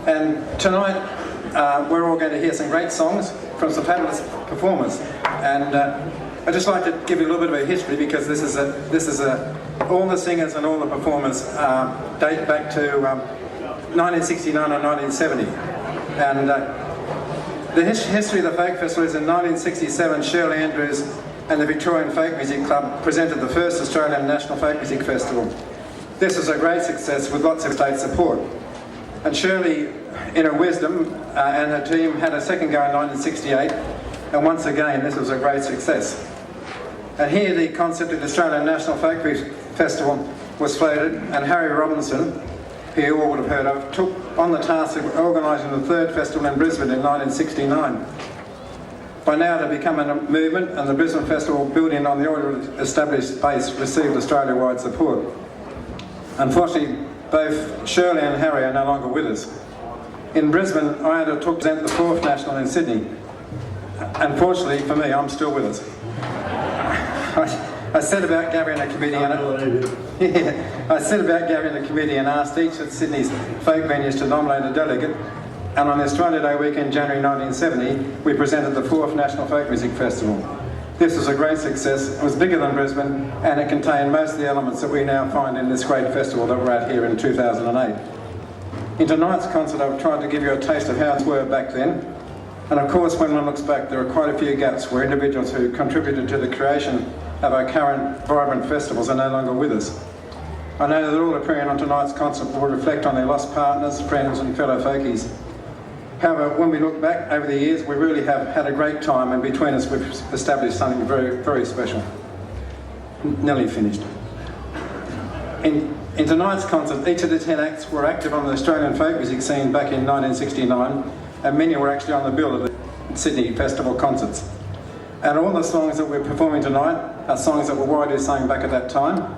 And tonight we're all going to hear some great songs from some fabulous performers. And I'd just like to give you a little bit of a history, because this is all the singers and all the performers date back to 1969 and 1970. And the history of the Folk Festival is in 1967, Shirley Andrews and the Victorian Folk Music Club presented the first Australian National Folk Music Festival. This was a great success with lots of state support. And Shirley, in her wisdom, and her team had a second go in 1968, and once again this was a great success. And here the concept of the Australian National Folk Music Festival was floated, and Harry Robinson, who you all would have heard of, took on the task of organising the third festival in Brisbane in 1969. By now it had become a movement, and the Brisbane Festival, building on the already established base, received Australia-wide support. Unfortunately, both Shirley and Harry are no longer with us. In Brisbane, I undertook to present the fourth national in Sydney. Unfortunately for me, I'm still with us. I set about gathering a committee and asked each of Sydney's folk venues to nominate a delegate, and on the Australia Day week in January 1970 we presented the fourth National Folk Music Festival. This was a great success. It was bigger than Brisbane, and it contained most of the elements that we now find in this great festival that we're at here in 2008. In tonight's concert I've tried to give you a taste of how things were back then, and of course when one looks back there are quite a few gaps where individuals who contributed to the creation of our current vibrant festivals are no longer with us. I know that all appearing on tonight's concert will reflect on their lost partners, friends and fellow folkies. However, when we look back over the years, we really have had a great time, and between us we've established something very, very special. Nearly finished. In tonight's concert, each of the 10 acts were active on the Australian folk music scene back in 1969, and many were actually on the bill of the Sydney Festival concerts. And all the songs that we're performing tonight are songs that were widely sung back at that time.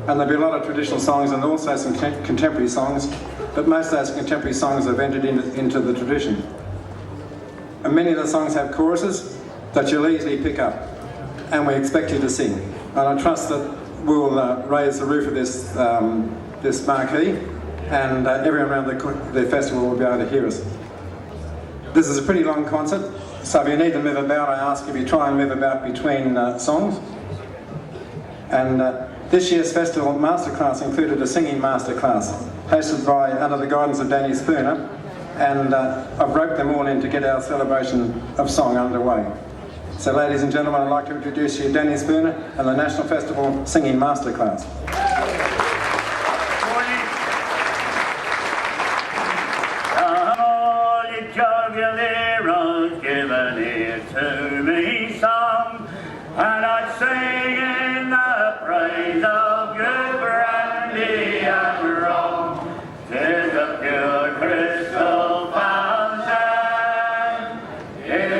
And there'll be a lot of traditional songs and also some contemporary songs, but most of those contemporary songs have entered into the tradition. And many of the songs have choruses that you'll easily pick up, and we expect you to sing. And I trust that we'll raise the roof of this marquee, and everyone around the festival will be able to hear us. This is a pretty long concert, so if you need to move about, I ask if you try and move about between songs. And this year's festival masterclass included a singing masterclass hosted by, under the guidance of Danny Spooner, and I've roped them all in to get our celebration of song underway. So ladies and gentlemen, I'd like to introduce you Danny Spooner and the National Festival Singing Masterclass. Given it to me some, and I'd sing in the praise of good brandy and rum. 'Tis a pure crystal fountain in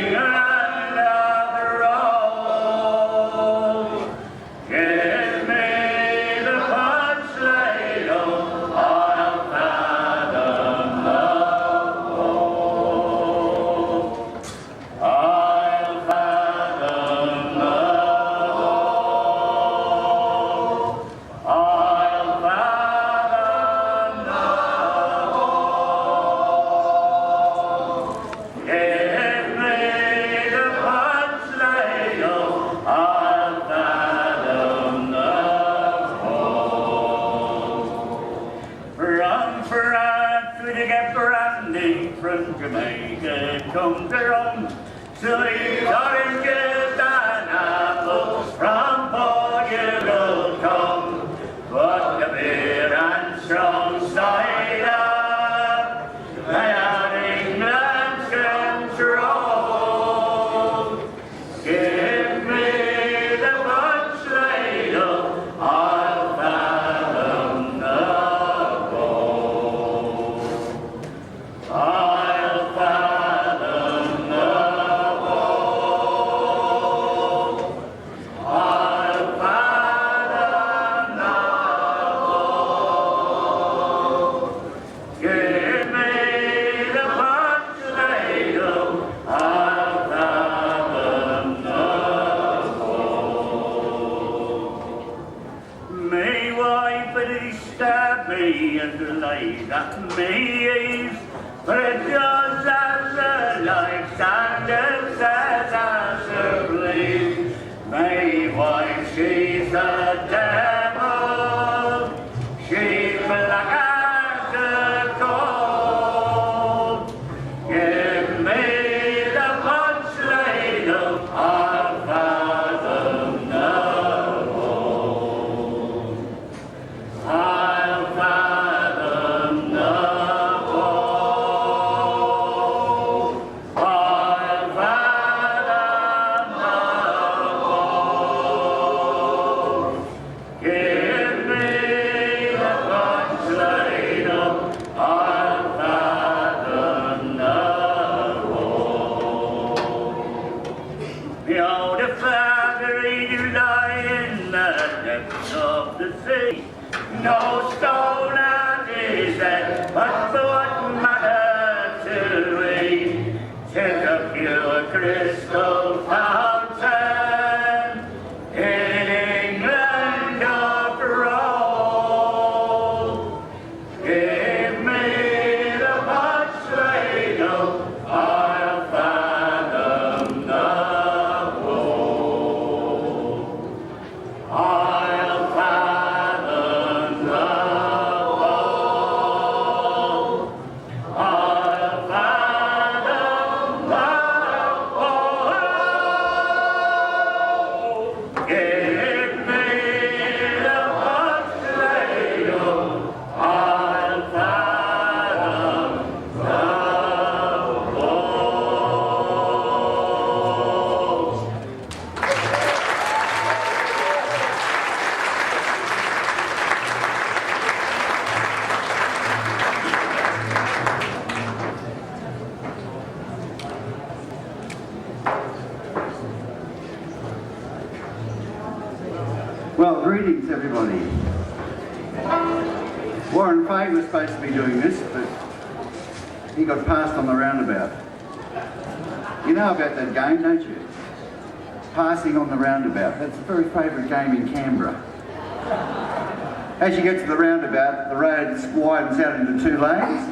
England after all. Give me the punch ladle, I'll fathom the Jamaica comes around, sweet oranges and apples from Portugal come, but the beer and strong cider they are England's control. Give me the punch ladle, I'll fathom the bowl. I'll fathom the bowl. but he stabbed me and laid at me ease. But it does as the light standeth as her please. My wife, she's a devil, she's black as a coal. Give me the punch ladle, I'll fathom the whole. I'll fathom the whole. I'll fathom the whole. Give me the punch ladle, I'll fathom the whole. Behold a flattery to lie in the depths of the sea. No stone at his head, but what matter to we? 'Tis a pure crystal fountain in England of Rome. Give me the punch ladle, I'll fathom the whole. I'll fathom the whole. I'll fathom the whole. Give me the punch ladle, I'll fathom the whole. Well, greetings everybody. Warren Fay was supposed to be doing this, but he got passed on the roundabout. You know about that game, don't you? Passing on the roundabout. That's a very favourite game in Canberra. As you get to the roundabout, the road widens out into two lanes,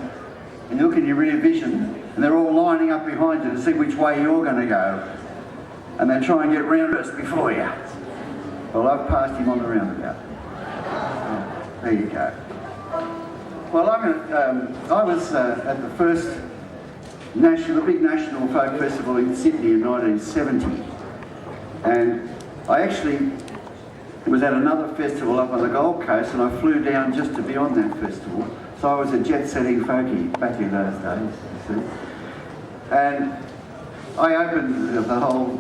and you look in your rear vision, and they're all lining up behind you to see which way you're going to go. And they try and get round us before you. Well, I've passed him on the roundabout. Oh, there you go. Well, I was at the first big national folk festival in Sydney in 1970, and I actually was at another festival up on the Gold Coast, and I flew down just to be on that festival. So I was a jet-setting folkie back in those days, you see. And I opened the whole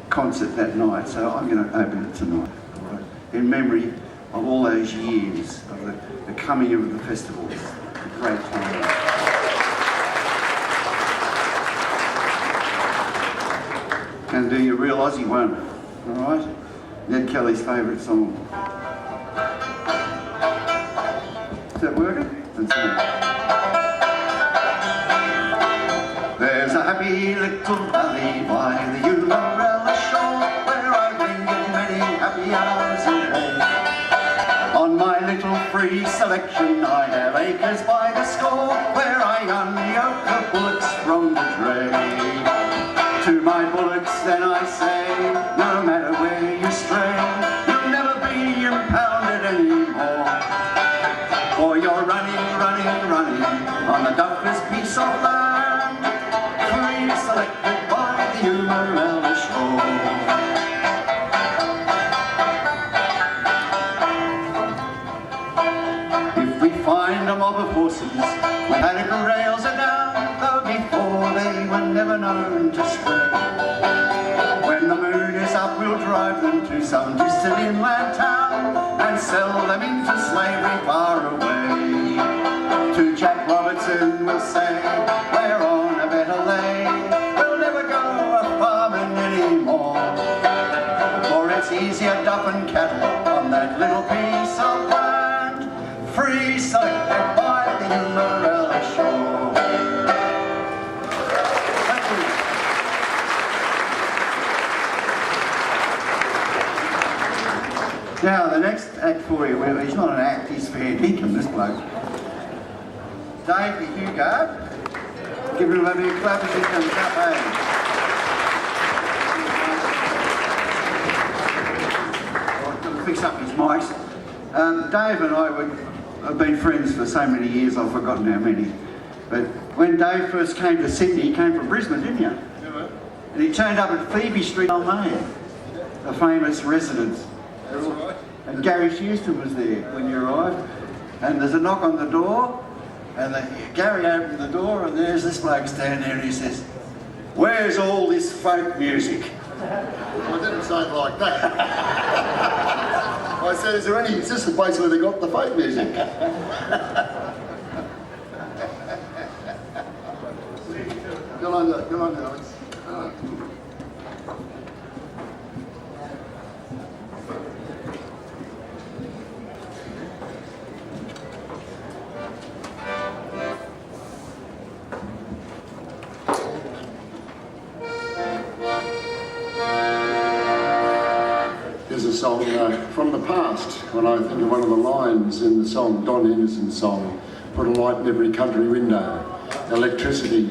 concert that night, so I'm going to open it tonight, all right? In memory of all those years of the coming of the festivals, the great time. Going to do your real Aussie one, all right? Ned Kelly's favourite song. Is that working? That's it. There's a happy little valley by the Umarella shore where I lingered many happy hours a day. On my little free selection I have acres by the score where I unyoke the bullocks from the dray. To my bullocks then I say, no matter where you stray, you'll never be impounded anymore. For you're running on the toughest piece of land, free selected by the Umarella shore. If we find a mob of horses with adequate rails are down, though before they were never known to stray, when the moon is up we'll drive them to some distant inland town and sell them into slavery far away. To Jack Robertson we'll say, we're on a better lane, we'll never go a-farming anymore, for it's easier duffing cattle on that little piece of land, free selected by the Umarella shore. Thank you. Now, the next act for you, well, he's not an act, he's fair dinkum, this bloke. Dave the Hugo. Give him a big clap as he comes up, eh? I've got to fix up his mics. Dave and I have been friends for so many years, I've forgotten how many. But when Dave first came to Sydney, he came from Brisbane, didn't you? Yeah. And he turned up at Phoebe Street on Main, the famous residence. That's right. And Gary Houston was there when you arrived. And there's a knock on the door, and Gary opened the door, and there's this bloke standing there, and he says, "Where's all this folk music?" I didn't say it like that. I said, is this the place where they got the folk music? Good on you, Alex. There's a song from the past, when I think of one of the lines in the song, Don Henderson's song, "Put a light in every country window. Electrically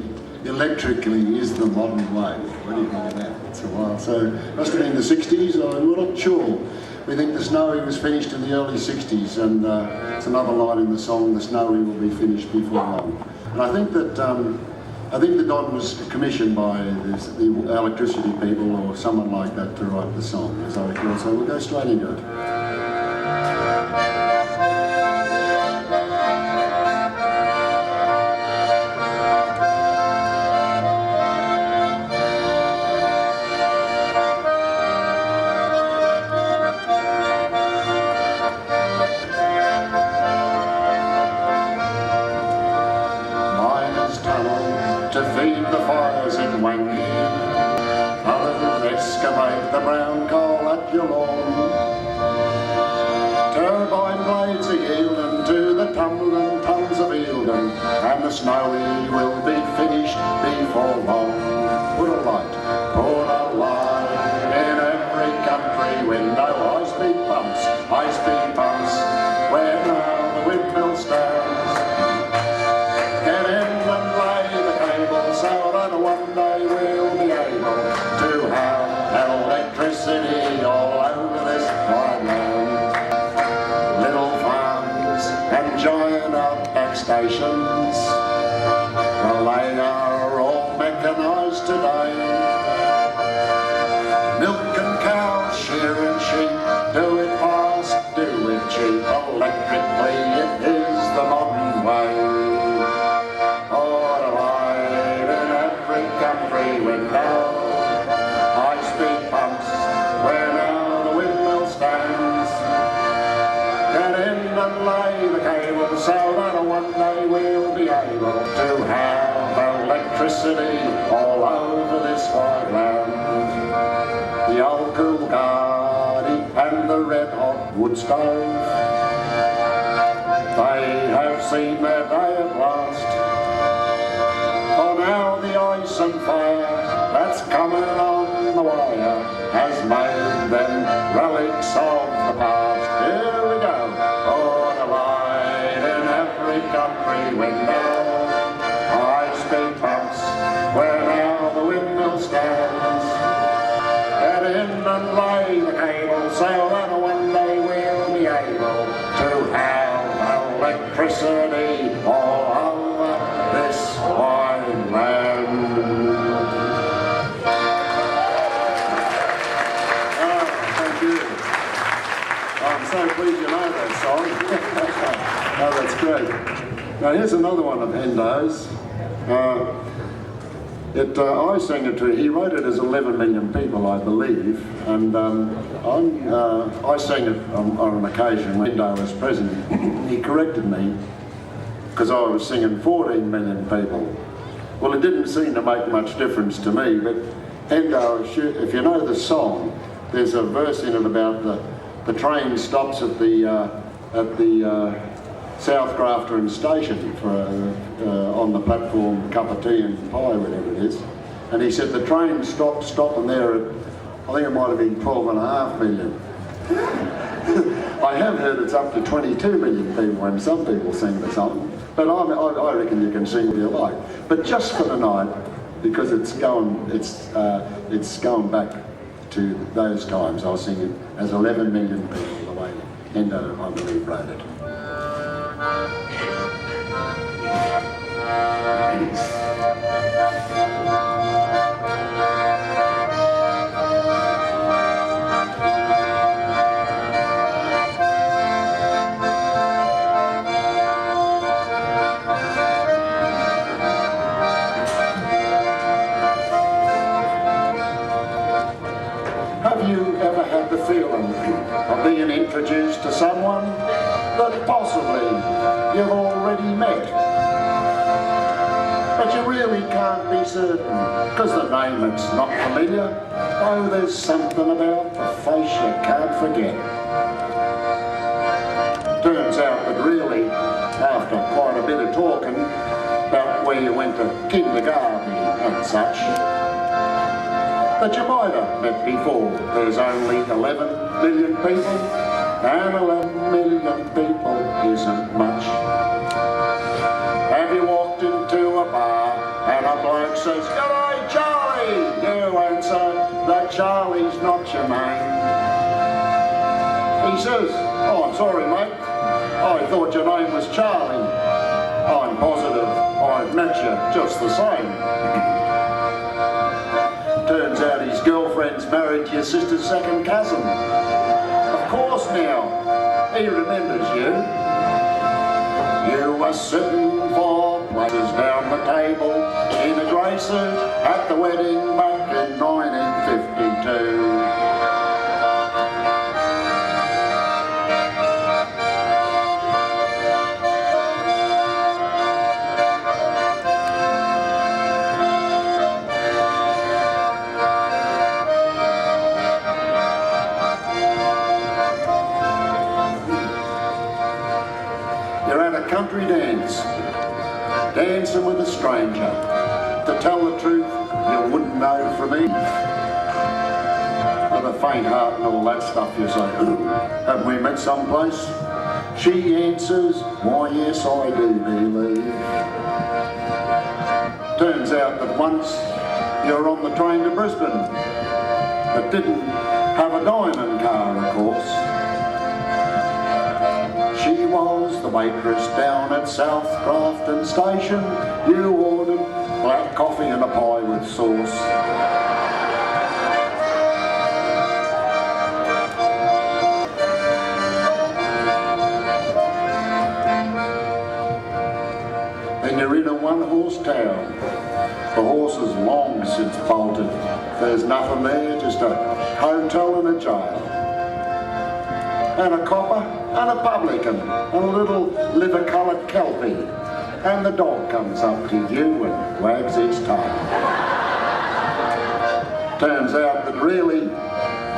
is the modern way." What do you think of that? It's a while. So, must have been the 60s, we're not sure. We think the Snowy was finished in the early 60s, and it's another line in the song, the Snowy will be finished before long. And I think that the Don was commissioned by the electricity people or someone like that to write the song, as I recall. So we'll go straight into it. To feed the fires in Wangi, others excavate the brown coal at your lawn. Turbine blades are yielding to the tumbling tons of Eildon, and the Snowy will be finished before long. Put a light in every country window. High-speed pumps, where now the windmill stands. Get in and lay the cable so that one day we'll be able to have electricity all over this wide land. Little farms and giant outback stations, well, they are all mechanised today. Milk and cows, shearing sheep, do it fast, do it cheap. Electrically it is the modern way. All alive in every country window. High-speed pumps, where now the windmill stands. Get in and lay the cable so that one day we'll be able to have electricity all over this wide land. The old cool garden and the red-hot wood stove, they have seen their day at last. For now the ice and fire that's coming on the wire has made them relics of the past. Here we go, on a light in every country window. High-speed pumps, where now the windmill stands. Get in and lay the cable so that one day we'll be able to have electricity all over this wide land. Oh, thank you. I'm so pleased you know that song. Oh, that's great. Now here's another one of Hendo's. I sang it to, he wrote it as 11 million people, I believe, and I sang it on an occasion when Hendo was president. He corrected me because I was singing 14 million people. Well, it didn't seem to make much difference to me, but Hendo, if you know the song, there's a verse in it about the train stops at the South Grafton station for on the platform, cup of tea and pie, whatever it is. And he said the train stopping there at, I think it might have been 12.5 million. I have heard it's up to 22 million people when some people sing the song, but I reckon you can sing what you like. But just for the night, because it's going back to those times, I'll sing it as 11 million people, the way Endo, I believe, wrote it. Have you ever had the feeling of being introduced to someone that possibly you've already met? But you really can't be certain, because the name it's not familiar, though there's something about the face you can't forget. Turns out that really, after quite a bit of talking about where you went to kindergarten and such, that you might have met before. There's only 11 million people, and 11 million people isn't much. Have you walked into a bar and a bloke says, "G'day, Charlie"? You answer that Charlie's not your name. He says, "Oh, I'm sorry, mate. I thought your name was Charlie. I'm positive I've met you just the same." Turns out his girlfriend's married to your sister's second cousin. Of course now, he remembers you. You were sitting 4 places down the table in a grey suit at the wedding back in 1952. Country dance, dancing with a stranger. To tell the truth, you wouldn't know from me. With a faint heart and all that stuff, you say, "Have we met someplace?" She answers, "Why, yes, I do believe." Turns out that once you're on the train to Brisbane, but didn't have a diamond car, of course. She was the waitress down at South Grafton Station. You ordered black coffee and a pie with sauce. Then you're in a one-horse town. The horse is long since bolted. There's nothing there, just a hotel and a jail. And a copper, and a publican, and a little liver-coloured kelpie. And the dog comes up to you and wags its tail. Turns out that really,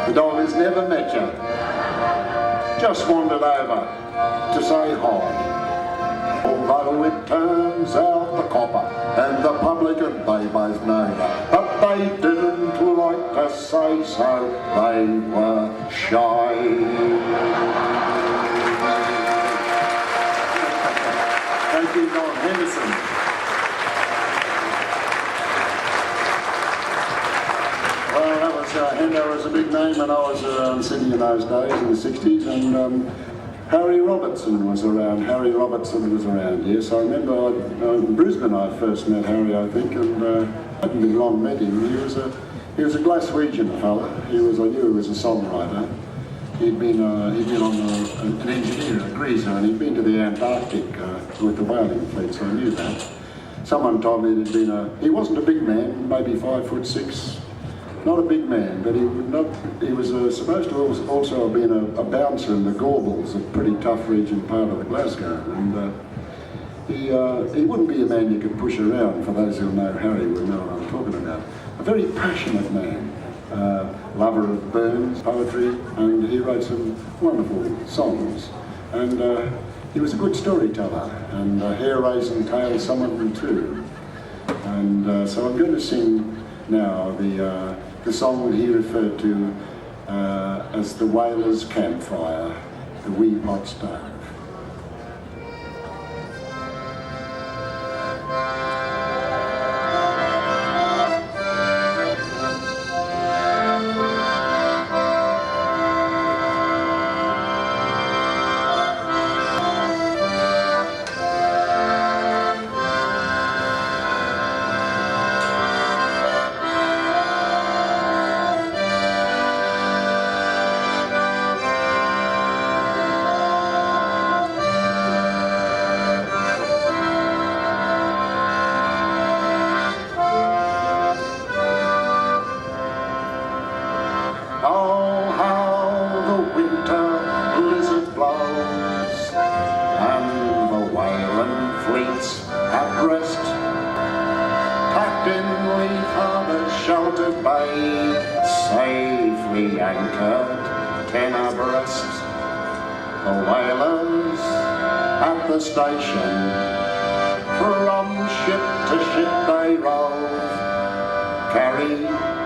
the dog has never met you. Just wandered over to say hi. Although it turns out the copper and the publican, they both know that. But they didn't like to say so, they were shy. Thank you, Don Henderson. Well, that was, Hendo was a big name when I was around Sydney in those days, in the 60s, and Harry Robertson was around. Harry Robertson was around, yes. I remember in Brisbane I first met Harry, I think, and I hadn't been long met him. He was a Glaswegian fella. I knew he was a songwriter. He'd been on an engineer, a greaser, and he'd been to the Antarctic with the whaling fleet, so I knew that. Someone told me he wasn't a big man, maybe 5'6", not a big man, but he was supposed to also have been a bouncer in the Gorbals, a pretty tough region part of the Glasgow, and he wouldn't be a man you could push around. For those who know Harry will know what I'm talking about. A very passionate man. Lover of Burns, poetry, and he wrote some wonderful songs. And he was a good storyteller, and hair-raising tales, some of them too. And so I'm going to sing now the song that he referred to as the whalers' campfire, the wee hot stove. Oh, how the winter blizzard blows, and the whaling fleet's at rest, packed in Leith Harbour's sheltered bay, safely anchored 10 abreast. The whalers at the station, from ship to ship they rove, carry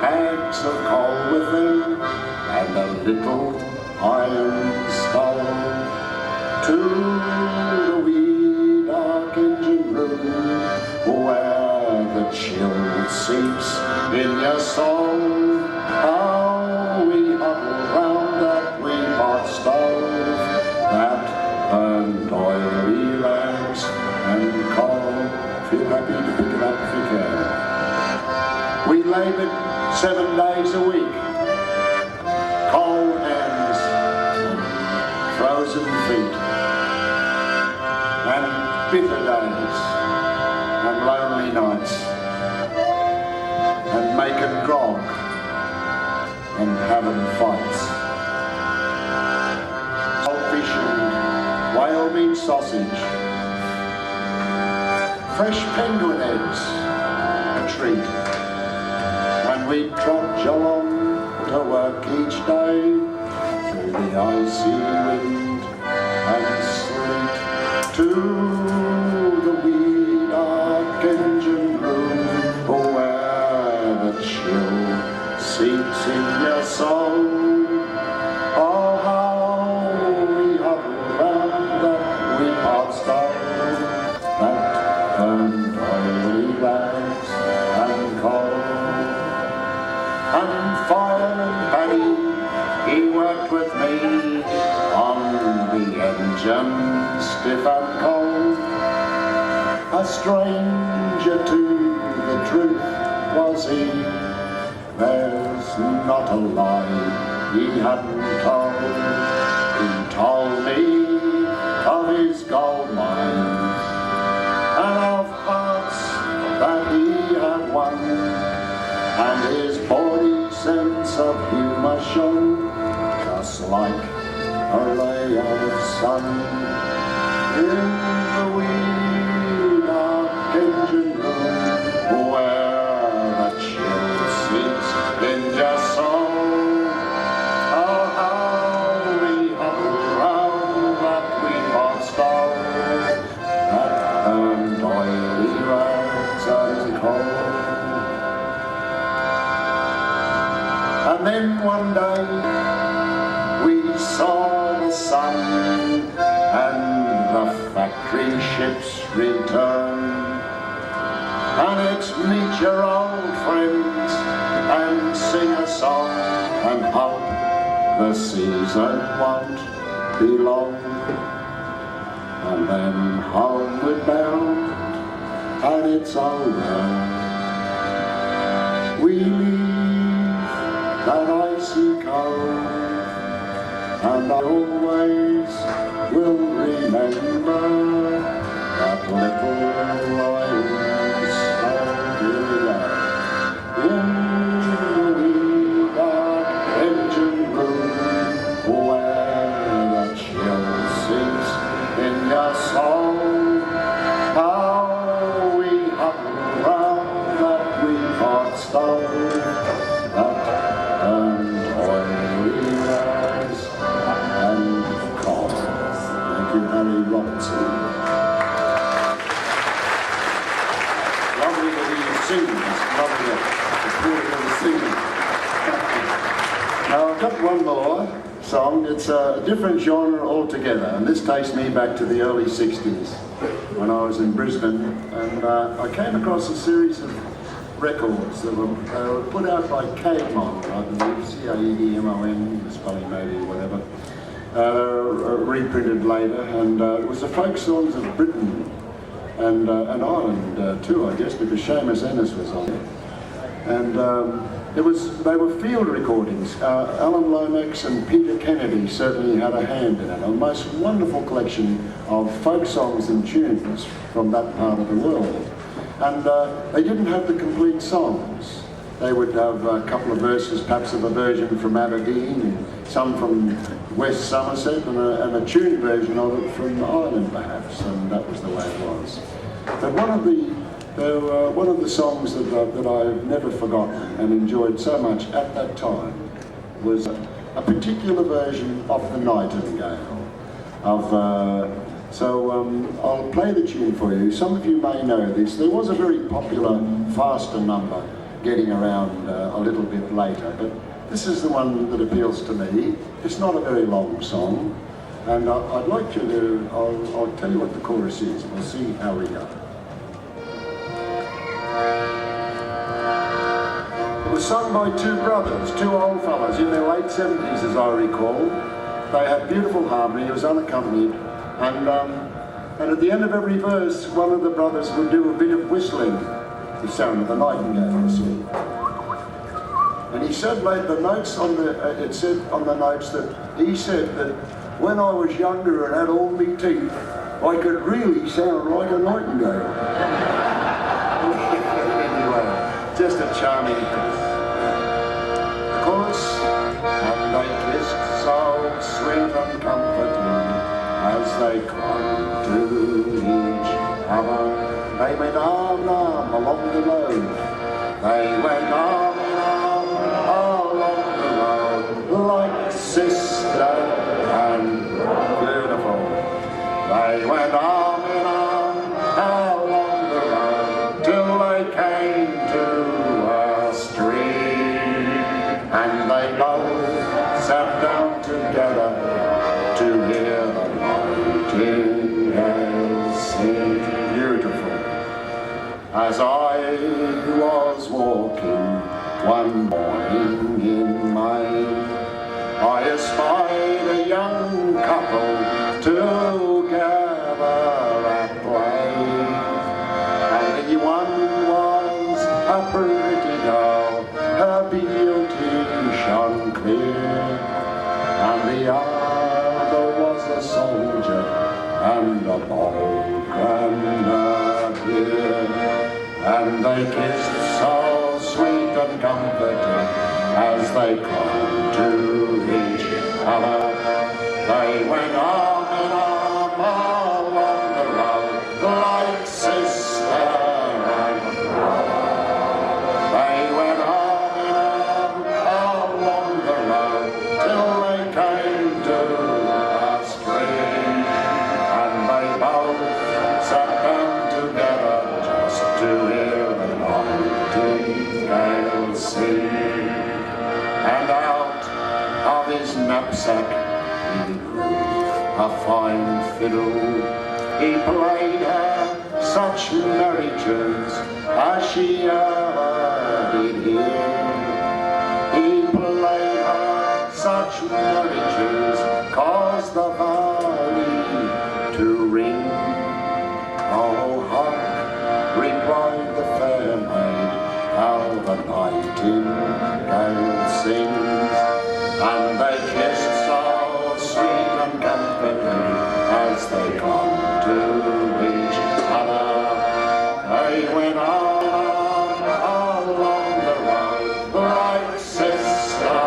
bags of coal with them and a little iron stove. To the wee dark engine room where the chill seeps in your soul. How we huddle round that wee hot stove that burned oily rags and coal. Feel happy to pick it up if you can. We laboured 7 days a week, cold hands and frozen feet, and bitter days and lonely nights, and making grog and having fights. Saltfish and whale meat sausage, fresh penguin eggs, a treat. And we trudge along to work each day through the icy wind and sleet, to the wee dark engine room where the chill seeps in your soul. Oh, how we huddle round that wee hot stove that burned oily rags and coal. And Fire and Paddy, he worked with me on the engine, stiff and cold. A stranger to the truth was he, there's not a lie he hadn't told. He told me of his gold mines and of hearts that he had won, and his body sense of humour shone just like a ray of sun in the wee dark engine room where the chill seeps in your soul. Oh, how we huddle round that wee hot stove that burned oily rags and coal. And then one day we saw the sun and the factory ships return, and it's meet your old friends and sing a song and hope the season won't be long. And then homeward bound, and it's over. We leave that icy cove, and I always will remember that little island in the wee dark engine room where the chill seeps in your soul. How we huddle round that wee hot stove that burned oily rags and coal. Thank you, Harry Robinson. Lovely that he sings, lovely that the poor little singing. Now I've got one more song. It's a different genre altogether, and this takes me back to the early 60s when I was in Brisbane, and I came across a series of records that were put out by Caedmon, I believe, C-A-E-D-M-O-N, the spelling maybe, whatever, reprinted later, and it was the folk songs of Britain and Ireland too, I guess, because Seamus Ennis was on it. And they were field recordings. Alan Lomax and Peter Kennedy certainly had a hand in it. A most wonderful collection of folk songs and tunes from that part of the world. And they didn't have the complete songs. They would have a couple of verses, perhaps of a version from Aberdeen, and some from West Somerset, and a tuned version of it from Ireland, perhaps, and that was the way it was. But one of the songs that I've never forgotten and enjoyed so much at that time was a particular version of The Nightingale. I'll play the tune for you. Some of you may know this. There was a very popular faster number getting around a little bit later, but this is the one that appeals to me. It's not a very long song, and I'd like you to, I'll tell you what the chorus is. We'll see how we go. It was sung by two brothers, two old fellas in their late 70s, as I recall. They had beautiful harmony. It was unaccompanied, and at the end of every verse, one of the brothers would do a bit of whistling, the sound of the nightingale, you see. And he said, the notes on the, it said on the notes that he said that when I was younger and had all my teeth, I could really sound like a nightingale. Anyway, just a charming piece. The chorus, and they kissed so sweet and comforting as they clung to each other. They went arm in arm along the road. They went arm in arm along the road, like sister and beautiful. They went arm in arm along the road till they came to a stream, and they both sat down together to hear the nightingale sing. Beautiful. As I was walking one morning in May, I espied a young couple together at play, and the one was a pretty girl, her beauty shone clear, and the other was a soldier and a bold grenadier. And they kissed so sweet and comforting as they clung to each other. They went arm in arm along the road like sister and brother. They went arm in arm along the road till they came to a stream, and they both sat down together just to hear the nightingale sing. And out of his knapsack he drew a fine fiddle. He played her such merry tunes as she ever did hear. He played her such merry tunes, caused the valley to ring. Oh, hark, replied the fair maid, how the nightingale sings. And they kissed so sweet and comforting as they clung to each other. They went on along the road like sister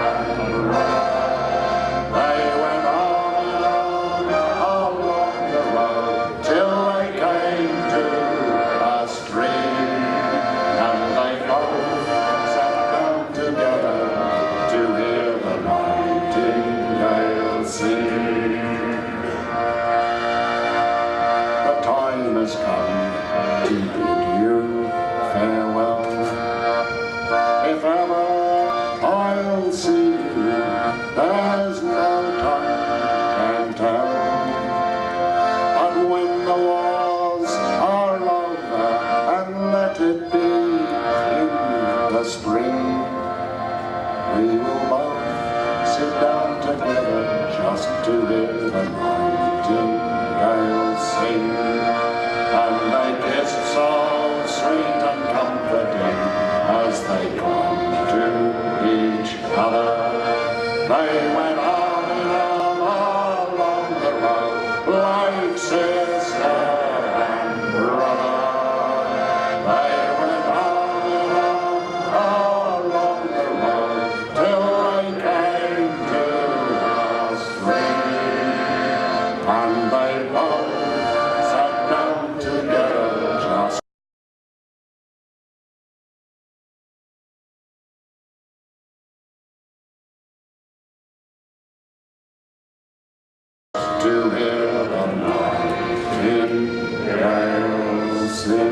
and brother. They went on along the road till they came to a stream, and they both sat down together to hear. 'Cause to hear the nightingale sing, and they kissed so sweet and comforting as they clung to each other. They went on and on along the road like sister and brother. They went on and on along the road till they came to a stream, and they both sat down together just to hear the nightingale sing.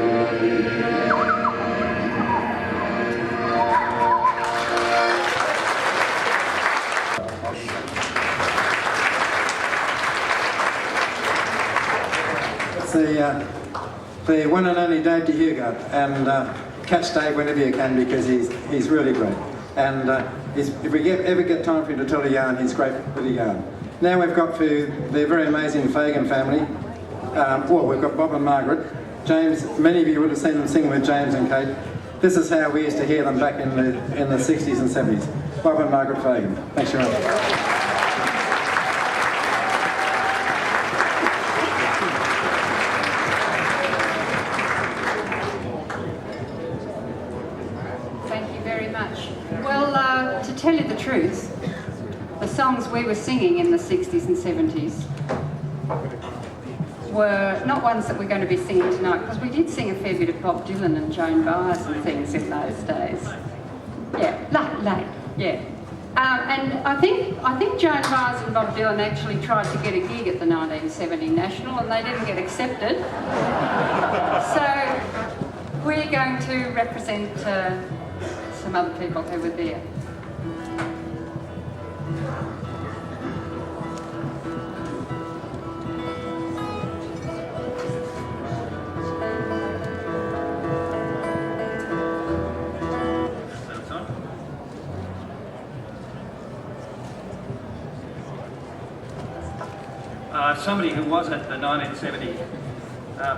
It's the one and only Dave de Hugo, and catch Dave whenever you can because he's really great. And if we ever get time for him to tell a yarn, he's great with a yarn. Now we've got for the very amazing Fagan family. Well, we've got Bob and Margaret. James, many of you would have seen them sing with James and Kate. This is how we used to hear them back in the 60s and 70s. Bob and Margaret Fagan. Thanks very much. Well, to tell you the truth, the songs we were singing in the 60s and 70s were not ones that we're going to be singing tonight, because we did sing a fair bit of Bob Dylan and Joan Baez and things in those days. Yeah, late, yeah. And I think Joan Baez and Bob Dylan actually tried to get a gig at the 1970 National and they didn't get accepted. So we're going to represent some other people who were there. Somebody who was at the 1970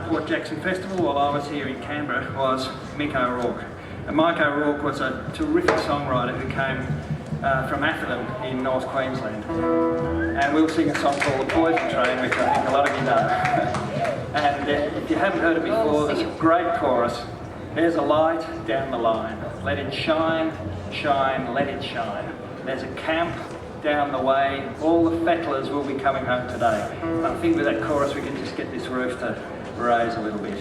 Port Jackson Festival while I was here in Canberra was Mick O'Rourke. And Mike O'Rourke was a terrific songwriter who came from Atherton in North Queensland. And we'll sing a song called The Poison Train, which I think a lot of you know. And if you haven't heard it before, there's a great chorus. There's a light down the line. Let it shine, shine, let it shine. There's a camp down the way. All the fettlers will be coming home today. And I think with that chorus we can just get this roof to raise a little bit.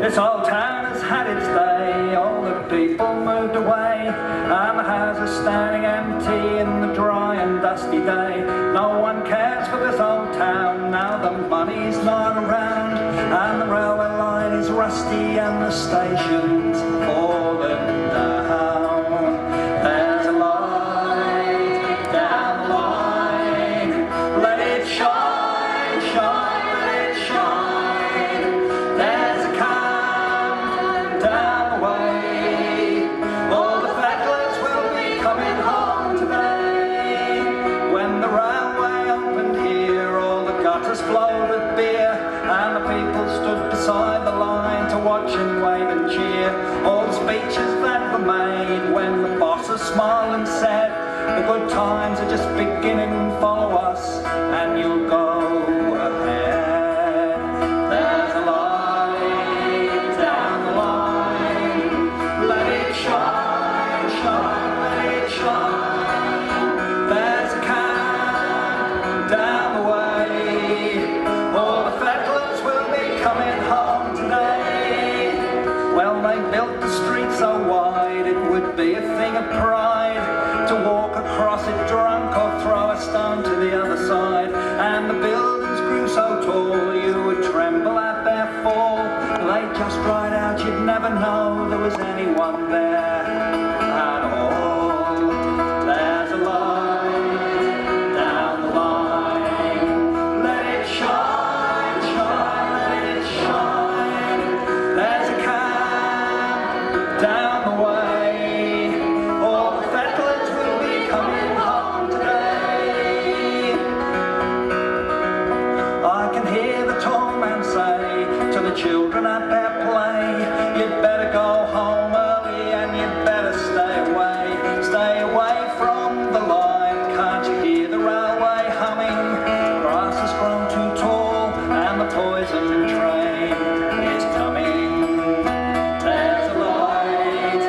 This old town has had its day, all the people moved away, and the houses standing empty in the dry and dusty day. No one cares for this old town, now the money's not around, and the railway line is rusty and the station's fallen down. There's a light down the line, let it shine, shine, let it shine. There's a down the way, all the fettlers will be coming home today. When the railway opened here, all the gutters flowed with beer, and the people stood beside the line to watch and wave and cheer. All the speeches that were made when the bosses smiled and said, the good times are just beginning, follow us and you'll go ahead. There's a light down the line, let it shine, shine, let it shine. There's a camp down the way, all the fettlers will be coming home today. Well, they built the street so wide, it would be a thing of pride to walk across it drunk or throw a stone to the other side. And the buildings grew so tall, you would tremble at their fall. They just dried out you'd never know there was anyone there at all. There's a light down the line, let it shine, shine, let it shine. There's a cab down the way, all the fettlers will be coming home today. I can hear the tall man say to the children at their play, you'd better go home early and you'd better stay away from the line. Can't you hear the railway humming? Grass has grown too tall and the poison train is coming. There's a light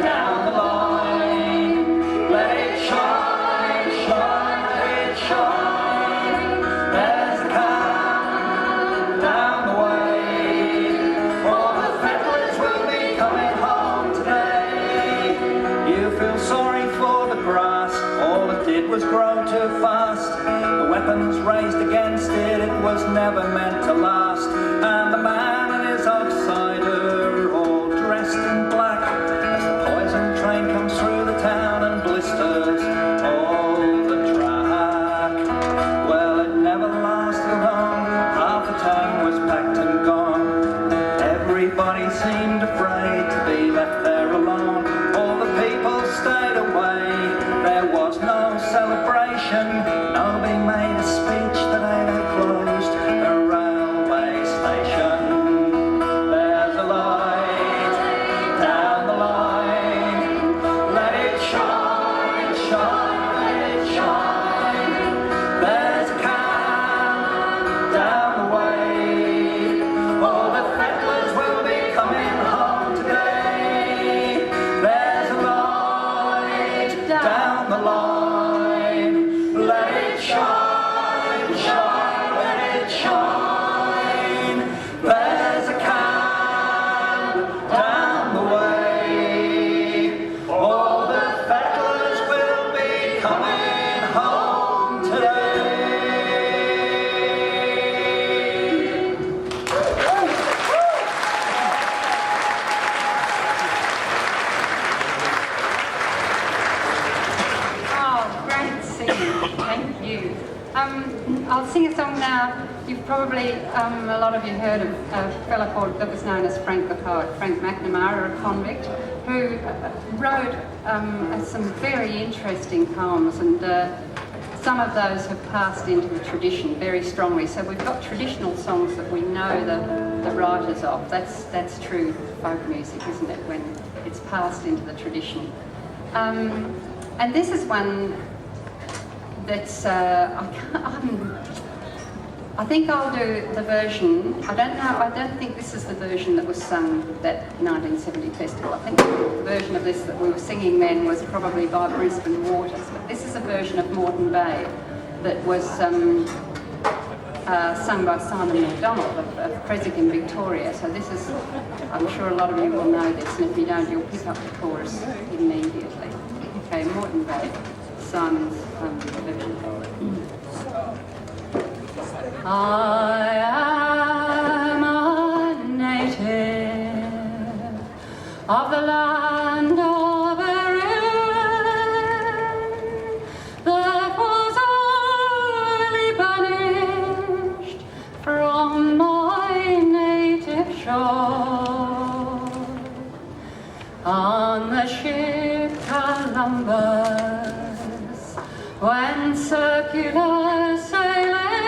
down the line, let it shine, shine, let it shine. There's a cab down the way, all the fettlers will be coming home today. You feel sorry for the grass, all it did was grow too fast. The weapons raised against it, it was never meant to last. And the man and his outsider all dressed in black, as the poison train comes through the town and blisters all the track. Well, it never lasted long, half the town was packed and gone. Everybody seemed afraid to be left there alone. All the people stayed away, there was no celebration. Nobody made a speech the day they closed the railway station. There's a light down the line, let it shine, shine, let it shine. There's a cab down the way, all the fettlers will be coming home today. There's a light down the line, let it shine, shine, let it shine. There's a cab down the way, all the fettlers will be coming home today. Oh, great singing. Thank you. I'll sing a song now. You've probably, a lot of you heard of a fella that was known as Frank the Poet, Frank McNamara, a convict, who wrote some very interesting poems, and some of those have passed into the tradition very strongly. So we've got traditional songs that we know the writers of. That's true folk music, isn't it, when it's passed into the tradition. And this is one that's, I think I'll do the version, I don't think this is the version that was sung at that 1970 festival. I think the version of this that we were singing then was probably by Brisbane Waters, but this is a version of Moreton Bay that was sung by Simon MacDonald of Creswick in Victoria. So this is, I'm sure a lot of you will know this, and if you don't, you'll pick up the chorus immediately. Okay, Moreton Bay, Simon's version. I am a native of the land of Erin that was only banished from my native shore. On the ship Columbus, when circular sailing,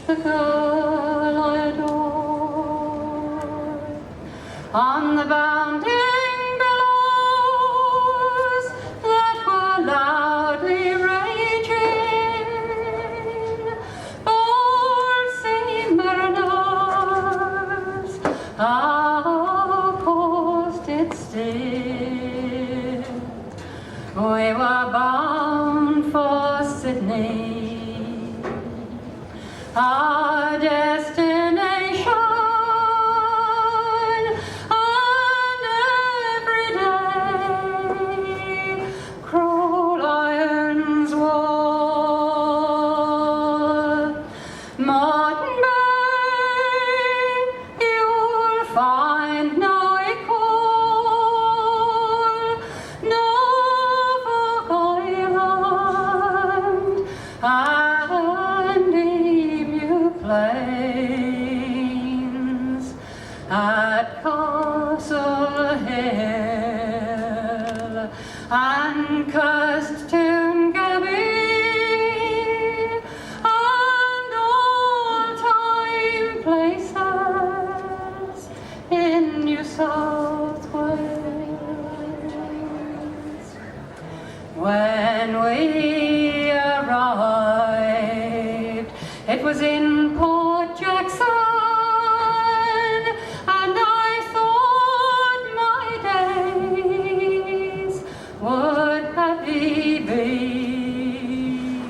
the girl I adore. On the bounding billows that were loudly raging, bold sea mariners our course did steer. We were bound for Sydney, our destination, and every day cruel irons wall Moreton Bay, you'll find no equal, Norfolk Island, and Emu Plains, at Castle Hill, and Kirstoon-Gabby, and all-time places in New South Wales. When we arrived, it was in Port Jackson, and I thought my days would happy be.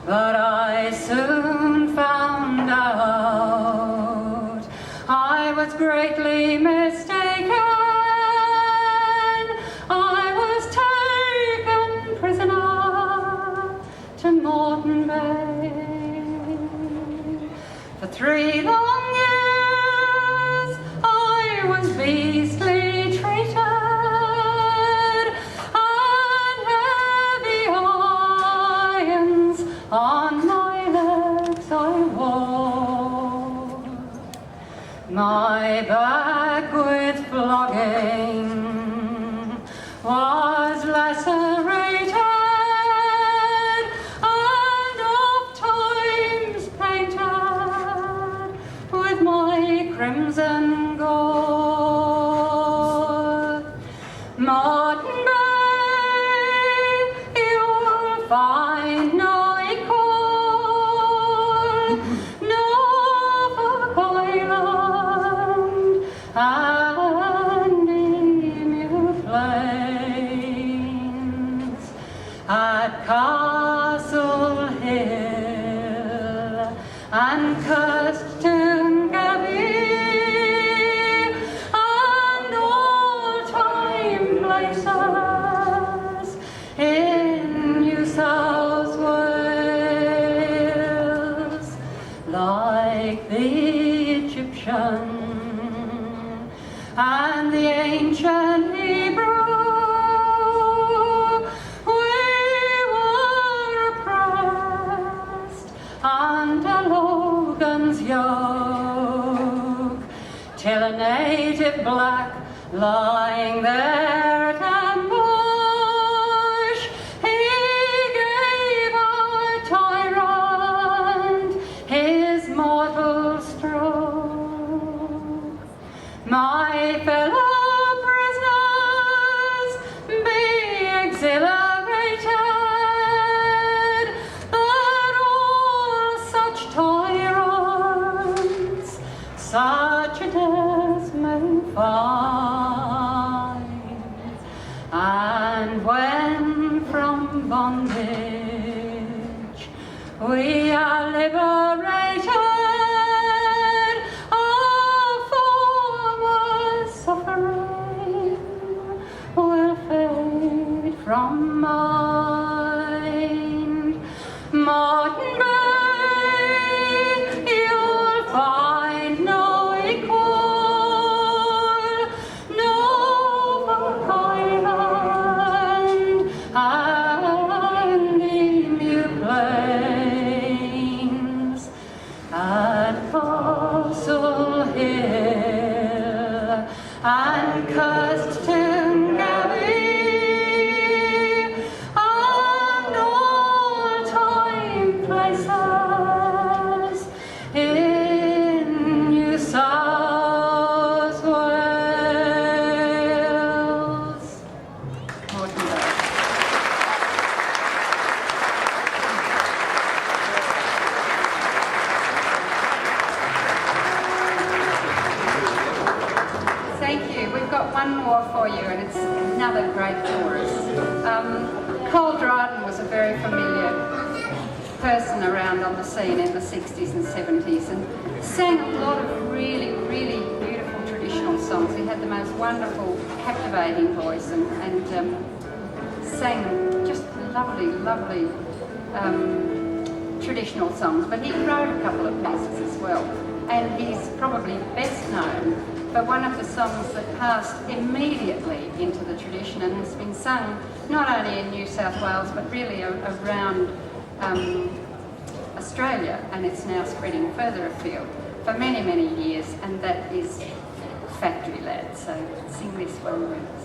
But I soon found out I was greatly mistaken. I was taken prisoner to Moreton Bay. For 3 long years I was beastly treated, and heavy irons on my legs I wore. My back with flogging was lacerated, and oft times painted with my crimson gore. Moreton Bay, you'll find no equal, Norfolk Island, and Emu Plains, at Castle Hill, and Kirstoon-Gabby, and all-time places in New South Wales, like the Egyptian and the ancient Hebrew. We were oppressed under Logan's yoke, till a native black lying there at ambush, he gave our tyrant his mortal stroke. My fellow prisoners, be exhilarated, that all such tyrants such a death may find. And when from bondage we are liberated, our former suffering will fade from mind. Moreton Bay, you'll find no equal, Norfolk Island, and Emu Plains, at Castle Hill, and Kirstoon-Gabby, and all-time places in New South Wales. Moreton Bay. Thank you. We've got one more for you, and it's another great chorus. Cole Dryden was a very familiar person around on the scene in the 60s and 70s, and sang a lot of really, really beautiful traditional songs. He had the most wonderful, captivating voice, and sang just lovely, lovely traditional songs, but he wrote a couple of pieces as well. And he's probably best known for one of the songs that passed immediately into the tradition and has been sung not only in New South Wales but really around Australia, and it's now spreading further afield for many, many years, and that is Factory Lad. So sing this one with us.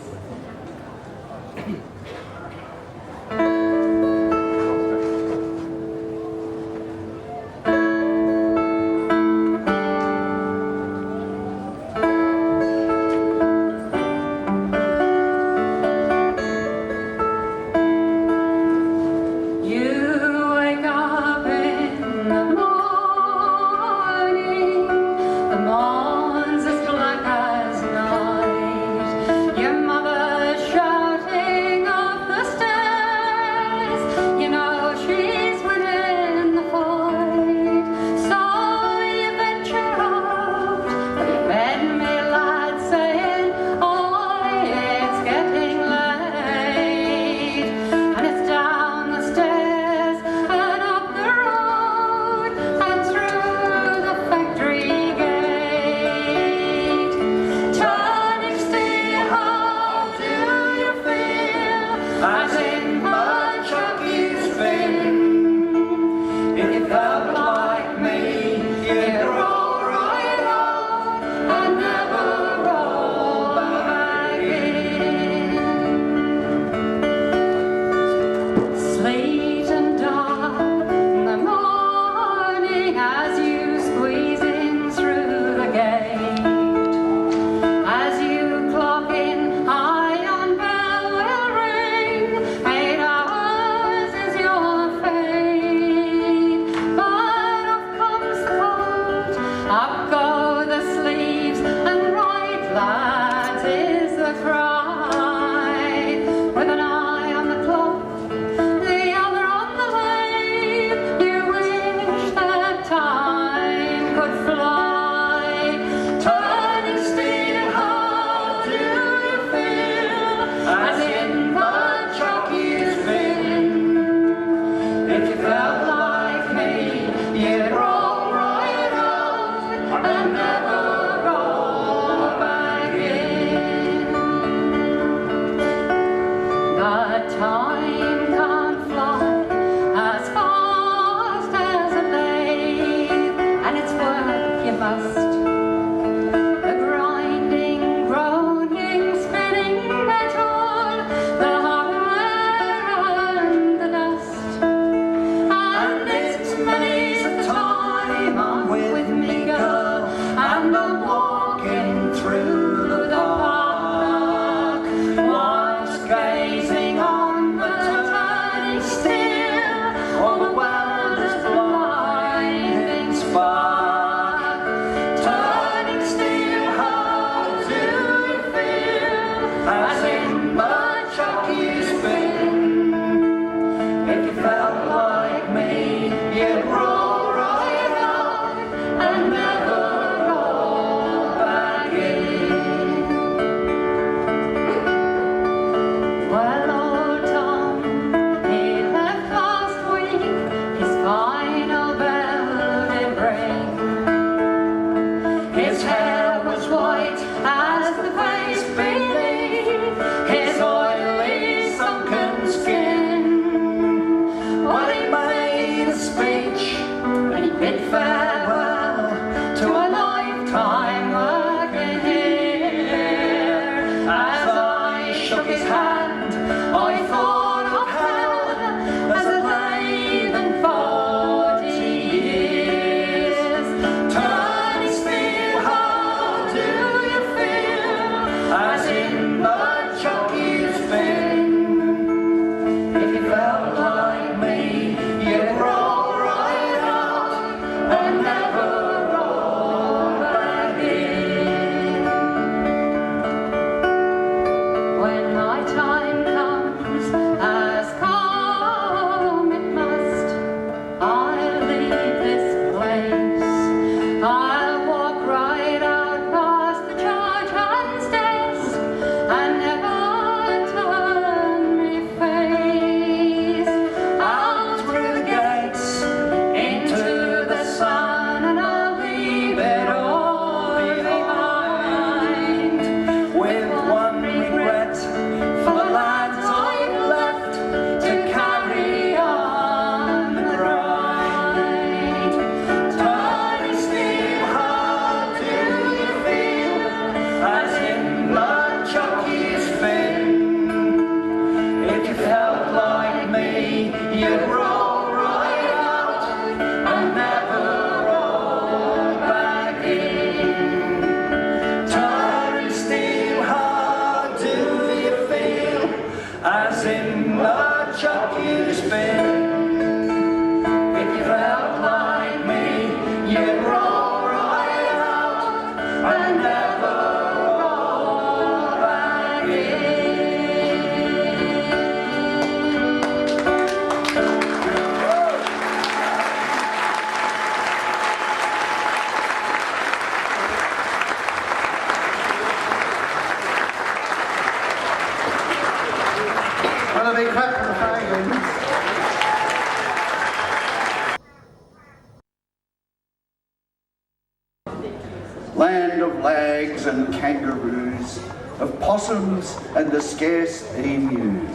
land of lags and kangaroos, of possums and the scarce emus,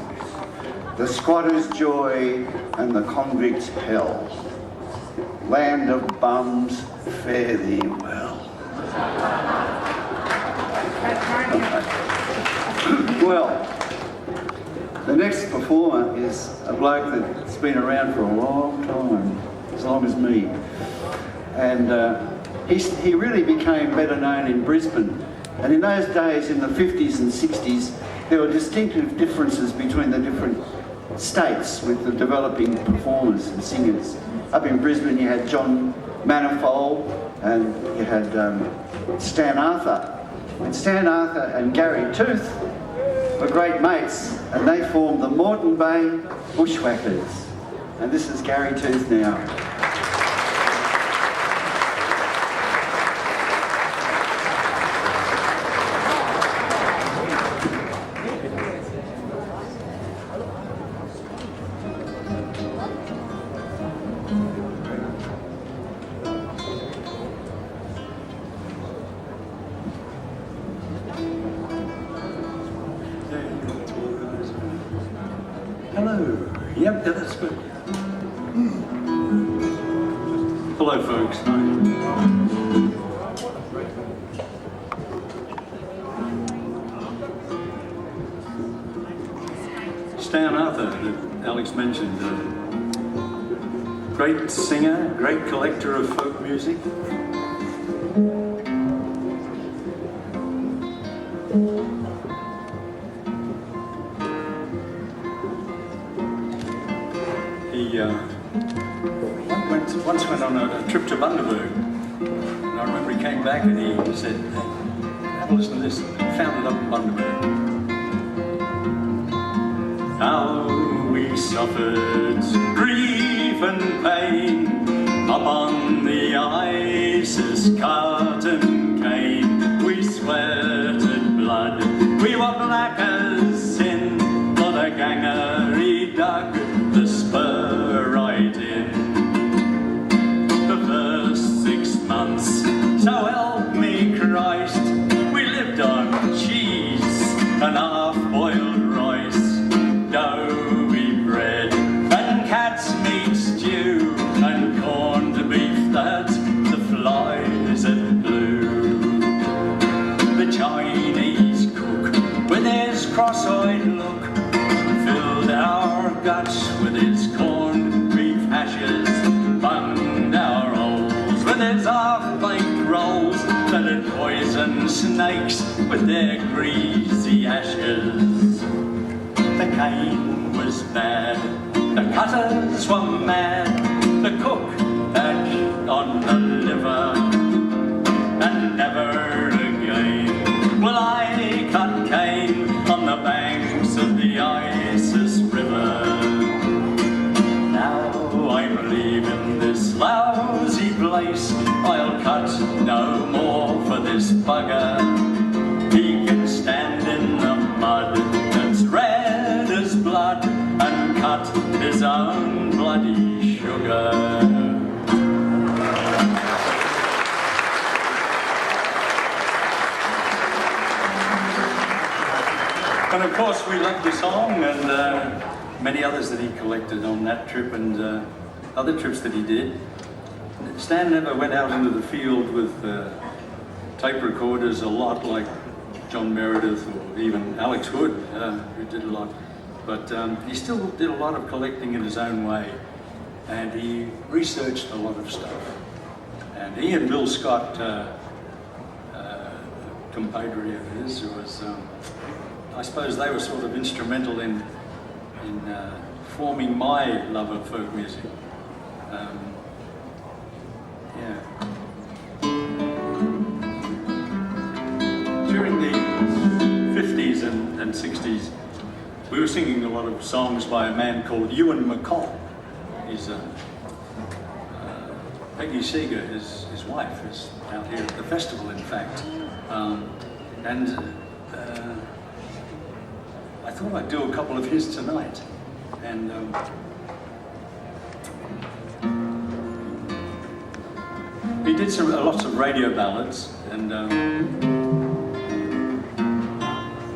the squatter's joy and the convict's hell. Land of bums, fare thee well. Well, the next performer is a bloke that's been around for a long time, as long as me. And he really became better known in Brisbane. And in those days, in the 50s and 60s, there were distinctive differences between the different states with the developing performers and singers. Up in Brisbane, you had John Manifold and you had Stan Arthur. And Stan Arthur and Gary Tooth were great mates, and they formed the Moreton Bay Bushwhackers. And this is Gary Tooth now. Hello. Yep, that's good. Hello, folks. Hi. Stan Arthur, that Alex mentioned, great singer, great collector of folk music. He once went on a trip to Bundaberg, and I remember he came back and he said, "Hey, have a listen to this." He found it up in Bundaberg. How we suffered grief and pain up on the ice's curtain came. We sweated blood, we were black as sin, for the ganger he dug the spur right in. The first 6 months, so help me Christ, we lived on cheese and half-boiled rice, doughy bread and cat's meat stew, and corned beef that the flies had blew. The Chinese cook, with his cross-eyed look, filled our guts with his corned beef hashes, bunged our holes with his half-baked rolls, that had poisoned snakes with their greasy ashes. The cane was bad, the cutters were mad, the cook had on the liver, and never again will I cut cane on the banks of the Isis River. Now I'm leaving this lousy place, I'll cut no more for this bugger. He can stand in the mud that's red as blood and cut his own bloody sugar. And of course we love the song, and many others that he collected on that trip and other trips that he did. Stan never went out into the field with tape recorders a lot like John Meredith or even Alex Wood, who did a lot. But he still did a lot of collecting in his own way, and he researched a lot of stuff. And he and Bill Scott, compadre of his, who was, I suppose they were sort of instrumental in forming my love of folk music. Yeah. During the 50s and 60s, we were singing a lot of songs by a man called Ewan McColl. He's Peggy Seeger, his wife, is out here at the festival, in fact. I thought I'd do a couple of his tonight. And He did lots of radio ballads, and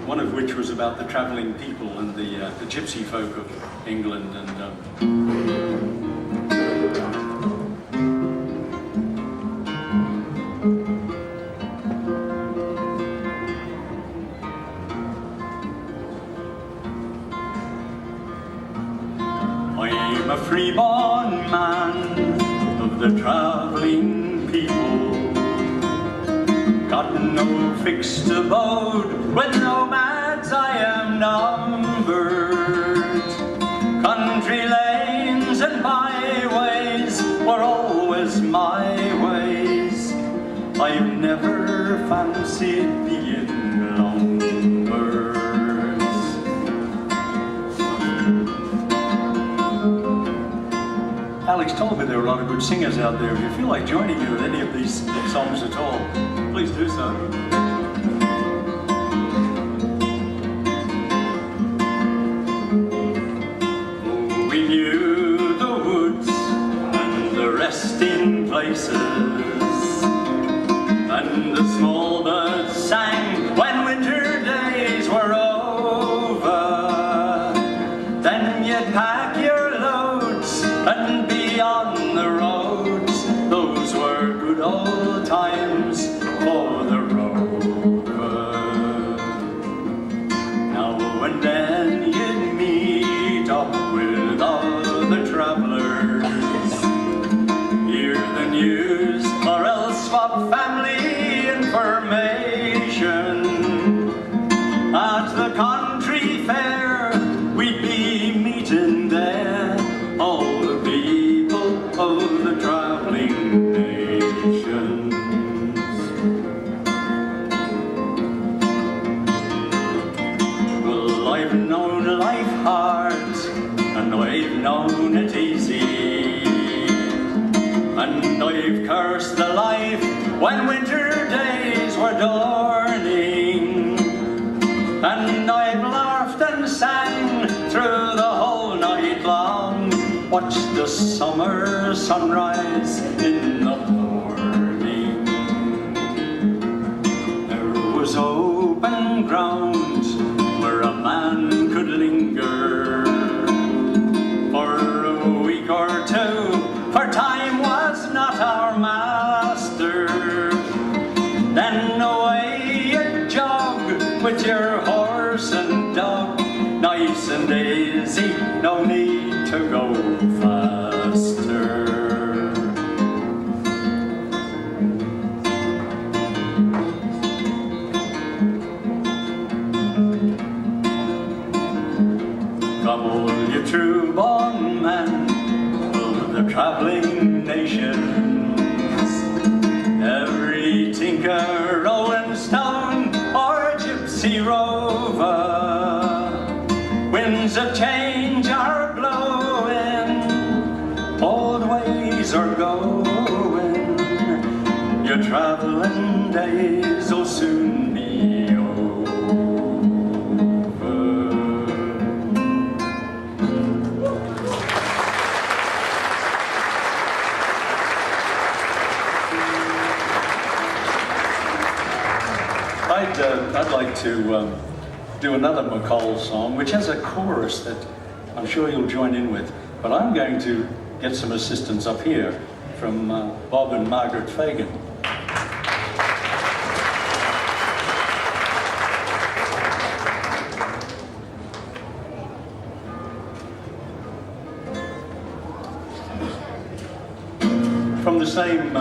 one of which was about the travelling people and the gypsy folk of England. And I'm a free-born man of the travelling people, got no fixed abode, with nomads I am numbered. Country lanes and byways were always my ways. I've never fancied being lumbered. Alex told me there were a lot of good singers out there. If you feel like joining you in any of these songs at all, please do so. Oh, we knew the woods and the resting places, and the small birds sang when winter days were over. Then you'd pack your loads and be on the roads. Those were good old times for the rover. Now and then you'd meet up with other travellers, hear the news or else swap family information. At the country fair we'd be meeting there, all the people of the travelling nations. Well, I've known life hard, and I've known it easy, and I've cursed the life when winter days were dawning, and I've laughed and sang through the whole night long, watched the summer sunrise in the morning. There was open ground where a man could linger for a week or two, for time was not our master. Then away you jog with your horse and dog, nice and easy, no need to go faster. Come all you true-born men of the travelling nations, every tinker, rolling stone, or gypsy rover. Winds of change are blowing, old ways are going, your travelling days will soon be over. I'd like to do another McColl song, which has a chorus that I'm sure you'll join in with. But I'm going to get some assistance up here from Bob and Margaret Fagan. From the same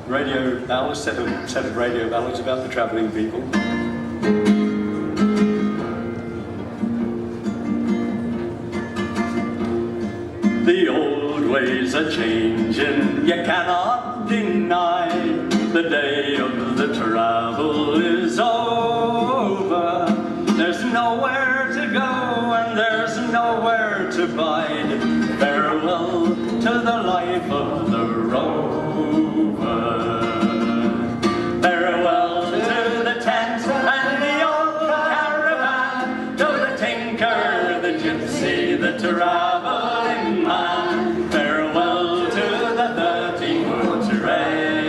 radio ballads, set of radio ballads about the travelling people. The old ways are changing, you cannot deny. The day of the travel is over. There's nowhere to go and there's nowhere to bide. Farewell to the life of the rover. Farewell to the tent and the old caravan, to the tinker, the gypsy, the travelling man. Farewell to the 13-foot rail.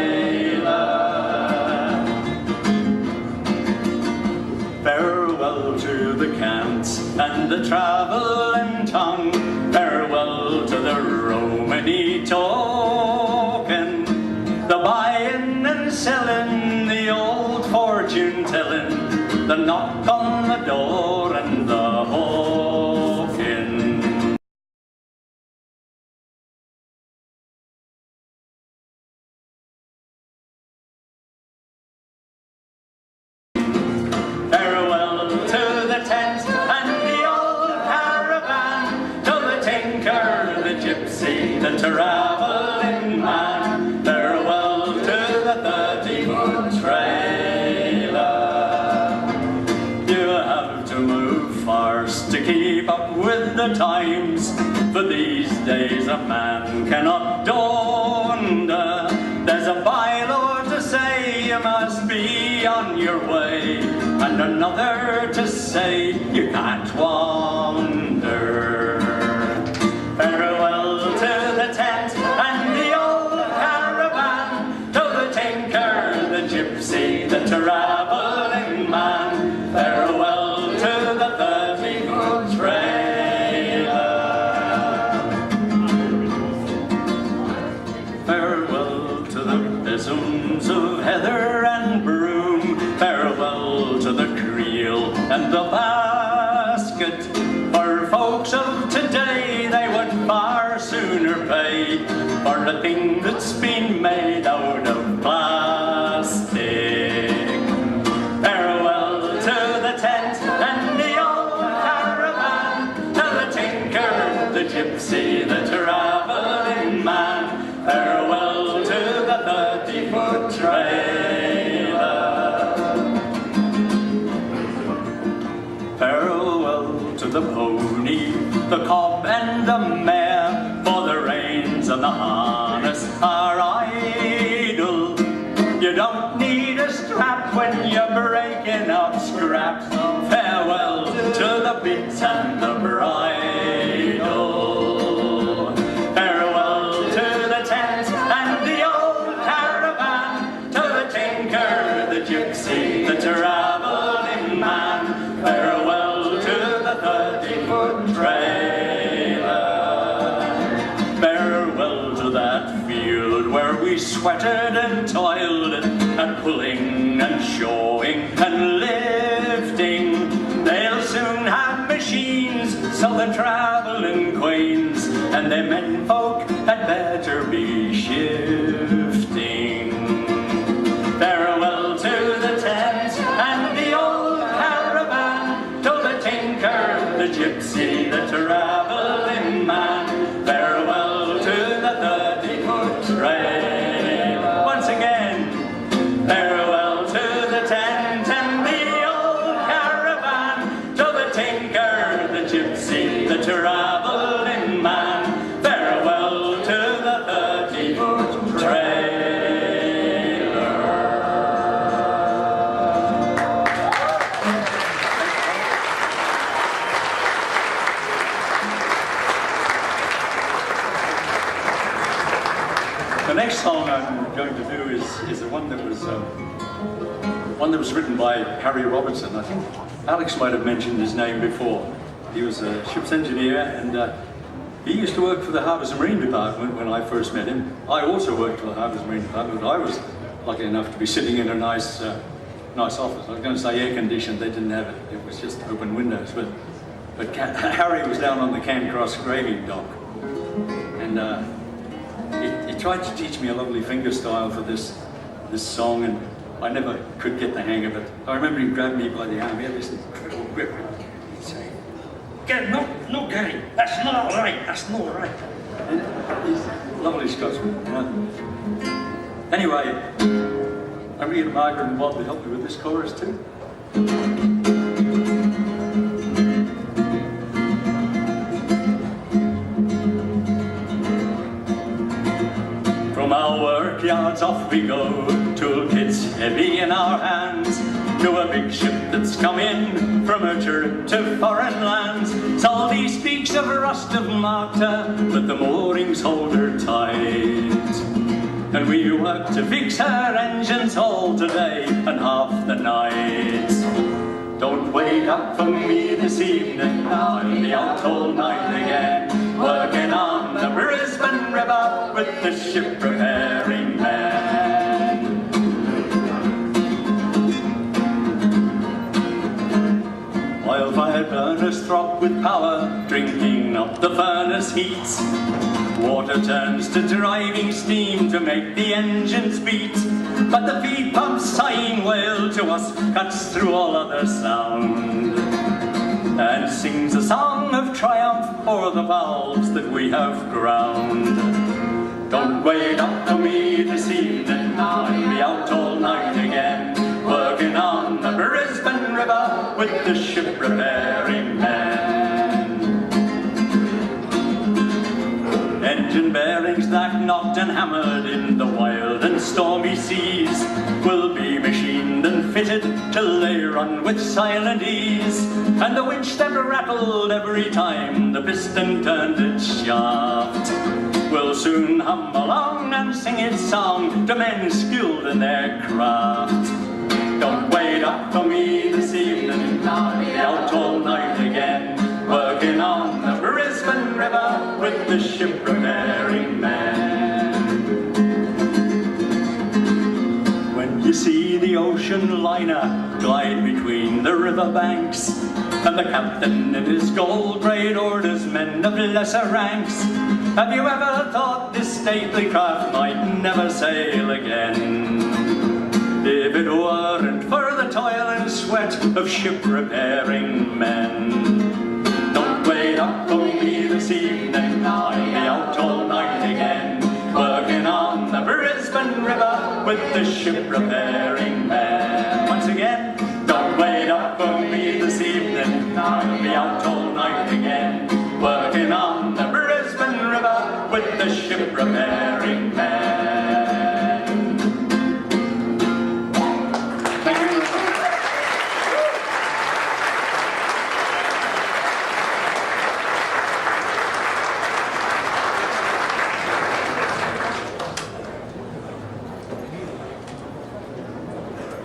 and the travelling tongue. Farewell to the Romany token, the buying and selling, the old fortune telling, the knock on the door and the hawking. Farewell to the tent and the old caravan, to the tinker, the gypsy, the travelling man. Farewell to the 30-foot trailer. You have to move fast to keep up with the times, for these days a man cannot wander. There's a bylaw to say you must be on your way, and another to say you can't wander. Farewell to the tent and the old caravan, to the tinker, the gypsy, the travelling man. Farewell to the 30-foot trailer. Farewell to the besoms of heather and broom. Farewell to the creel and the basket. For folks of today, they would far sooner pay for a thing that's been made out of plastic. Farewell to the tent and the old caravan, to the tinker, the gypsy, the travelling man. Farewell to the 30-foot trailer. Farewell to the pony, the cob and the mare, for the reins and the harness are idle. You don't need a strap when you're breaking up scraps. Farewell to the bit and the bridle. Farewell to the tent and the old caravan, to the tinker, the gypsy, the travelling man. Farewell to the 30-foot trailer. Farewell to that field where we sweated and toiled, and pulling and showing and lifting. They'll soon have machines, so the travelling queens and the menfolk had better be shifting. Farewell to the tent and the old caravan, to the tinker, the gypsy, the travelling man. Farewell to the 30-foot trailer. Once again, farewell to the tent and the old caravan, to the tinker, the gypsy, the travelling man. Farewell to the 30-foot trailer. The next song I'm going to do is the one that was written by Harry Robertson. I think Alex might have mentioned his name before. He was a ship's engineer, and he used to work for the Harbours and Marine Department when I first met him. I also worked for the Harbours and Marine Department, but I was lucky enough to be sitting in a nice office. I was going to say air conditioned, they didn't have it. It was just open windows. But Harry was down on the Cancross graving dock, and he tried to teach me a lovely finger style for this song, and I never could get the hang of it. I remember he grabbed me by the arm. He had this incredible grip. He'd say, "No, Gary, that's not right. That's not right." And he's a lovely Scotsman. Anyway, I'm going to get Margaret and Bob to help me with this chorus too. From our workyards off we go, toolkits heavy in our hands, to a big ship that's come in from a trip to foreign lands. Salty speaks of rust of Malta, but the moorings hold her tight. And we work to fix her engines all today and half the night. Don't wait wait up for me this evening, I'll be out all night again, working on the Brisbane River with the ship repairing men. While fire burners throb with power, drinking up the furnace heat, water turns to driving steam to make the engines beat. But the feed pump's sighing wail to us cuts through all other sound, and sings a song of triumph o'er the valves that we have ground. Don't wait up for me this evening, I'll be out all night again, working on the Brisbane River with the ship repairing men. Engine bearings that knocked and hammered in the wild and stormy seas will be machined and fitted till they run with silent ease, and the winch that rattled every time the piston turned its shaft will soon hum along and sing its song to men skilled in their craft. Don't wait up for me this evening, I'll be out all night again, working on the Brisbane River with the ship repairing men. When you see the ocean liner glide between the river banks, and the captain in his gold-braid orders men of lesser ranks, have you ever thought this stately craft might never sail again, if it weren't for the toil and sweat of ship repairing men? Don't wait up for me this evening, I'll be out all night again, working on the Brisbane River with the ship repairing men. Once again, don't wait up for me this evening, I'll be out all night again, working on the Brisbane River with the ship repairing men. Thank you.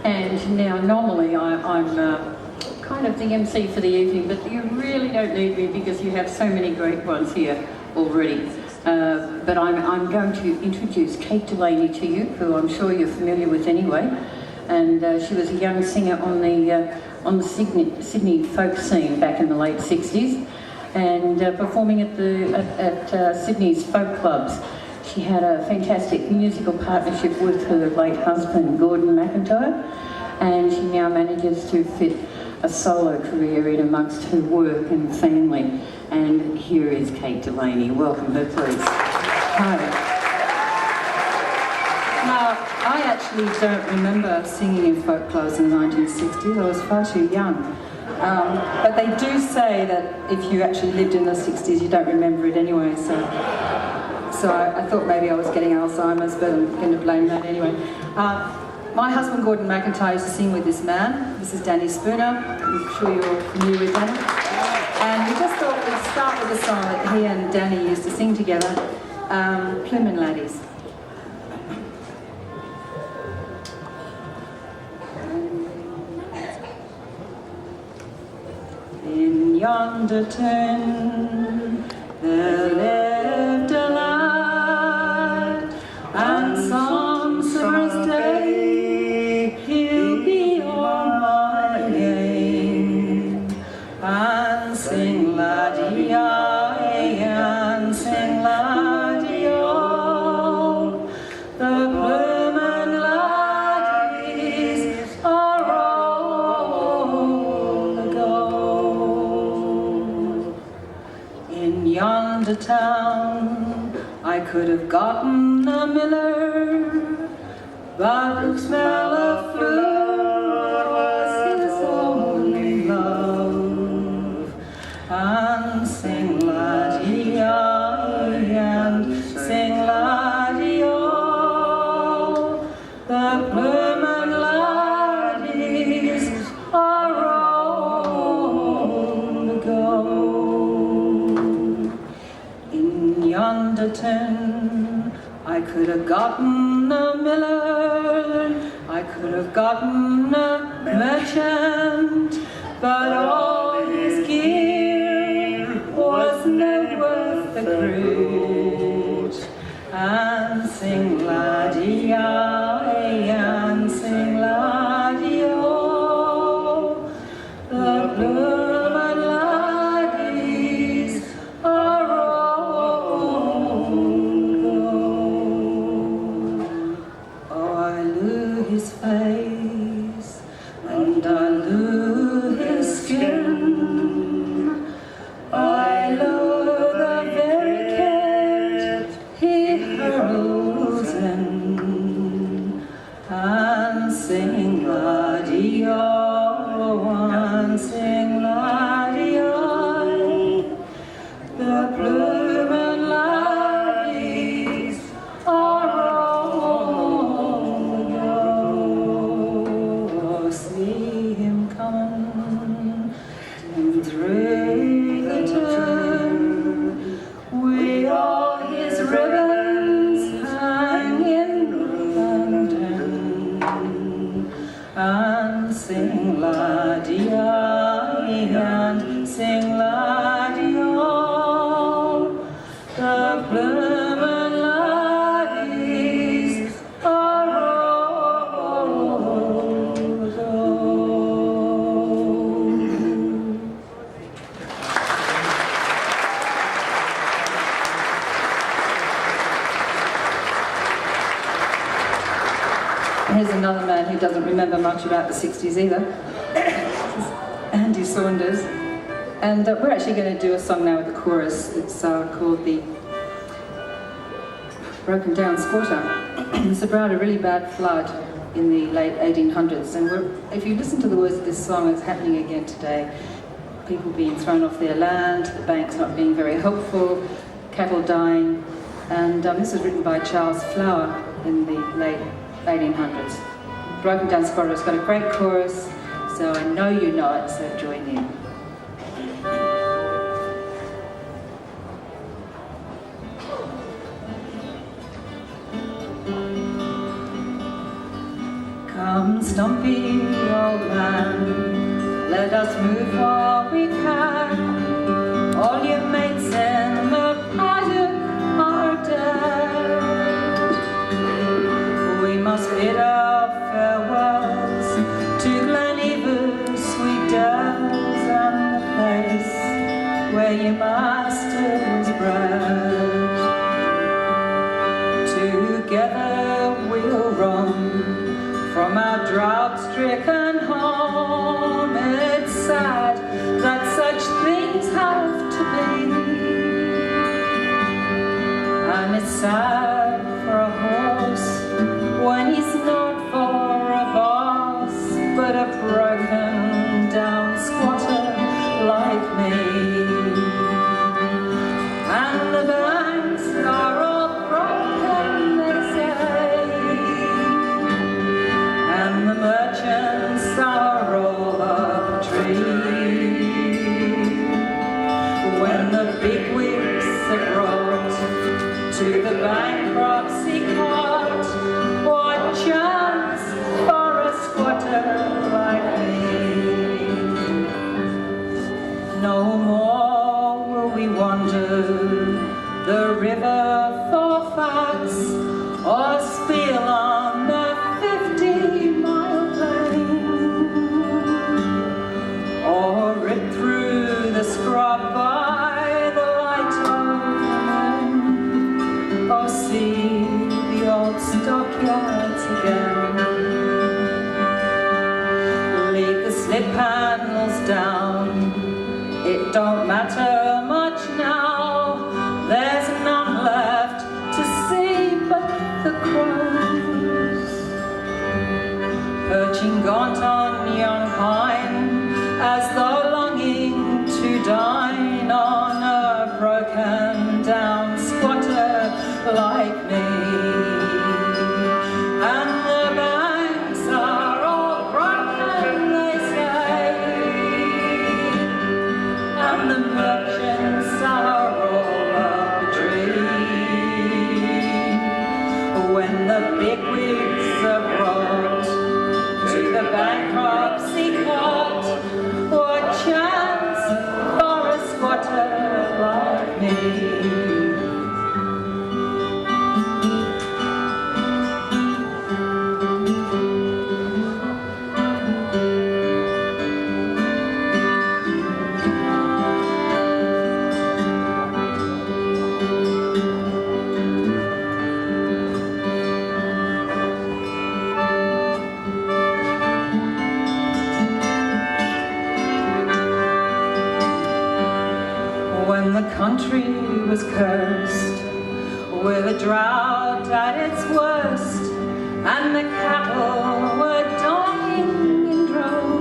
And now normally I'm kind of the MC for the evening, but you really don't need me because you have so many great ones here already. But I'm going to introduce Kate Delaney to you, who I'm sure you're familiar with anyway. And she was a young singer on the Sydney folk scene back in the late 60s, and performing at Sydney's folk clubs. She had a fantastic musical partnership with her late husband, Gordon McIntyre, and she now manages to fit a solo career in amongst her work and family. And here is Kate Delaney. Welcome her, please. Hi. Now, I actually don't remember singing in folk clubs in the 1960s. I was far too young. But they do say that if you actually lived in the 60s, you don't remember it anyway. So I thought maybe I was getting Alzheimer's, but I'm going to blame that anyway. My husband, Gordon McIntyre, used to sing with this man. This is Danny Spooner. I'm sure you're familiar with Danny. And we just thought we'd start with a song that he and Danny used to sing together, Plymouth Laddies. In yonder turn, there lived a lad, and some summer's day he'll be on my name, and sing laddie-I, and sing laddie-o, the Plymouth laddies are all ago. In yonder town I could have gotten a miller, but the smell of fruit was his only love. And sing laddie-I, and sing laddie-o, the Plymouth laddies are all ago. In yonder town I could have gotten a miller, I could have gotten a merchant, but all his gear was no worth the cruise. And sing la-dee-I, and sing la-dee-o, the blue-eyed laddies are all gone. Oh, I lose his face, and I lose his skin. I love the very cat he hurls in, and sing la-dee-o, and sing la-dee-o, the blue-eyed laddies are all gone. See him coming through the turn, with all his ribbons hanging London, and sing la-dee-I, and sing la-dee-o, the bloomin' laddies are all gone. Here's another man who doesn't remember much about the 60s either. Andy Saunders. And we're actually going to do a song now with the chorus. It's called the Broken Down Squatter. It's about a really bad flood in the late 1800s. And if you listen to the words of this song, it's happening again today. People being thrown off their land, the banks not being very helpful, cattle dying. And this was written by Charles Flower in the late 1800s. Broken Down Squatter. It's got a great chorus, so I know you know it, so join in. Come, stumpy old man, let us move while we can. All your mates in the paddock are dead. We must bid our farewells to Gleneagles, sweet dells, and the place where your masters bred. Together we'll roam from our drought-stricken home. It's sad that such things have to be, and it's sad for a horse when he's not for a boss, but a broken down squatter like me. And the banks are all broken, they say, and the merchants are all up a tree. When the big wigs are brought to the bankruptcy court, what chance for a squatter like me? No more will we wander the river for facts, or spill on the 50-mile plain, or rip through the scrub by the light of the moon, or see the old stockyards again. Leave the slip handles down, it don't matter much now. There's none left to see but the crows, perching gaunt on yon pine, as though longing to dine on a broken down squatter like me. And the banks are all broken, they say, and the merchants are all up a tree. When the big wigs are brought to the bankruptcy court, what was cursed with a drought at its worst, and the cattle were dying in droves.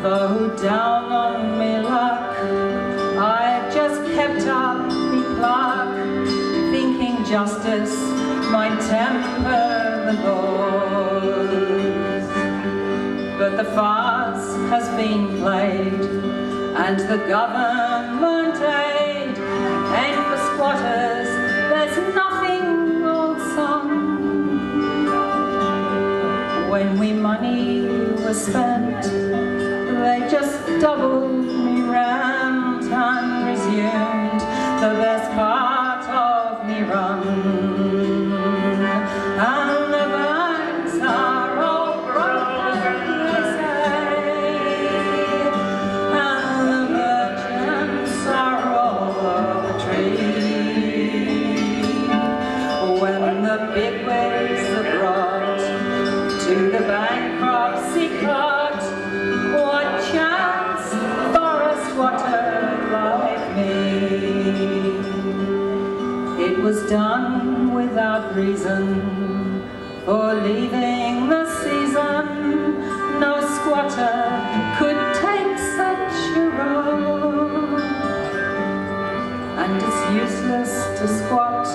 Though down on me luck, I just kept up me pluck, thinking justice might temper the laws. But the farce has been played, and the government aid ain't for squatters. There's nothing old song. When we money was spent, they just doubled me rent and resumed the best part of me run. And the banks are all broken, they say, and the merchants are all of a tree. When the big waves are brought to the bankruptcy court, what chance for a squatter like me? It was done without reason, for leaving the season, no squatter could take such a role. And it's useless to squat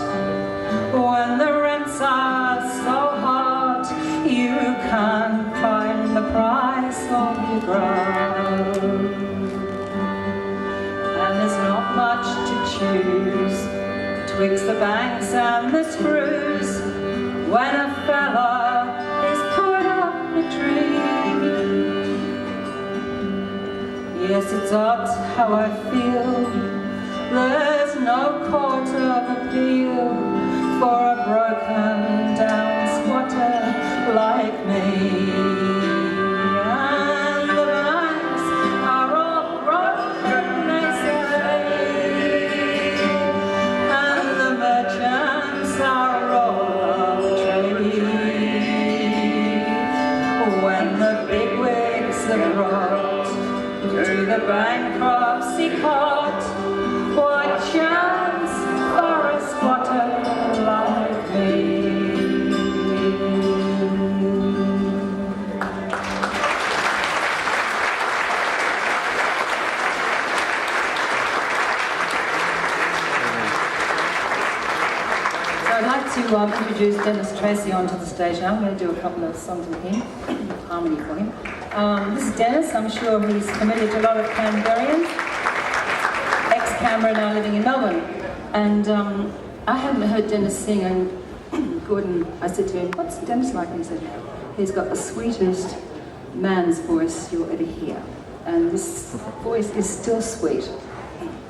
when the rents are so hot, you can't find the price of your ground. And there's not much to choose twixt the banks and the screws when a fella is put up a tree. Yes, it's odd how I feel. There's no court of appeal for a broken down squatter like me. And the banks are all broken, they say, and the merchants are all of trade. When the bigwigs are brought to the bankruptcy court, what chance for a squatter like me? So I'd like to introduce Dennis Tracy onto the stage now. I'm going to do a couple of songs with him, harmony for him. This is Dennis. I'm sure he's familiar to a lot of Canberrians. Ex-Canberra, now living in Melbourne. And I hadn't heard Dennis sing, and Gordon, I said to him, what's Dennis like? And he said, he's got the sweetest man's voice you'll ever hear. And this voice is still sweet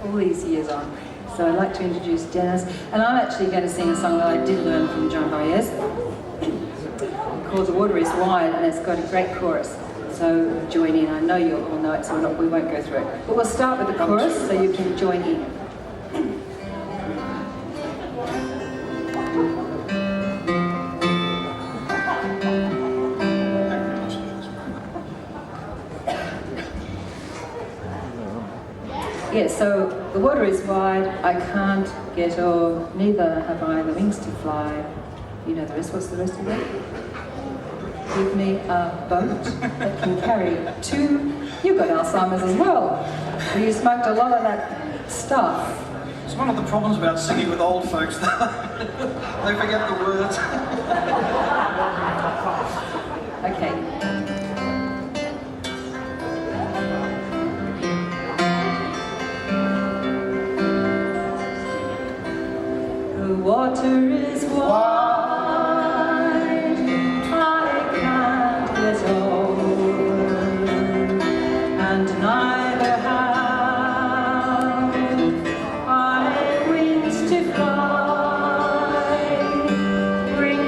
all these years on. So I'd like to introduce Dennis. And I'm actually going to sing a song that I did learn from John Baez, called The Water is Wide, and it's got a great chorus. So join in. I know you'll all know it, so we won't go through it. But we'll start with the chorus so you can join in. Yeah, so the water is wide, I can't get o'er, neither have I the wings to fly. You know the rest. What's the rest of it? Give me a boat that can carry two. You've got Alzheimer's as well. You smoked a lot of that stuff. It's one of the problems about singing with old folks, though. They forget the words. Okay. The water is wide, I can't get over, and neither have I wings to fly. Bring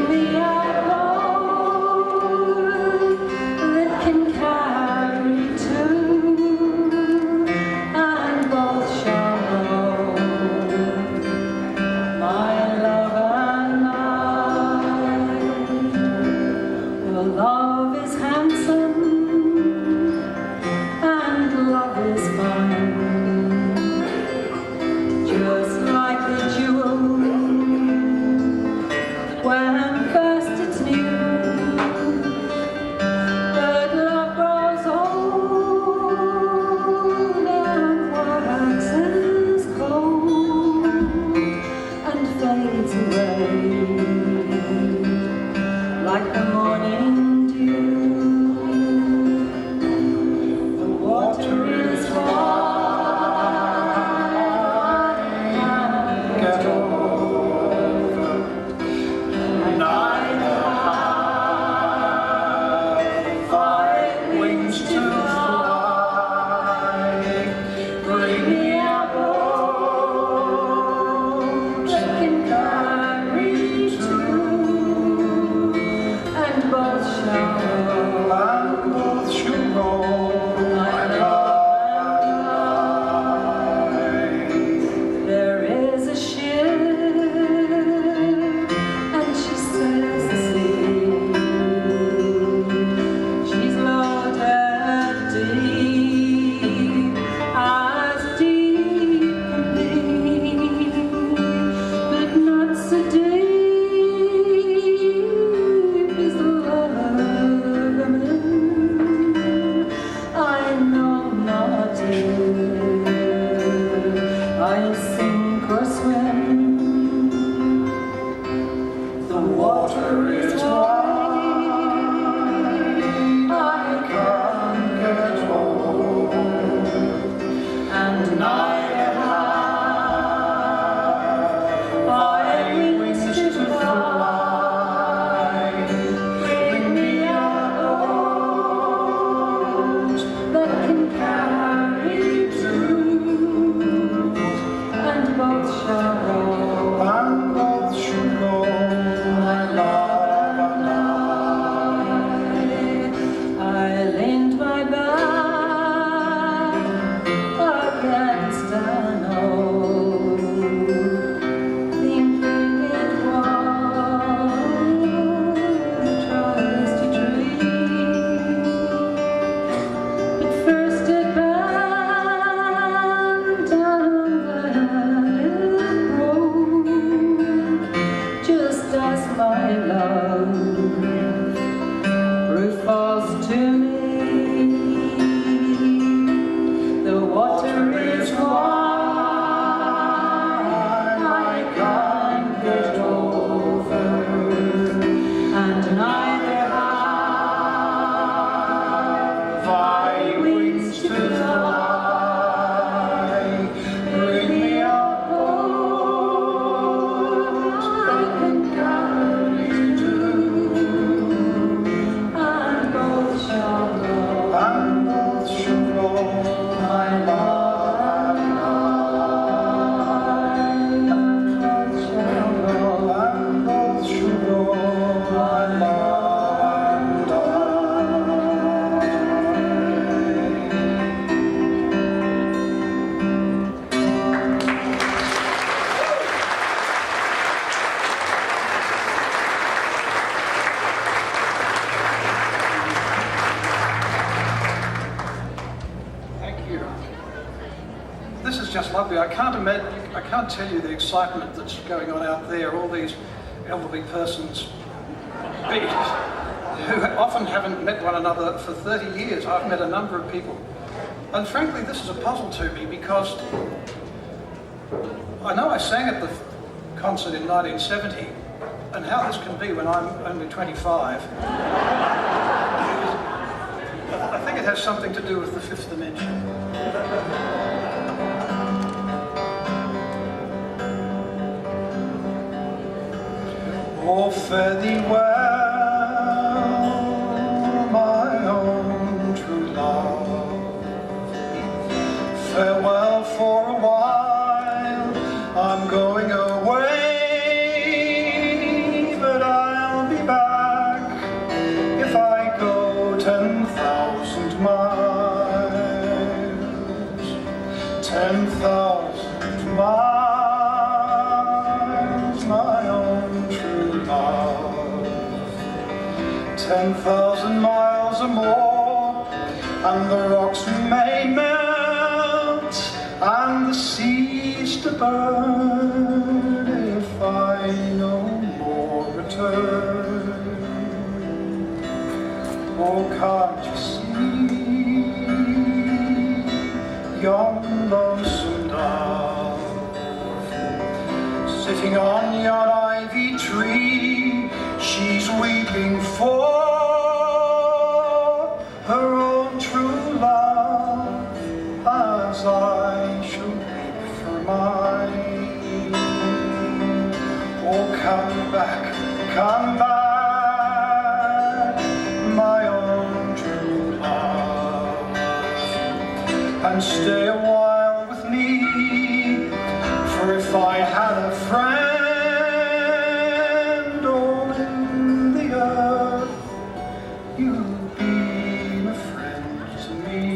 and neither have I wings to fly. Bring me a boat I can carry to, and both shall go, my love and I. Both shall go, my love and I. Thank you. This is just lovely. I can't tell you the excitement that's going on out there. All these elderly persons, who often haven't met one another for 30 years. I've met a number of people. And frankly, this is a puzzle to me because I know I sang at the concert in 1970, and how this can be when I'm only 25. I think it has something to do with the fifth dimension. Oh, fare thee well, my own true love. Farewell for a while, I'm going away, but I'll be back if I go 10,000 miles. 10,000 miles, my own true love. 10,000 miles or more, and the rocks may melt, and the seas to burn, if I no more return. Oh, can't you see yon lonesome dove sitting on yon ivy tree? She's weeping for her own true love, as I shall weep for mine. Oh, come back, my own true love, and stay a while with me, for if I had a friend all in the earth, you'd be a friend to me.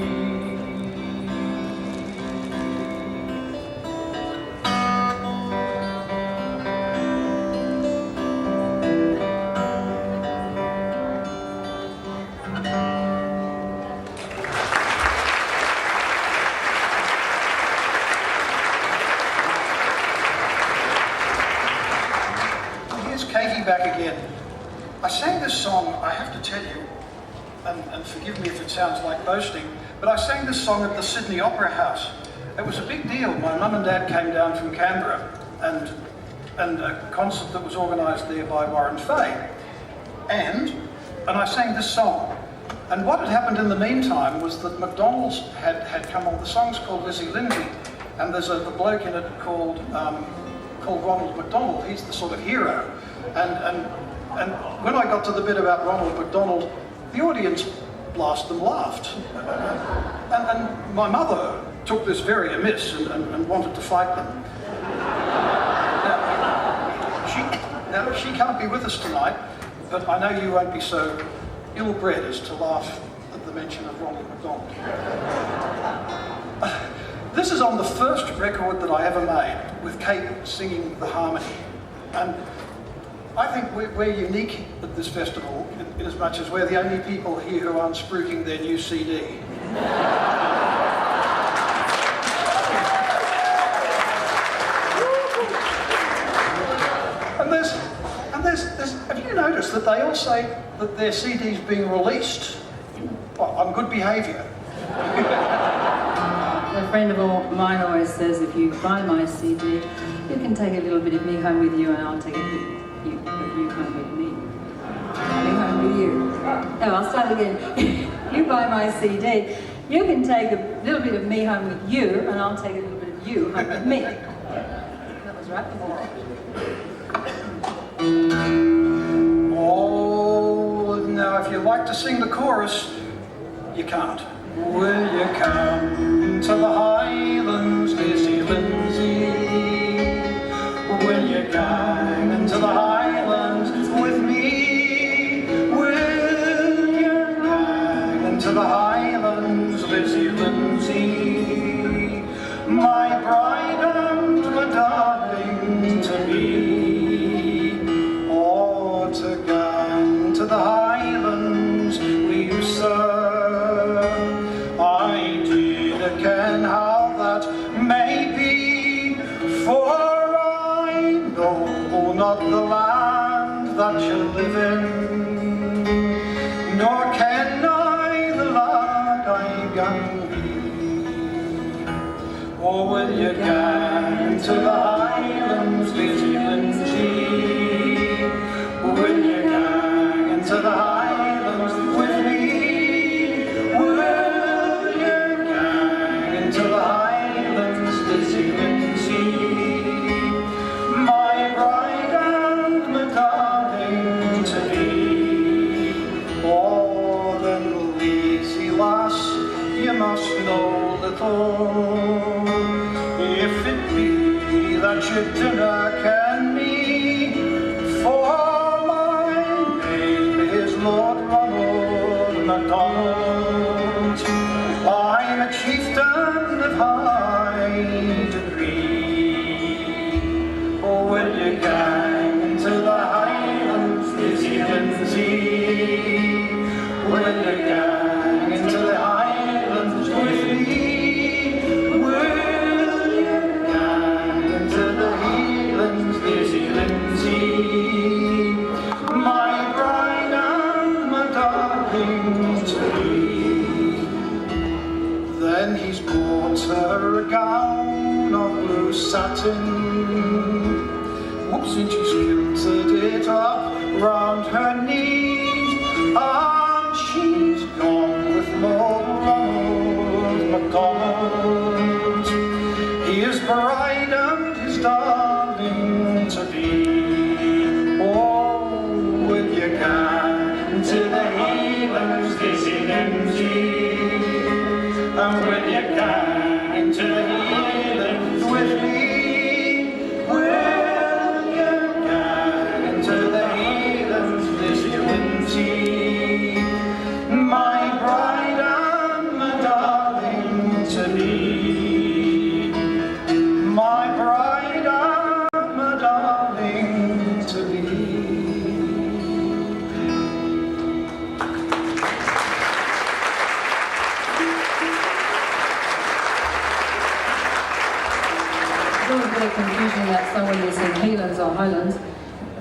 Back again. I sang this song, I have to tell you, and forgive me if it sounds like boasting, but I sang this song at the Sydney Opera House. It was a big deal. My mum and dad came down from Canberra, and a concert that was organised there by Warren Fay. And I sang this song. And what had happened in the meantime was that McDonald's had come on. The song's called Lizzie Lindsay, and there's a bloke in it called Ronald McDonald. He's the sort of hero. And when I got to the bit about Ronald McDonald, the audience blast them laughed. And my mother took this very amiss and wanted to fight them. Now, she can't be with us tonight, but I know you won't be so ill-bred as to laugh at the mention of Ronald McDonald. This is on the first record that I ever made, with Kate singing the harmony. And I think we're unique at this festival in as much as we're the only people here who aren't spruiking their new CD. And there's, have you noticed that they all say that their CD's being released on good behaviour? A friend of mine always says, if you buy my CD, you can take a little bit of me home with you, and I'll take a bit of you home with me. No, I'll start again. You buy my CD. You can take a little bit of me home with you, and I'll take a little bit of you home with me. That was right. Oh, now if you like to sing the chorus, you can't. Will you come to the Highlands, Lizzie Lindsay? Will you come into the Highlands with me? Will you come into the Highlands, Lizzie Lindsay? My bride and my darling to be. Oh, to come to the Highlands with you, sir. I did again how that may be, for I know not the land that you live in, nor can I the land I can be. Or will you come to the Highlands, Lizzie Lindsay? Will you come into the Highlands with me? Will you come into the Highlands, Lizzie Lindsay? My bride and my darling to be. Oh, then Lizzie lass, you must know little. If it be that your dinner can be, for my name is Lord Ronald MacDonald. I'm a chieftain of high degree. Oh, will you come into the Highlands, Lizzie Lindsay? Will you come into the Highlands with me? Lizzie Lindsay, my bride and my darling to be. Then he's bought her a gown of blue satin. Whoops, and she's kilted it up round her knees, and she's gone with Lord Ronald MacDonald. He is bride and his darling to be. Oh, will you come to the Highlands, Lizzie Lindsay? And will you come into the Highlands with me? Will you come into the Highlands, Lizzie Lindsay? My bride and my darling to be. My bride and my darling to be. There's always a bit of confusion in that song when you sing Helands or Highlands.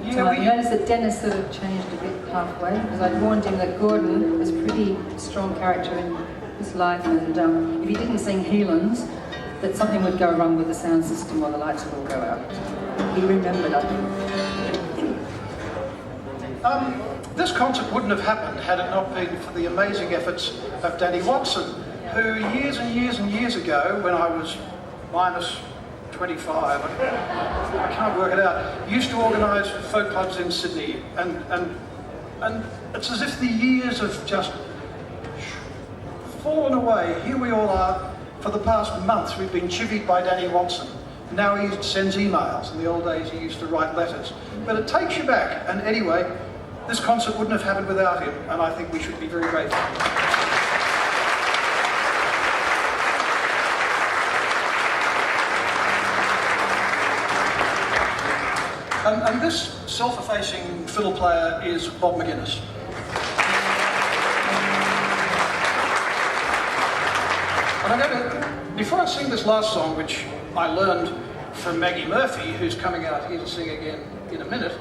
You notice that Dennis sort of changed a bit halfway, because I'd warned him that Gordon was a pretty strong character in his life, and if he didn't sing Helands, that something would go wrong with the sound system or the lights would all go out. He remembered, I think. This concert wouldn't have happened had it not been for the amazing efforts of Danny Watson, who years and years and years ago, when I was minus 25, I can't work it out, used to organise folk clubs in Sydney, and it's as if the years have just fallen away. Here we all are. For the past month, we've been chivied by Danny Watson. Now he sends emails. In the old days, he used to write letters. But it takes you back. And anyway, this concert wouldn't have happened without him, and I think we should be very grateful. And this self-effacing fiddle player is Bob McGuinness. And I'm going to, before I sing this last song, which I learned from Maggie Murphy, who's coming out here to sing again in a minute,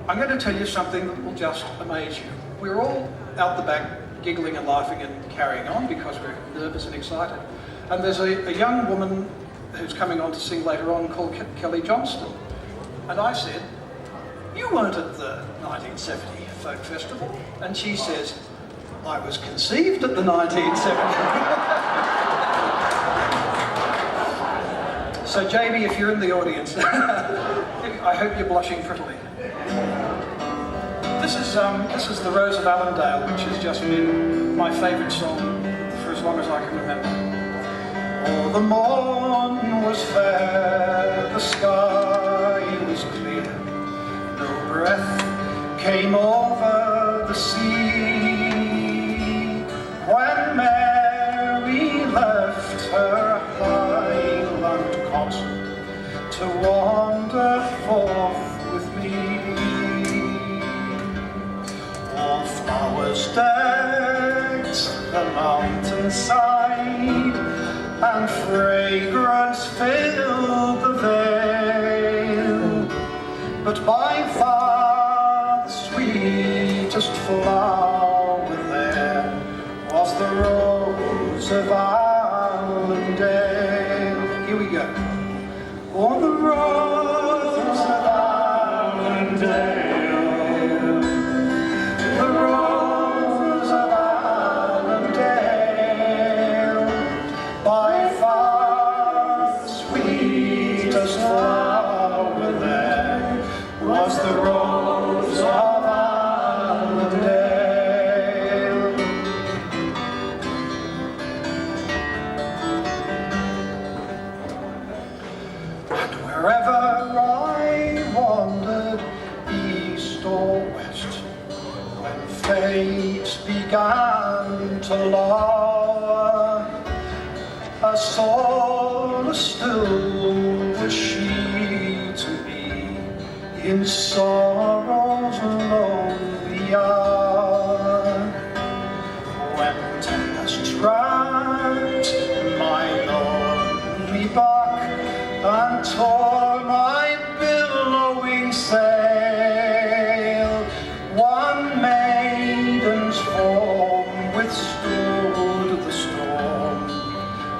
I'm going to tell you something that will just amaze you. We're all out the back giggling and laughing and carrying on because we're nervous and excited. And there's a young woman who's coming on to sing later on called Kelly Johnston. And I said, you weren't at the 1970 Folk Festival? And she says, I was conceived at the 1970. So JB, if you're in the audience, I hope you're blushing prettily. This is The Rose of Allendale, which has just been my favourite song for as long as I can remember. Oh, the morn was fair, the sky was clear, no breath came over the sea, when Mary left her highland cot to wander forth with me. All flowers decked the mountainside, and fragrance filled the vale, but by far the sweetest flower there was the rose of Allendale. Here we go. Oh, the rose of Allendale, the rose of Allendale, by far the sweetest flower there was the rose of Allendale. And wherever I wandered, east or west, when fate began to lower, a solace still was she to me in sorrow's lonely hour. When tempest tracked my lonely bark and tore my billowing sail, one maiden's form withstood the storm,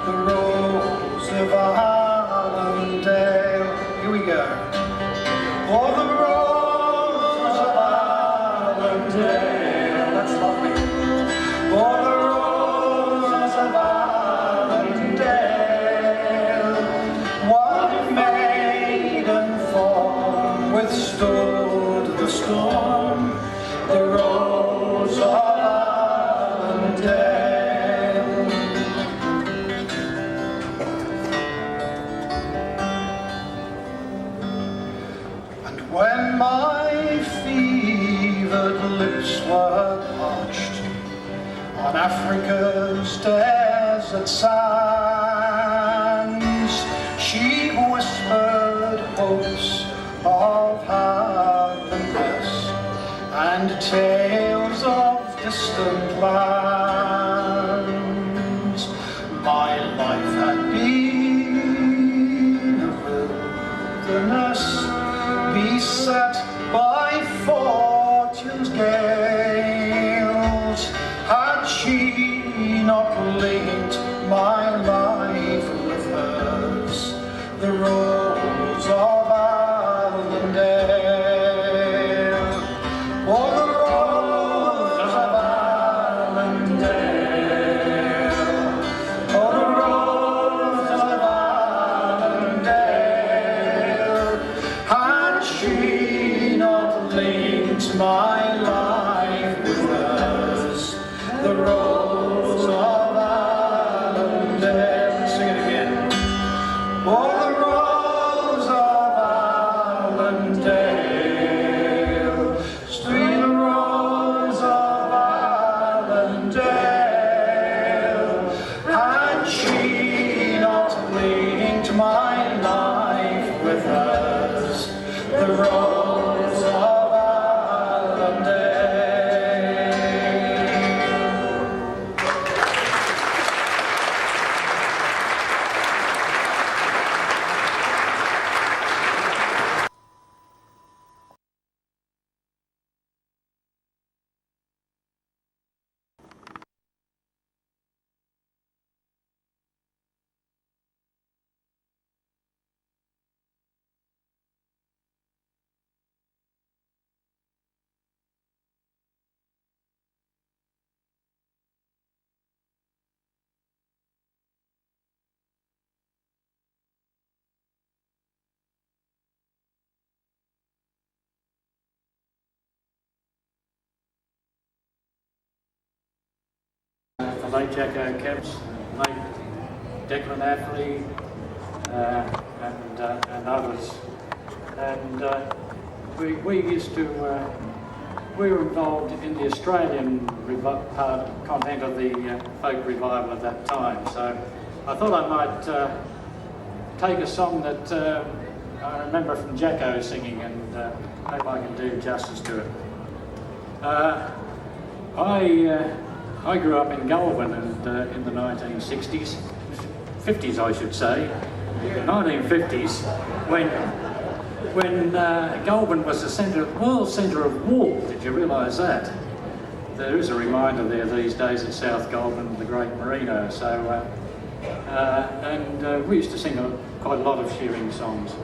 the rose of Allendale. Here we go. Oh, the rose of Allendale. That's lovely. Oh, the rose of Allendale. One maiden form withstood the storm, the rose of Allendale. When my fevered lips were parched on Africa's desert sands, she whispered hopes of happiness and tales of distant lands. My life had been a wilderness, beset by fortune's gales. Had she not linked my life with hers, the rose of Allendale. Oh, the rose of Allendale. Oh, the rose of Allendale. Had she late Jacko Kemps, late Declan Athley, and others. And we used to, we were involved in the Australian content of the folk revival at that time. So I thought I might take a song that I remember from Jacko singing, and hope I can do justice to it. I grew up in Goulburn and, in the 1960s, 50s I should say, 1950s, when Goulburn was the world centre of wool. Did you realise that? There is a reminder there these days at South Goulburn, the great merino. So, we used to sing quite a lot of shearing songs,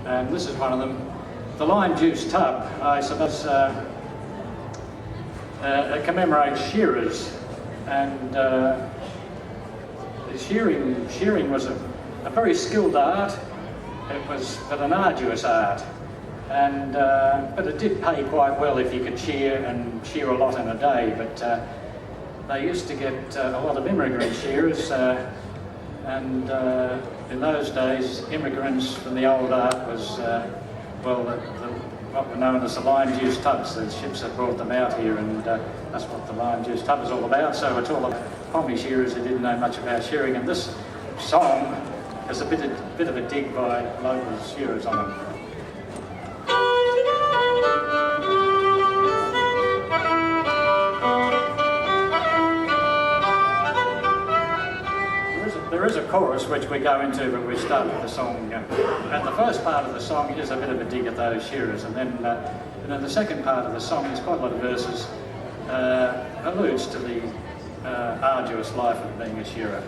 and this is one of them. The Lime Juice Tub, I suppose, it commemorates shearers, and shearing was a very skilled art. It was but an arduous art, and but it did pay quite well if you could shear a lot in a day. But they used to get a lot of immigrant shearers, and in those days, immigrants from the old art was what were known as the lime juice tubs, the ships that brought them out here, and that's what the lime juice tub is all about. So it's all about pommy shearers who didn't know much about shearing, and this song has a bit of a dig by local shearers on it. There is a chorus which we go into, but we start with the song. And the first part of the song is a bit of a dig at those shearers, and then the second part of the song is quite a lot of verses, alludes to the arduous life of being a shearer.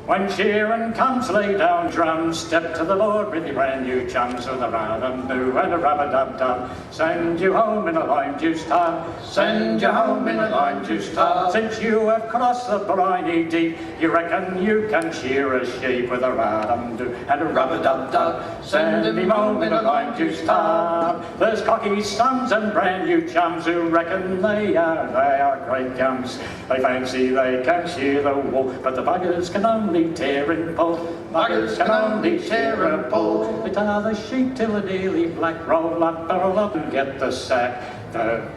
When shearing comes, lay down drums, step to the Lord with your brand new chums, with a rub-a-dum-doo and a rub-a-dub-dub. Send you home in a lime juice tub, send you home in a lime juice tub. Since you have crossed the briny deep, you reckon you can shear a sheep with a rub-a-dum-doo and a rub-a-dub-dub. Send him home in a lime juice tub. There's cocky sons and brand new chums who reckon they are great gums. They fancy they can shear the wool, but the buggers can only tear and pull. Buggers can only tear and pull. They tar the sheep till they're nearly black, roll up and get the sack.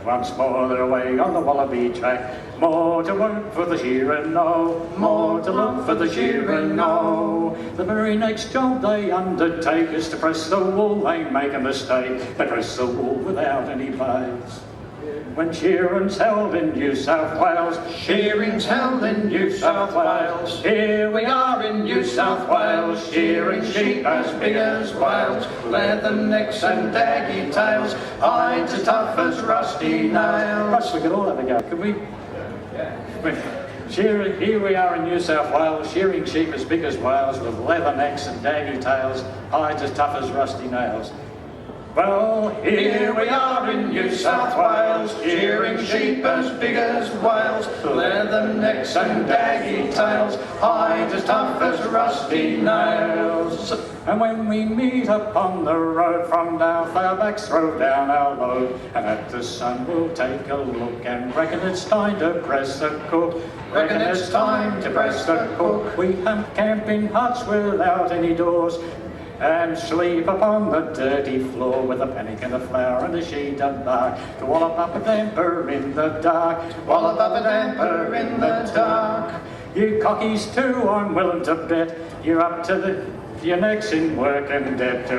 Once more they're away on the wallaby track. More to work for the shearer, no. More to look for the shearer, no. The very next job they undertake is to press the wool. They make a mistake. They press the wool without any blades. When shearing's held in New South Wales, shearing's held in New South Wales. Here we are in New South Wales, shearing sheep as big as whales, leather necks and daggy tails, hides as tough as rusty nails. Russ, we could all have a go, could we? Here we are in New South Wales, shearing sheep as big as whales, with leather necks and daggy tails, hides as tough as rusty nails. Well, here we are in New South Wales, shearing sheep as big as whales, leather necks and daggy tails, hides as tough as rusty nails. And when we meet upon the road, from down our backs throw down our load, and at the sun we'll take a look, and reckon it's time to press the cook. Reckon it's time to press the cook. We camp in huts without any doors, and sleep upon the dirty floor, with a panic and a flour and a sheet of bark, to wallop up a damper in the dark, wallop up a damper in the dark. You cockies too, I'm willing to bet, you're up to your necks in work and debt,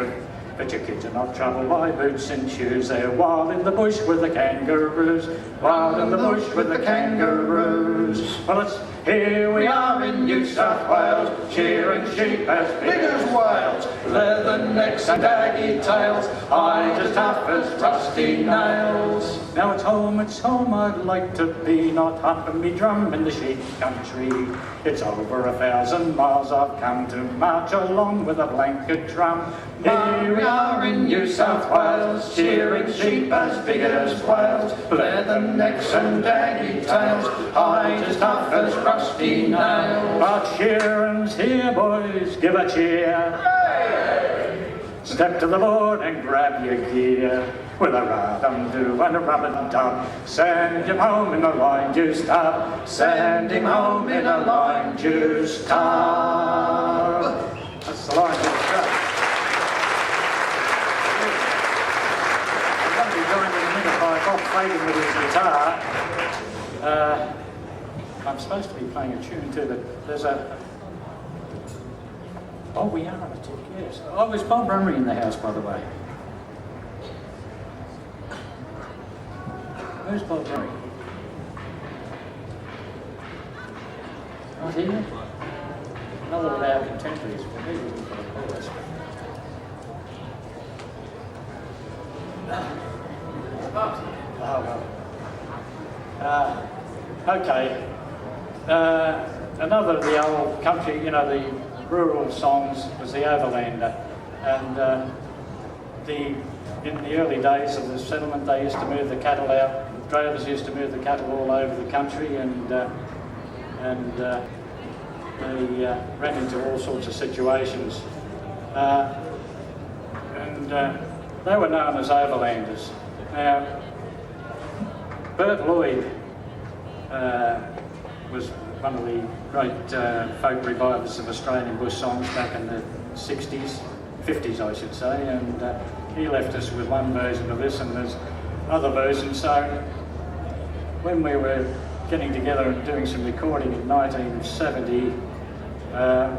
but your kids are not troubled by boots and shoes. They're wild in the bush with the kangaroos, wild in the bush with the kangaroos. Well, here we are in New South Wales, shearing sheep as big as whales, leather necks and daggy tails, hides as tough as rusty nails. Now it's home I'd like to be, not humping me drum in the sheep country. It's over 1,000 miles I've come to march along with a blanket drum. Here we are in New South Wales, shearing sheep as big as whales, leather necks and daggy tails, hides as tough as rusty nails. But shearing's here, boys, give a cheer. Step to the board and grab your gear. with a rub-dum-doo and a rub-a-dub. Send him home in a lime juice tub. Send him home in a lime juice tub. That's the lime juice tub. I'm going to be joined in a minute by Bob Fagan with his guitar. I'm supposed to be playing a tune too, but there's a... Oh, we are on a tick, yes. Oh, is Bob Rummery in the house, by the way? Where's Bob Rummery? Not here? Another of our contemporaries. Well, maybe we can put a chorus. Oh, well. Okay. Another of the old country, you know, the rural songs was the Overlander. And in the early days of the settlement, they used to move the cattle out. Drovers used to move the cattle all over the country, and they ran into all sorts of situations. They were known as Overlanders. Now, Bert Lloyd was one of the great folk revivers of Australian bush songs back in the 60s, 50s I should say, and he left us with one version of this, and there's other versions. So when we were getting together and doing some recording in 1970,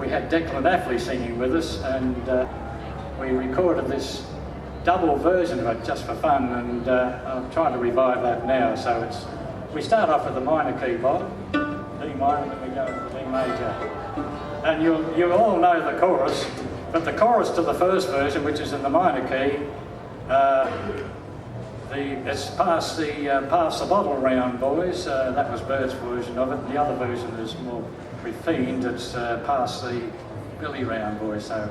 we had Declan Affley singing with us, and we recorded this double version of it just for fun, and I'm trying to revive that now. So we start off with the minor key, Bob, D minor, then we go to D major. And you all know the chorus, but the chorus to the first version, which is in the minor key, it's pass the bottle round, boys. That was Bert's version of it. The other version is more refined. It's pass the billy round, boys. So.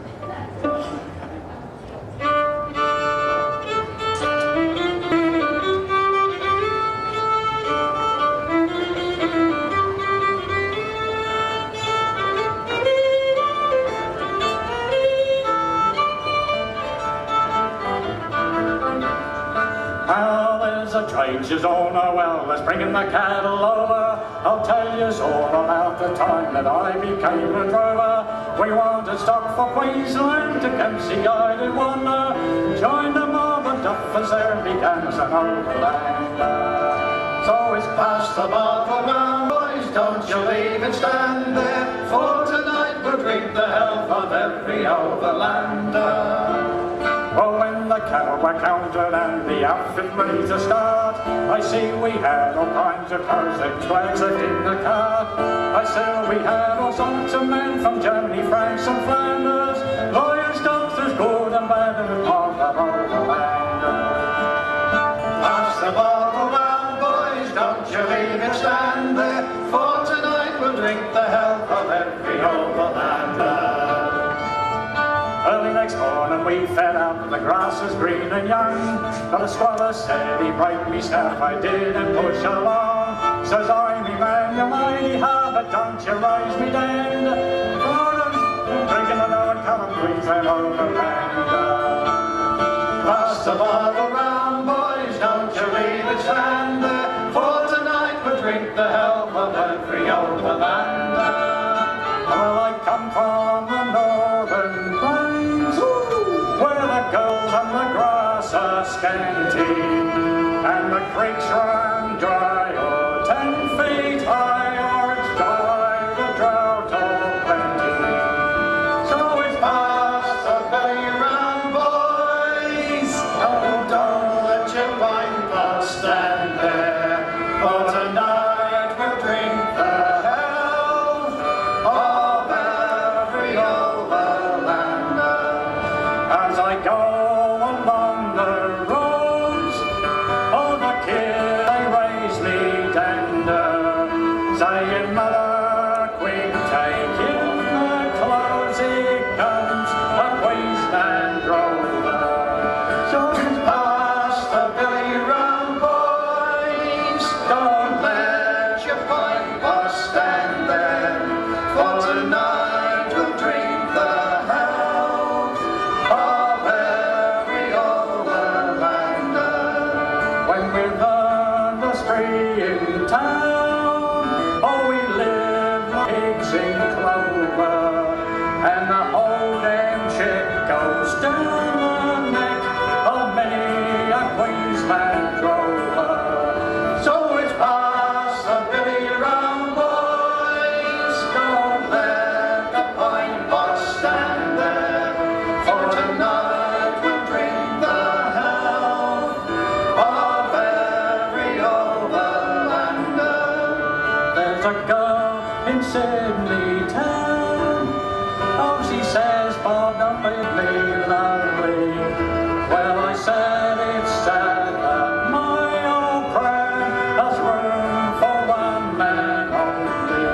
Trages on a well, let's bringing the cattle over. I'll tell you all about the time that I became a drover. We wanted stock for Queensland to Kempsey I did wander. Joined the mob of duffers there began as an overlander. So it's past the bottle round, boys, don't you leave it stand there. For tonight we'll drink the health of every overlander. Well, when the cattle were counted and the outfit ready to start, I see we had all kinds of clothes and flags left in the cart. I said we had all sorts of men from Germany, France and Flanders, lawyers, doctors, good and bad, and all the overlanders. Pass the bottle round, boys, don't you leave it stand there, for tonight we'll drink the health of every overlander. Early next morning we fed out, the grass was green and young, but a squatter said he'd break me staff, I did and push along. Says I, me man, you're mighty hard, but don't you raise me dand. Gordon, drinking the low and come Queensland overlander. Pass the bottle round, boys, don't you leave it stand there, for tonight we'll drink the health of every overlander. Well, I come from the northern plains, where the girls on the grass are scanty, and the creeks run dry or 10 feet high, or it's dry, the drought or plenty. So it's past the belly round, boys. Oh, don't let your wine glass stand there, for tonight we'll drink the health of every overlander. As I go along the roads, oh, the kids in town. Oh, we live like pigs in clover, and the whole damn shit goes down the neck of many a Queensland drover. So it's past the Billy Round boys, don't let the pine pot stand there, for tonight we'll drink the health of every overlander. There's a girl in Sydney town, oh she says, Bob, don't leave me lonely. Well, I said it's sad that my old crowd has room for one man only.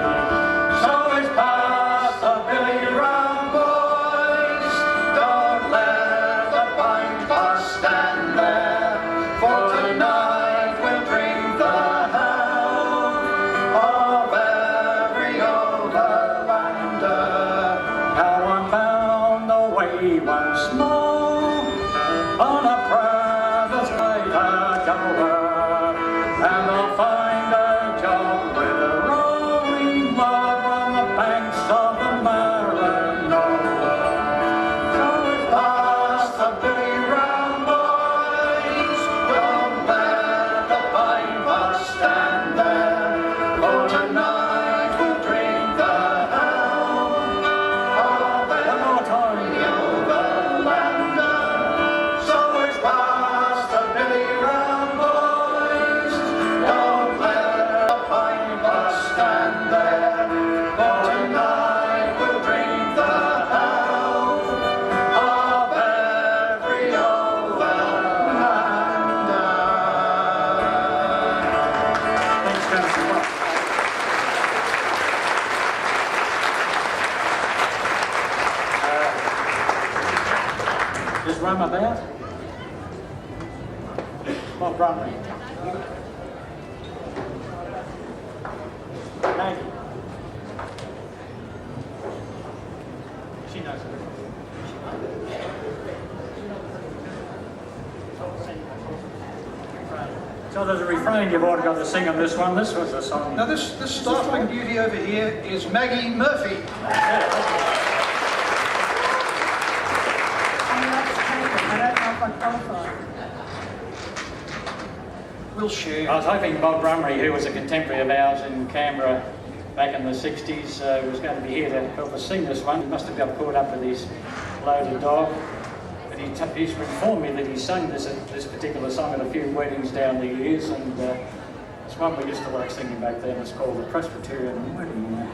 So it's past the Billy Round boys, don't let the pine pot stand there, for tonight we'll drink the health of every overlander. Now I'm bound away once more on a private freighter goer, and I'll find a job with a rolling log on the banks of the Maranoa. So it's past the Billy Round boys, don't let the pine pot stand there, for tonight we'll drink the health of every overlander. So it's past the Billy Round boys, don't let the pine pot stand there, for tonight we'll drink the health of every overlander. Thanks, Jennifer. Is Rum about? Bob Brumley. Maggie. She knows it. So there's a refrain you've already got to sing on this one. This was a song. Now this startling beauty over here is Maggie Murphy. I don't know if I qualify. We'll share. I was hoping Bob Brumley, who was a contemporary of ours in Canberra back in the 60s, was going to be here to help us sing this one. He must have got caught up with his loaded dog. But he's informed me that he sung this particular song at a few weddings down the years, and it's one we used to like singing back then. It's called The Presbyterian Wedding.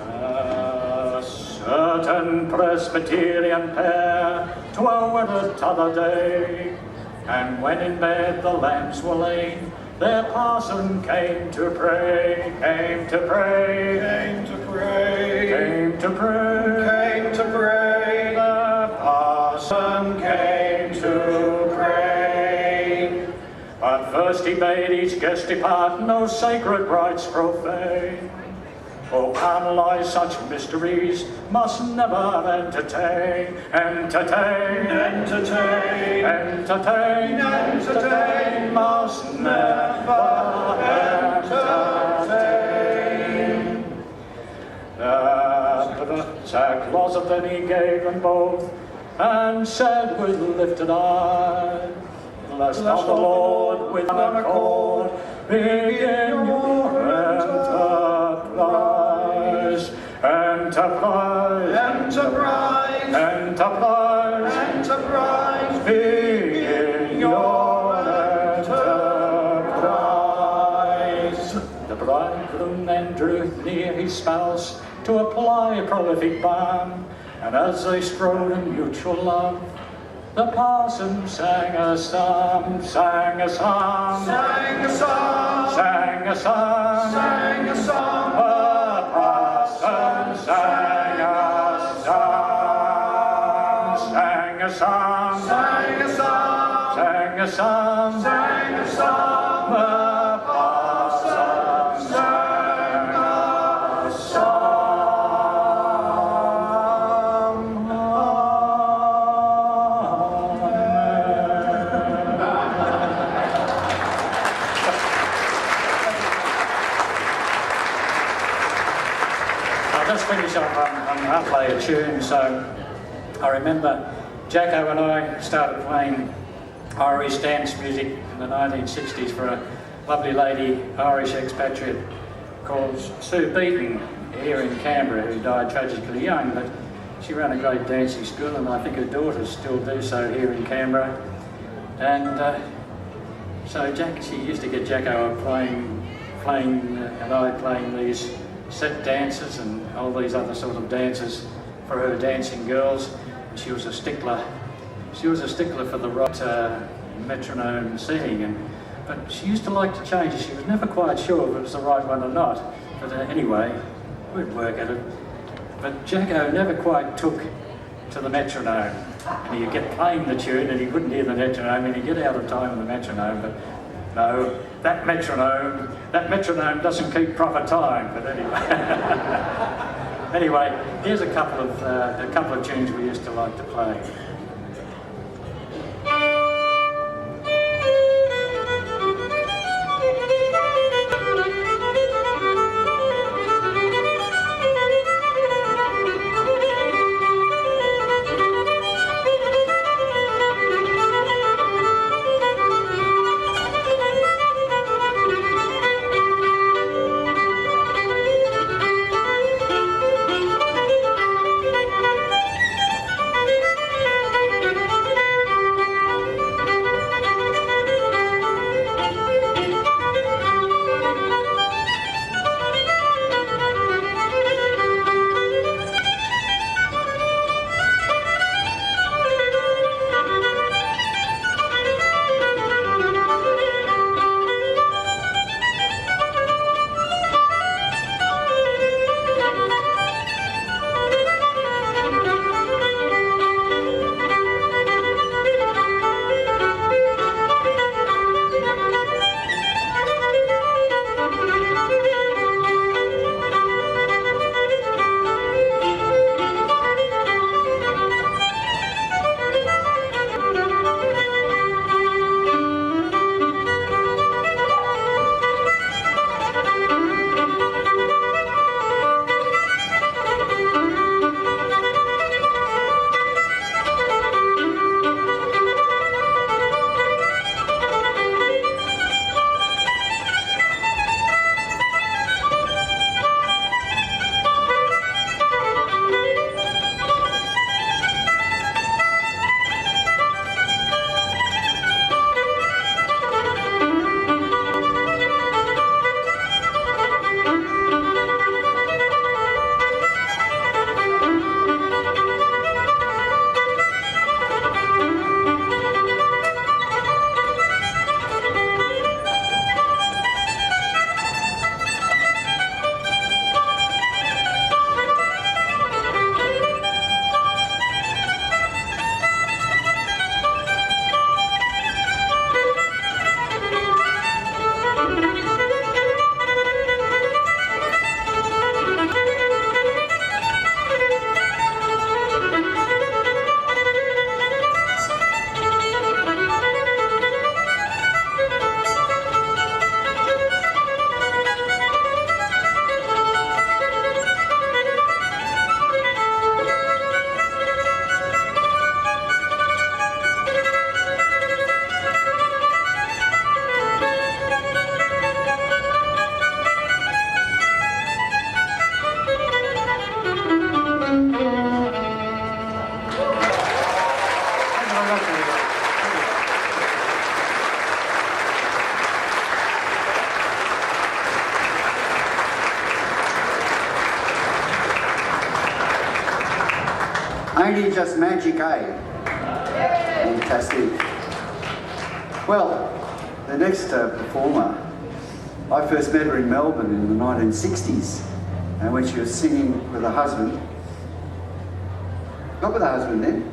A certain Presbyterian pair to a wedded t'other day, and when in bed the lamps were laid, their parson came to pray, came to pray, Came to pray. came to pray, Came to pray. the parson came to pray. But first he bade each guest depart, no sacred rites profane. Oh, analyze such mysteries, must never entertain, entertain, Entertain. entertain, Entertain. must never entertain. The closet then he gave them both, and said with lifted eyes, blessed of the Lord with one accord, begin your enterprise. Enterprise, Enterprise. enterprise, Enterprise. begin your enterprise. The bridegroom then drew near his spouse to apply a prolific balm, and as they strode in mutual love, the parson sang a psalm, sang a psalm, Sang a song. sang a psalm, Sang a song. the parson sang a psalm, sang a psalm, Sang a song. sang a psalm, Sang a song. the parson sang a psalm. just finish up I'll play a tune. So I remember Jacko and I started playing Irish dance music in the 1960s for a lovely lady, Irish expatriate called Sue Beaton here in Canberra, who died tragically young, but she ran a great dancing school, and I think her daughters still do so here in Canberra. And so she used to get Jacko playing and I playing these set dances and all these other sort of dances for her dancing girls. And she was a stickler. She was a stickler for the right metronome setting, but she used to like to change it. She was never quite sure if it was the right one or not. But anyway, we'd work at it. But Jacko never quite took to the metronome. And he'd get playing the tune and he wouldn't hear the metronome and he'd get out of time with the metronome. But no, that metronome doesn't keep proper time. But anyway, anyway, here's a couple of tunes we used to like to play. Ain't he just magic, eh? Fantastic. Well, the next performer, I first met her in Melbourne in the 1960s, and when she was singing with her husband. Not with her husband then?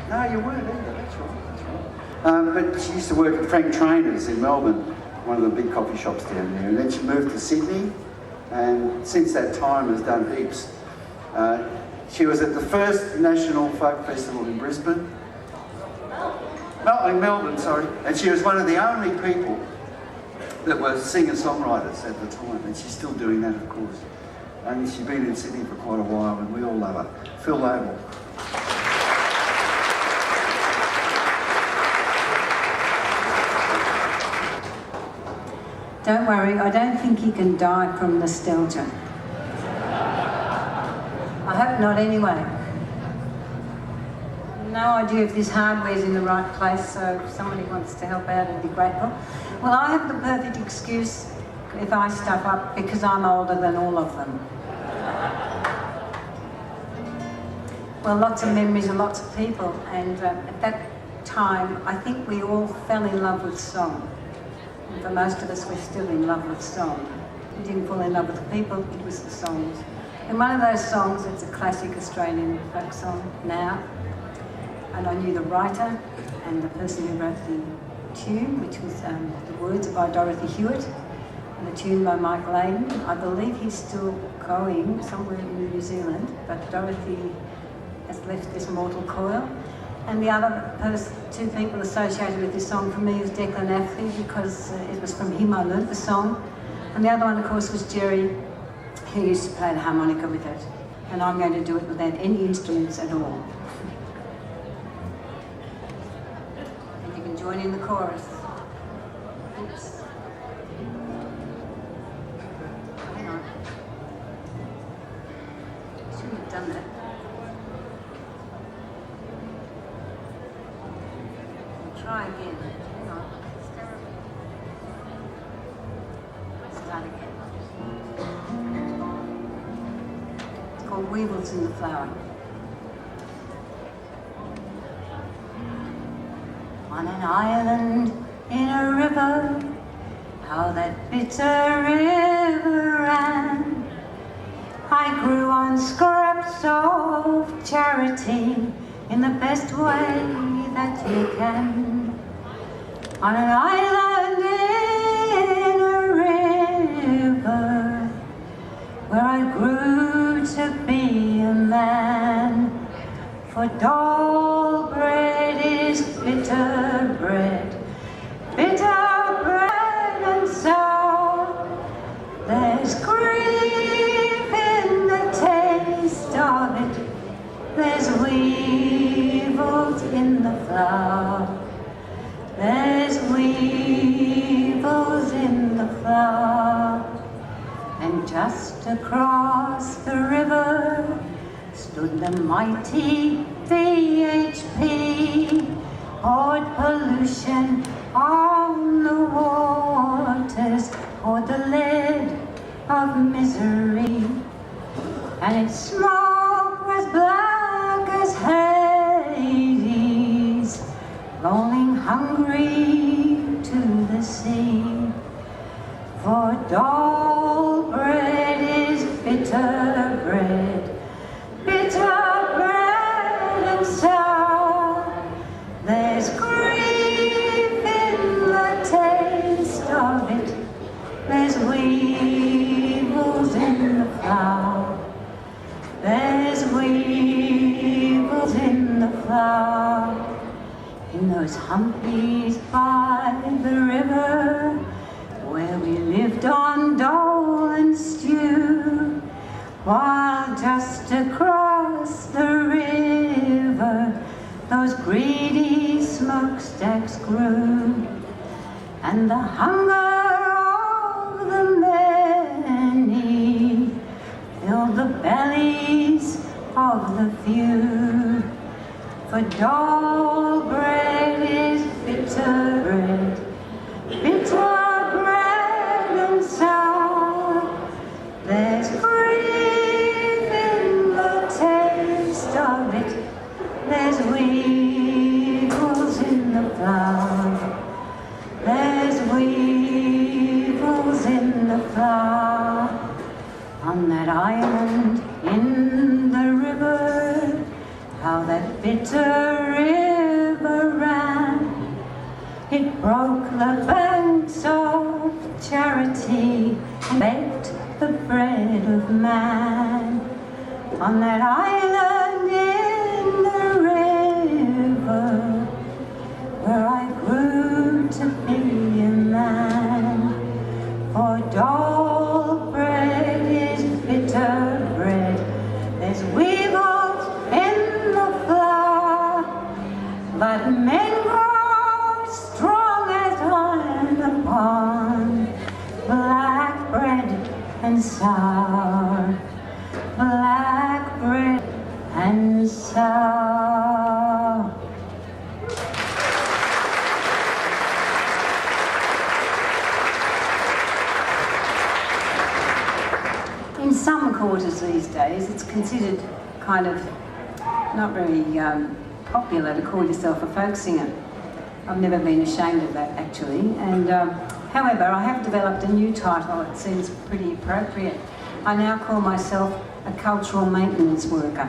No, you weren't either, that's right. But she used to work at Frank Trainor's in Melbourne, one of the big coffee shops down there, and then she moved to Sydney, and since that time has done heaps. She was at the first National Folk Festival in Brisbane. No, in Melbourne, sorry. And she was one of the only people that were singer-songwriters at the time, and she's still doing that, of course. and she's been in Sydney for quite a while, and we all love her. Phil Lable. Don't worry, I don't think he can die from nostalgia. I hope not anyway. No idea if this hardware's in the right place, so if somebody wants to help out, I'd be grateful. Well, I have the perfect excuse if I stuff up because I'm older than all of them. Well, lots of memories and lots of people, and at that time, I think we all fell in love with song. And for most of us, we're still in love with song. We didn't fall in love with the people, it was the songs. And one of those songs, it's a classic Australian folk song now, and I knew the writer and the person who wrote the tune, which was the words by Dorothy Hewitt, and the tune by Michael Aiden. I believe he's still going somewhere in New Zealand, but Dorothy has left this mortal coil. And the other two people associated with this song for me was Declan Athley, because it was from him I learnt the song. And the other one, of course, was Jerry, who used to play the harmonica with it. And I'm going to do it without any instruments at all. And you can join in the chorus. Oops. Hang on. I shouldn't have done that. Try again. Hang on. Start again. It's called Weevils in the Flower. On an island in a river, how that bitter river ran. I grew on scraps of charity in the best way that you can. On an island in a river, where I grew to be a man. For dull bread is bitter bread, bitter bread and sour. There's grief in the taste of it, there's weevils in the flower. There's weevils in the flower. And just across the river stood the mighty VHP, poured pollution on the waters, poured the lead of misery, and its smoke was black as Hades, rolling hungry to the sea. For dull bread is bitter bread, bitter bread and sour. There's grief in the taste of it, there's weevils in the flower. There's weevils in the flower. In those humpies by the river, where we lived on dole and stew, while just across the river those greedy smokestacks grew, and the hunger of the many filled the bellies of the few. For dull bread is bitter bread, bitter bread and sour. There's grief in the taste of it, there's weevils in the flower. There's weevils in the flower. On that island in the river, how that bitter river ran. It broke the banks of charity and baked the bread of man. On that island in the river, where I grew to be a man. For dull bread is bitter in some quarters these days, it's considered kind of not very popular to call yourself a folk singer. I've never been ashamed of that, actually. And however, I have developed a new title that seems pretty appropriate. I now call myself a cultural maintenance worker.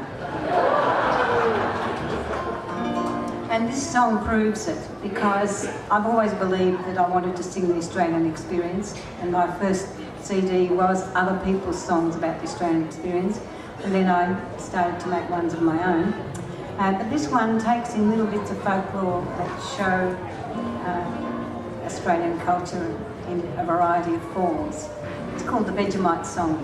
And this song proves it, because I've always believed that I wanted to sing the Australian experience, and my first CD was other people's songs about the Australian experience, and then I started to make ones of my own. But this one takes in little bits of folklore that show Australian culture in a variety of forms. It's called the Vegemite Song.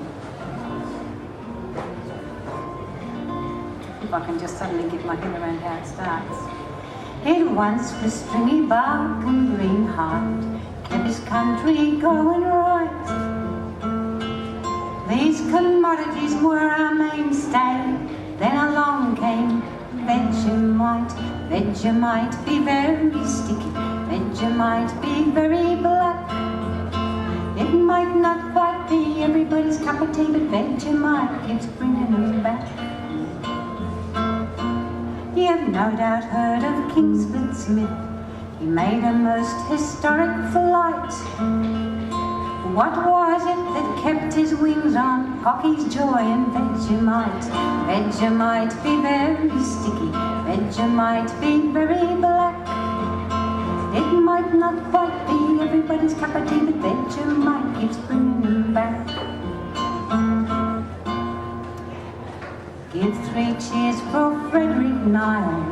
If I can just suddenly get my head around how it starts. It once was stringy bark and green heart, kept his country going right. These commodities were our mainstay, then along came Vegemite. Vegemite be very sticky, Vegemite be very black. It might not quite be everybody's cup of tea, but Vegemite keeps bringing them back. You've no doubt heard of Kingsford Smith. He made a most historic flight. What was it that kept his wings on? Hockey's joy and Vegemite. Vegemite be very sticky, Vegemite be very black. It might not quite be everybody's cup of tea, but Vegemite keeps bringing them back. Give 3 cheers for Frederick Nile,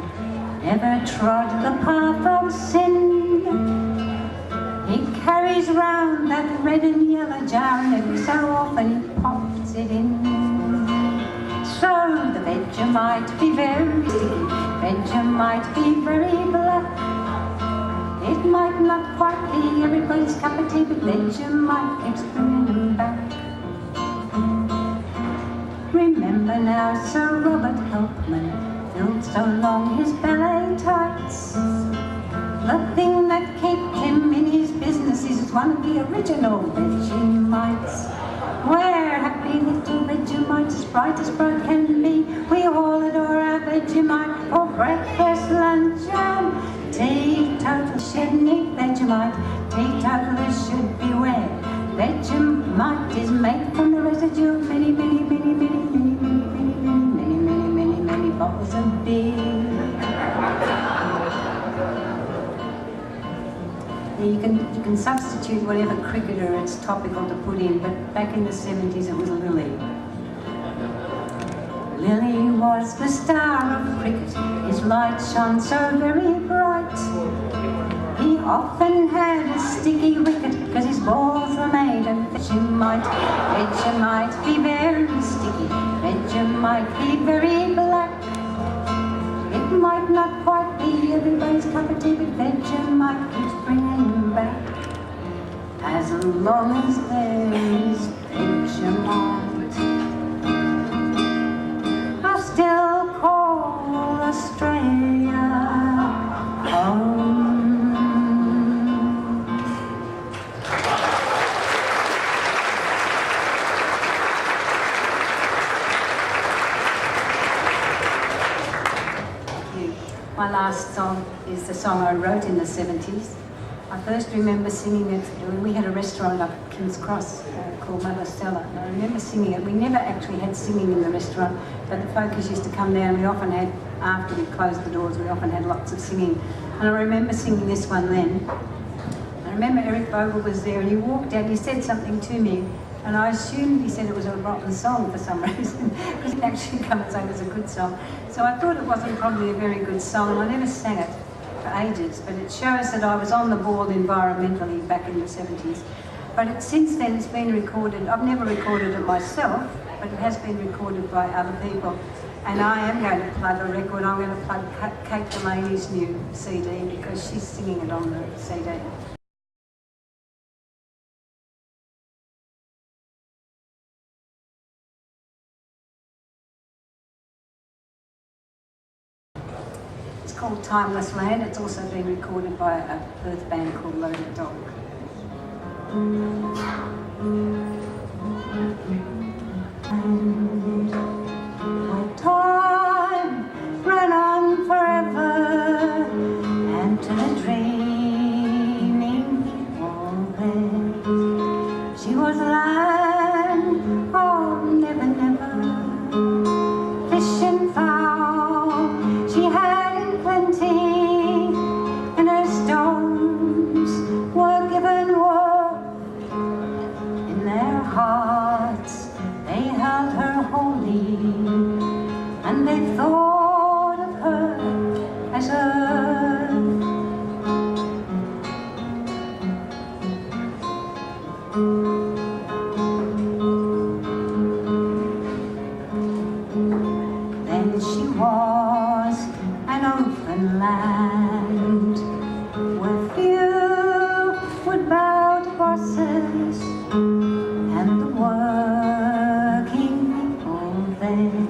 never trod the path of sin. He carries round that red and yellow jar, and every so often he pops it in. So the Vegemite be very sticky, Vegemite be very black. It might not quite be everybody's cup of tea, but Vegemite keeps bringing them back. Remember now Sir Robert Helpman filled so long his ballet tights. The thing that kept him in his business is one of the original Vegemites. We're happy little Vegemites, as bright can be. We all adore our Vegemite for breakfast, lunch and teetotal. Should need Vegemite, teetotalers should beware. Vegemite is made from the residue of many bottles of beer. You can substitute whatever cricketer it's topical to put in, but back in the 70s it was Lily. Lily was the star of cricket, his light shone so very bright. He often had a sticky wicket, because his balls were made of Vegemite. Vegemite be very sticky, Vegemite be very black. It might not quite be everybody's cup of tea, but Vegemite keeps bringing them back. As long as there is Vegemite, I still call Australia home. My last song is the song I wrote in the 70s. I first remember singing it when we had a restaurant up at King's Cross called Mother Stella. And I remember singing it. We never actually had singing in the restaurant, but the folks used to come down. We often had, after we closed the doors, we often had lots of singing. And I remember singing this one then. I remember Eric Bogle was there, and he walked out, he said something to me, and I assumed he said it was a rotten song for some reason, because he didn't actually come and say it was a good song. So I thought it wasn't probably a very good song, and I never sang it for ages, but it shows that I was on the ball environmentally back in the 70s. But since then it's been recorded. I've never recorded it myself, but it has been recorded by other people. And I am going to plug a record. I'm going to plug Kate Delaney's new CD, because she's singing it on the CD. It's called Timeless Land. It's also been recorded by a Perth band called Loaded Dog. She was land, oh never, never, fish and fowl she had in plenty, and her stones were given worth. In their hearts they held her holy, and they thought of her as earth. Then she was an open land where few would bow to bosses, and the working people there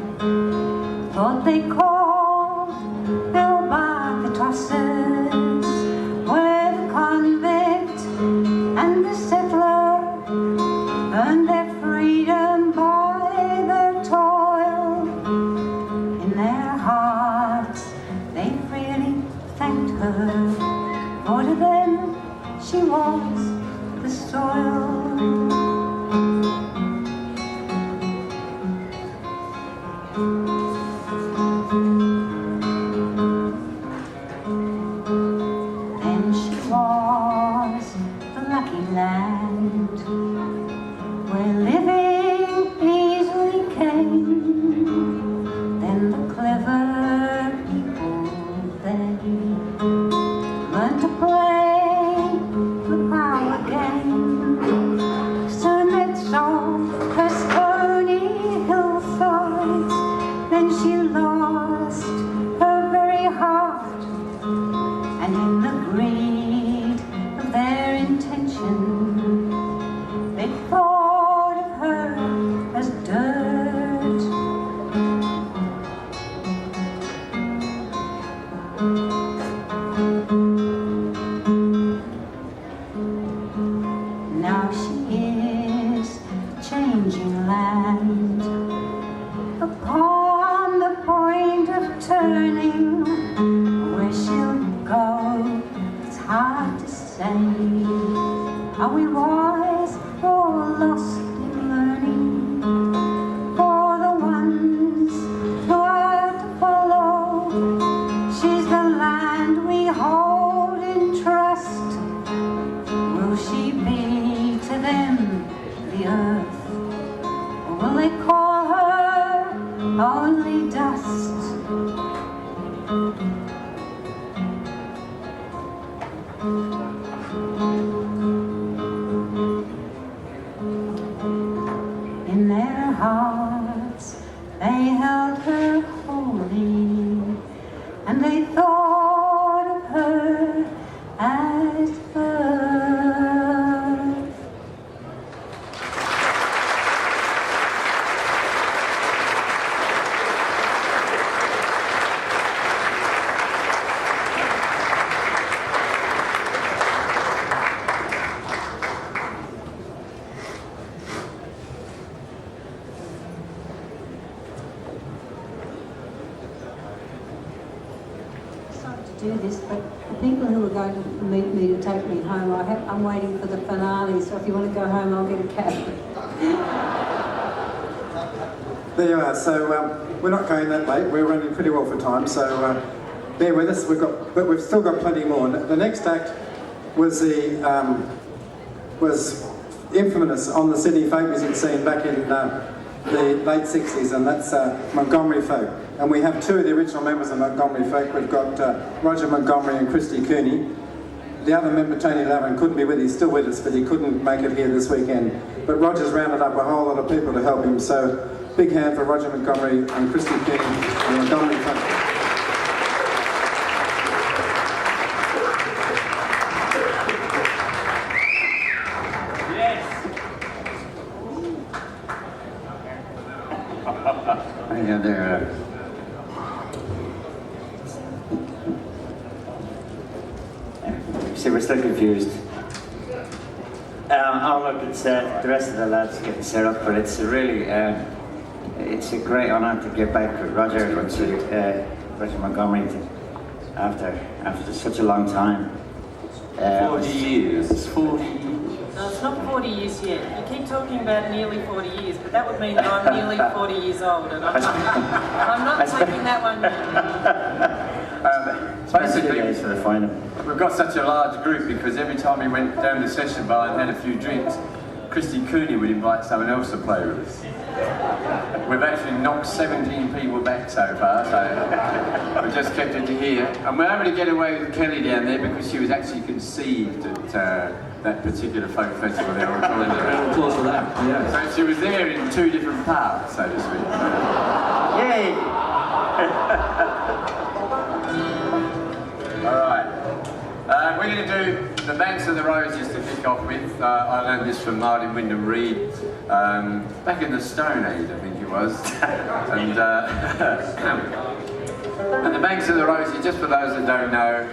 thought they called their albatrosses, where the convict and the settler earned their freedom by their toil. In their hearts they freely thanked her, for to them she was the soil. Then she was the lucky land where living easily came. Then the clever people they learned to play the power game. Soon they saw her stony hillsides. Then she lost her very heart, and in the greed of their intention, they thought of her as dirt. Now she is changing land upon the point of turning. Where she'll go, it's hard to say. Are we wise or lost in learning? For the ones who are to follow, she's the land we hold in trust. Will she be to them the earth, or will they call her only dust? In their hearts they held her holy, and they thought of her as earth. Do this, but the people who are going to meet me to take me home, I'm waiting for the finale, so if you want to go home, I'll get a cab. There you are. So we're not going that late. We're running pretty well for time. So bear with us. But we've still got plenty more. The next act was was infamous on the Sydney folk music scene back in the late 60s, and that's Montgomery folk. And we have two of the original members of Montgomery folk. We've got Roger Montgomery and Christy Cooney. The other member, Tony Lavin, couldn't be with us. He's still with us, but he couldn't make it here this weekend. But Roger's rounded up a whole lot of people to help him. So big hand for Roger Montgomery and Christy Cooney and Montgomery folk. Yeah, they're see, we're still confused. Oh look, it's the rest of the lads getting set up, but it's really it's a great honour to get back with Roger Montgomery after such a long time. 40 years. 40 years. It's not 40 years yet. You keep talking about nearly 40 years, but that would mean that I'm nearly 40 years old, and I'm not taking that one yet. Basically, we've got such a large group because every time we went down the session bar and had a few drinks, Christy Cooney would invite someone else to play with us. We've actually knocked 17 people back so far, so we just kept it to here. And we're able to get away with Kelly down there because she was actually conceived at that particular folk festival there on Round applause for that. Yeah. So she was there in two different parts, so to speak. Yay! Alright. We're going to do The Banks of the Roses to kick off with. I learned this from Martin Wyndham Reed back in the Stone Age, I think it was. And The Banks of the Roses, just for those that don't know,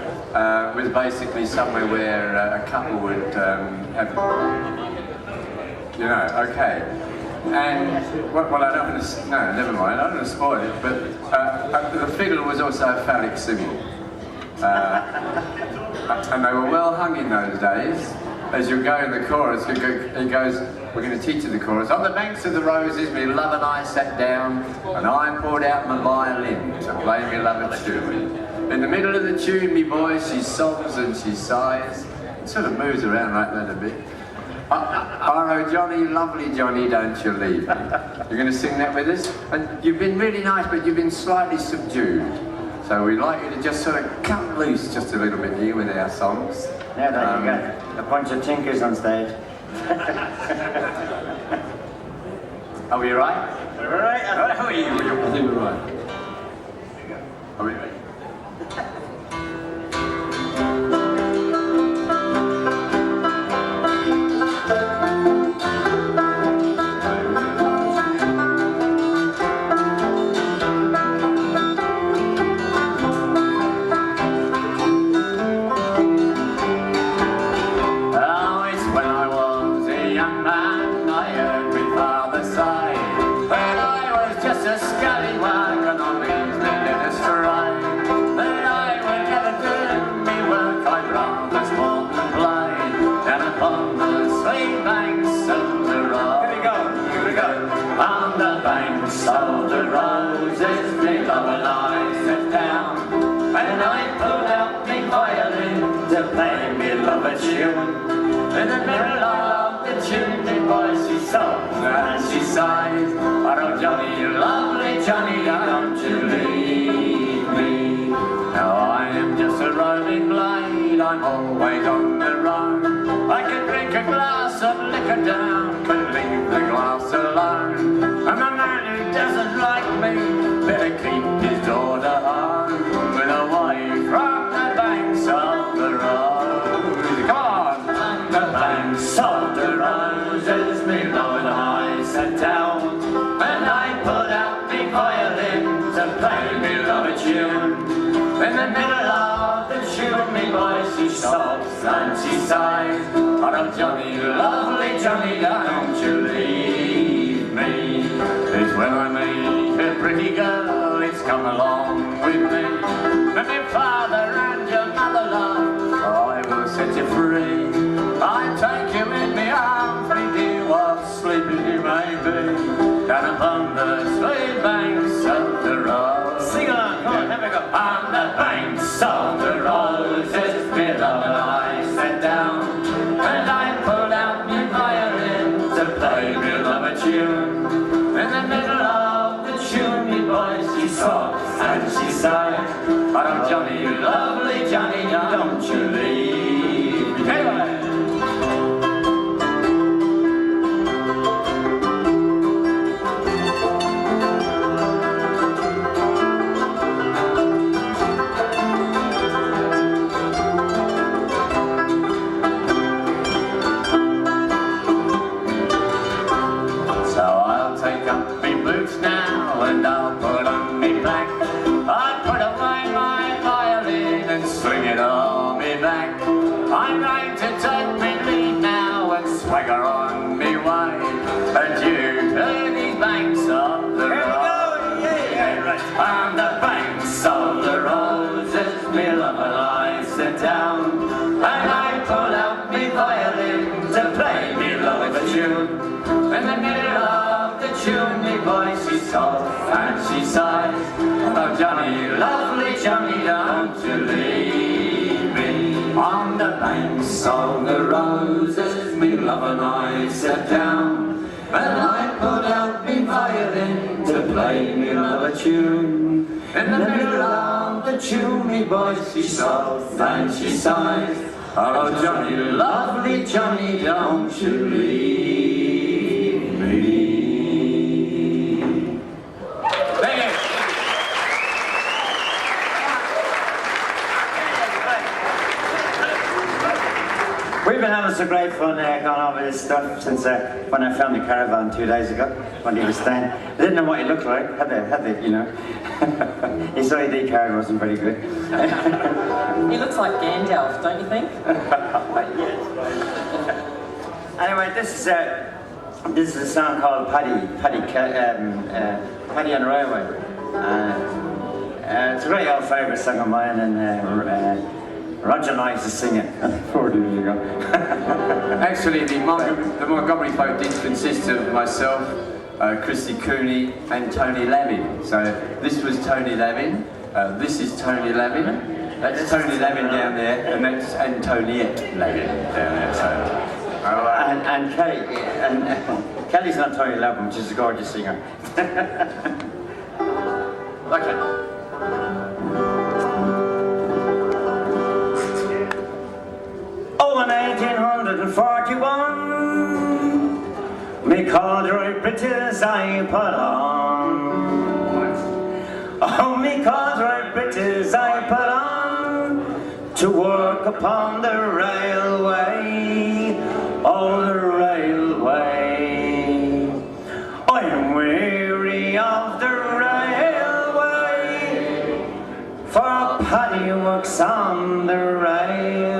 was basically somewhere where a couple would have, you know, okay. And, well, I don't want to, no, never mind, I don't want to spoil it, but the fiddle was also a phallic symbol. And they were well hung in those days. As you go in the chorus, it goes, we're going to teach you the chorus. On the banks of the roses, me love and I sat down, and I poured out my violin to play me love a tune. In the middle of the tune, me voice, she sobs and she sighs. It sort of moves around like that a bit. Oh, Johnny, lovely Johnny, don't you leave me. You're going to sing that with us? And you've been really nice, but you've been slightly subdued. So we'd like you to just sort of cut loose just a little bit here with our songs. Yeah, there you go. A bunch of tinkers on stage. Are we right? We're right. How are you? I think we're right. Are we ready? Of the roses, me love and I sat down, and I pulled out me violin to play me love a tune. In the middle of the tune, me voice she sobs and she sighs. Oh Johnny, you lovely Johnny, don't you leave me. Now I am just a roving blade, I'm always on the road. I can drink a glass of liquor down, but leave the glass alone. I'm a man who doesn't like me, better keep his daughter home with away from the banks of the roses. Come on! On the banks of the roses, me love and I sat down, and I put out me violin to play me love a tune. In the middle of the tune, me voice she sobs and she sighs. Oh Johnny, lovely Johnny, don't you leave me. It's when I meet a pretty girl, it's come along with me. And your father and your mother love, I will set you free. I take you in my arms, me dear, what sleepy you may be. Down upon the sweet banks of the roses. Sing along, come on, have a go. On the banks of the roses, me love and I sat down, and I pulled out my violin to play me love a tune. In the middle of the tune, me voice she sobs and she sighs. Oh Johnny, lovely Johnny, don't you leave me. Anyway. Oh Johnny, lovely Johnny, don't you leave me on the banks of the roses. Me love and I sat down, and I put out me violin to play me love a tune. In the middle of the tune, me voice she soft and she sighs. Oh Johnny, lovely Johnny, don't you leave me. We've been having some great fun going over this stuff since when I found the caravan 2 days ago when he was staying. I didn't know what he looked like, had they, you know. His ID card wasn't very good. He looks like Gandalf, don't you think? Anyway, this is a song called Paddy on the Railway. It's a great old favourite song of mine, and Roger and I used to sing it 40 years ago. Actually, the Montgomery folk did consist of myself, Christy Cooney and Tony Lavin. So this was Tony Lavin, this is Tony Lavin, that's Tony Lavin down there, and that's Antoniette Lavin down there. So, and Kelly, and Kelly's not Tony Lavin, which is a gorgeous singer. Okay. Oh, in 1841, me corduroy breeches I put on. Oh, me corduroy breeches I put on to work upon the railway. Oh, the railway. I'm weary of the railway, for Paddy works on the railway.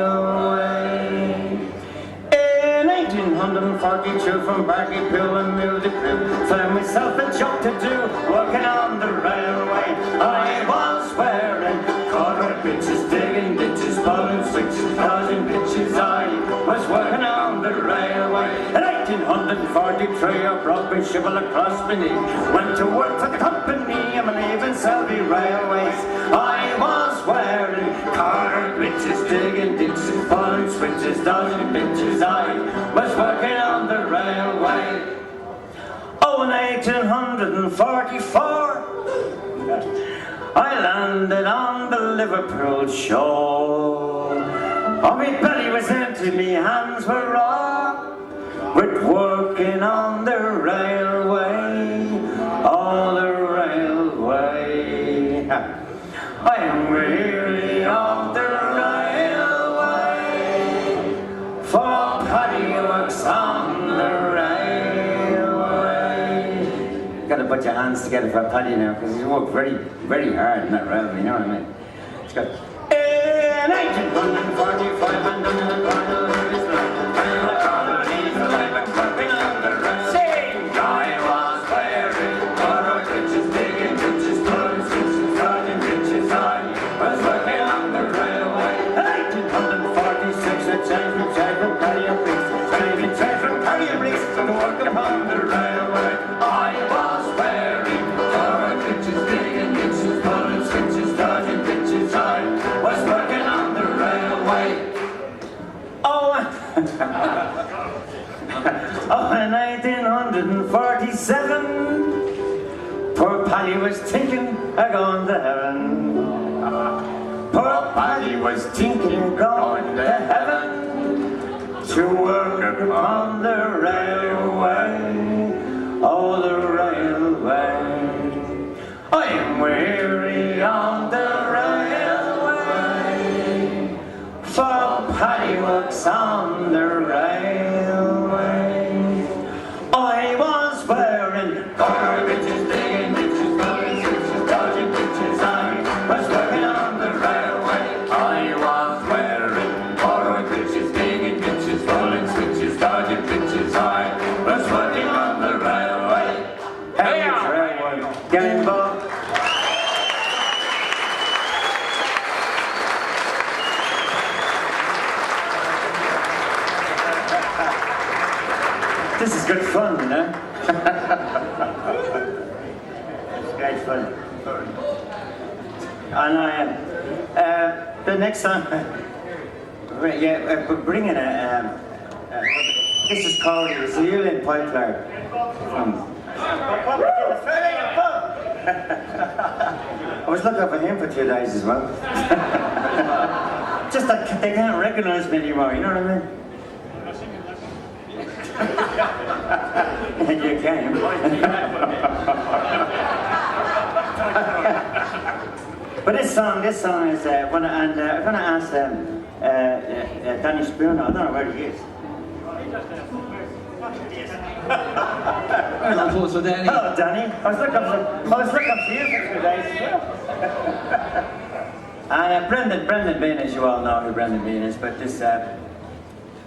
42 from Barkypill and Mill to Crew, found myself a job to do, working on the railway. I was wearing corduroy breeches, digging ditches, pulling switches, causing bitches. I was working on the railway. In 1843, I brought my shovel across my knee, went to work for the company, I'm leaving Selby Railways. I was wearing corduroy breeches, digging ditches, pulling switches, dodging bitches. I was working on the railway. Oh, in 1844, I landed on the Liverpool shore. Oh, my belly was empty, my hands were raw, with working on the railway, oh, the railway. I am weary of the railway, for Paddy works on the railway. Got to put your hands together for Paddy now, because he's worked very, very hard in that railway, you know what I mean? It's got... In 1845, and down in the corner of his life, and the colonies of life, working on the railway. Sing! I was wearing corduroy breeches, digging ditches, pulling switches, dodging bitches. I was working on the railway. In 1846, I changed my trade from Paddy and Briggs, changed my trade from Paddy and Briggs to work upon the railway. I was wearing corduroy breeches, digging ditches, pulling switches, dodging bitches. I was working on the railway. Oh, oh, in 1947, poor Paddy was thinking of going to heaven. Poor Paddy was thinking of going to heaven to work upon the railway. Oh, the railway. I am weary on the railway, for Paddy works on the railway. I was wearing corduroy breeches, digging ditches, pulling switches, dodging bitches. I was working on the railway. I was wearing corduroy breeches, digging ditches, pulling switches, dodging bitches. I was working on the railway. Hey, railway, get involved. This is good fun, you know? It's great fun. And the next song, we're bringing this is called the Uillinn Pipeline from. I was looking for him for 2 days as well. Just that they can't recognise me anymore, you know what I mean? You can. But this song is I'm going to ask Danny Spooner. I don't know where he is. Hello, Danny. Hello, Danny. I was looking for you for 2 days as well. And Brendan Bean, as you all know who Brendan Bean is, but this,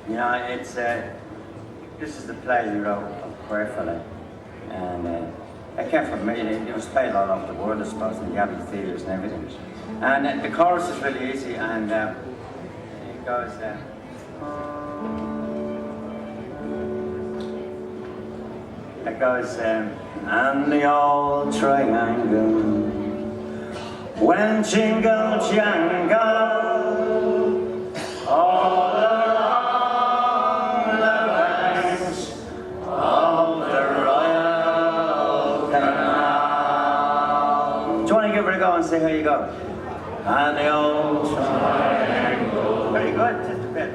you know, it's this is the play he wrote of Queerfella, and it came from me. It was played all over the world, I suppose, in the Abbey theatres and everything. And the chorus is really easy, and it goes. It goes, and the old triangle went jingle jangle all along the banks of the Royal Canal. Do you want to give it a go and see how you go? And the old triangle. Very good, just a bit.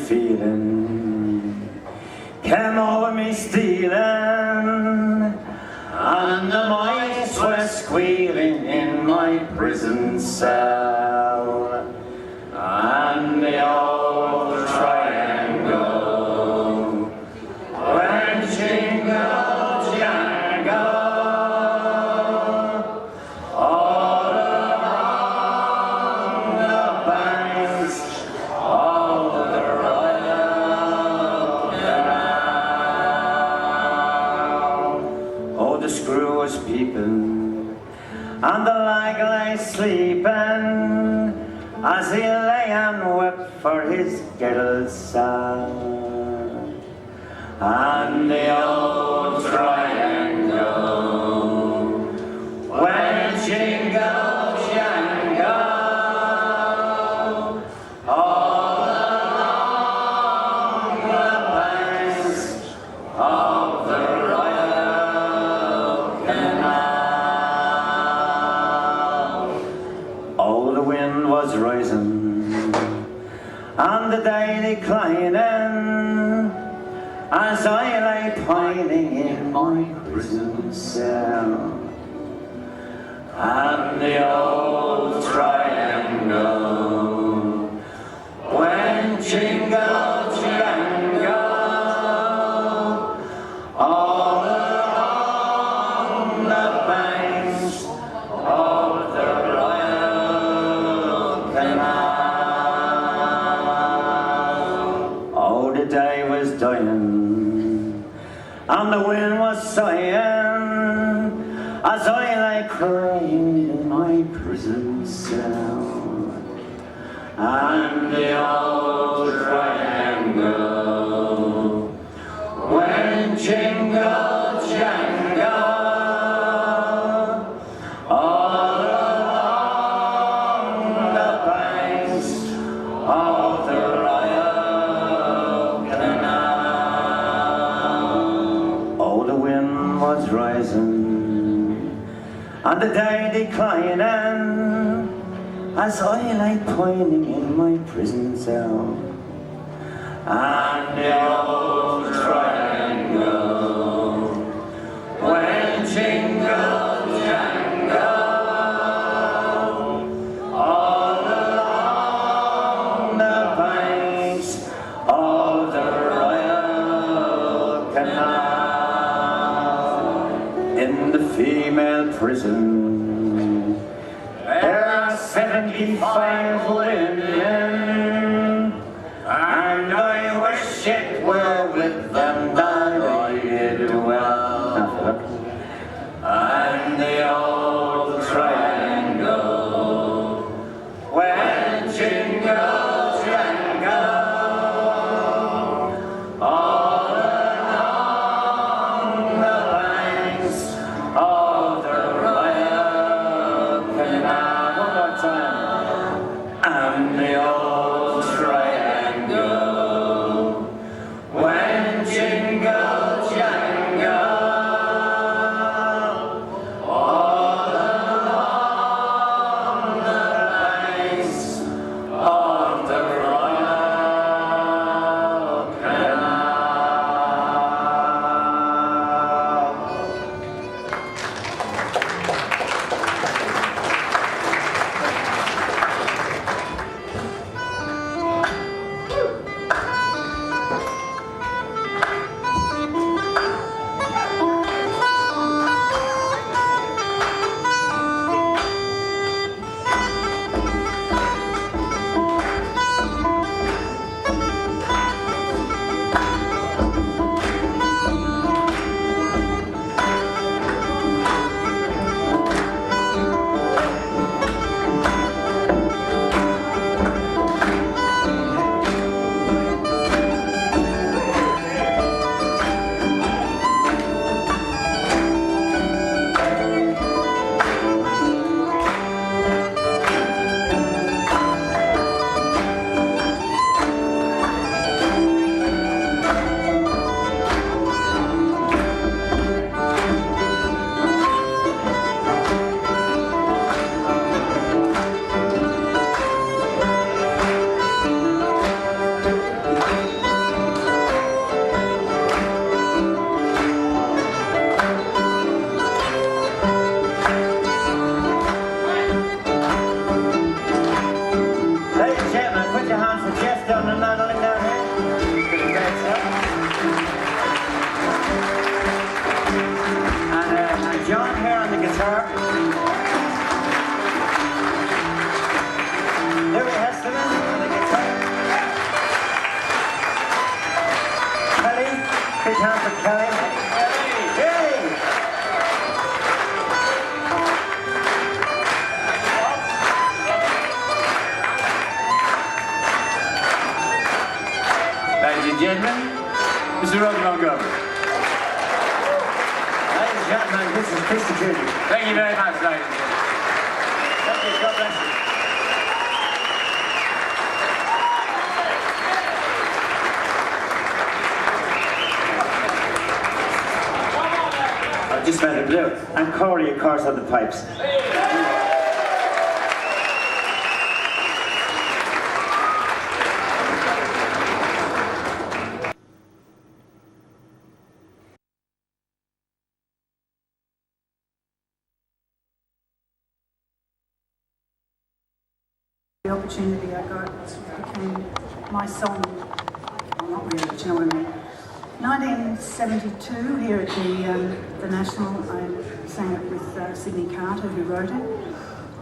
Feeling came over me stealing, and the mice were squealing in my prison cell, and the old triangle went jingle jangle all along the banks of the screw was peeping, and the lag lay sleeping, as he lay and wept for his gettled son. And the old triangle went jingle jangle all along the banks of the was rising, and the day declining, as I lay pining in my prison cell, and the old triangle went jingle jangle all along the banks of the day was dying, and the wind was sighing, as I lay crying in my prison cell, and the old triangle went jingle jangle all along the banks of the was rising, and the day declining, as I lay pining in my prison cell, and the old triangle went jingle jangle all along the banks of the Royal Canal. In the female prison, there are 75 women, and I wish it were with them that I did well. And the old triangle Big hand for Kelly. Hey! Ladies and gentlemen, Mr. Roger Montgomery. Ladies and gentlemen, this is Christy Tribute. Thank you very much, ladies and gentlemen. Thank you. God bless you. Just made it blue. And Corey, of course, on the pipes. The opportunity I got became my song. Well, not really, but you know what I mean. 1972, here at the National, I sang it with Sydney Carter, who wrote it.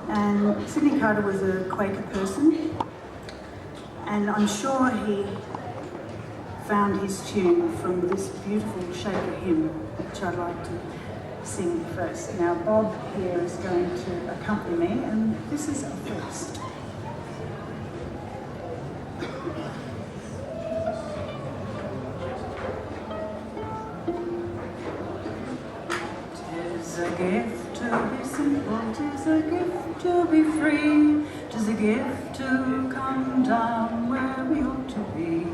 And Sydney Carter was a Quaker person, and I'm sure he found his tune from this beautiful Shaker hymn, which I'd like to sing first. Now, Bob here is going to accompany me, and this is a first. Tis a gift to be simple, tis a gift to be free, tis a gift to come down where we ought to be.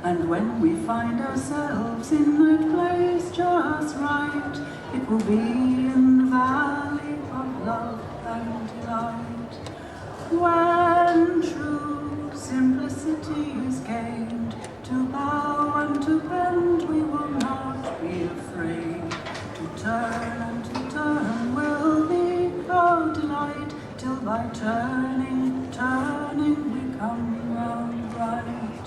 And when we find ourselves in that place just right, it will be in the valley of love and delight. When true simplicity is gained, to bow and to bend we will not be afraid. To turn and to turn will be our delight, till by turning, turning we come round right.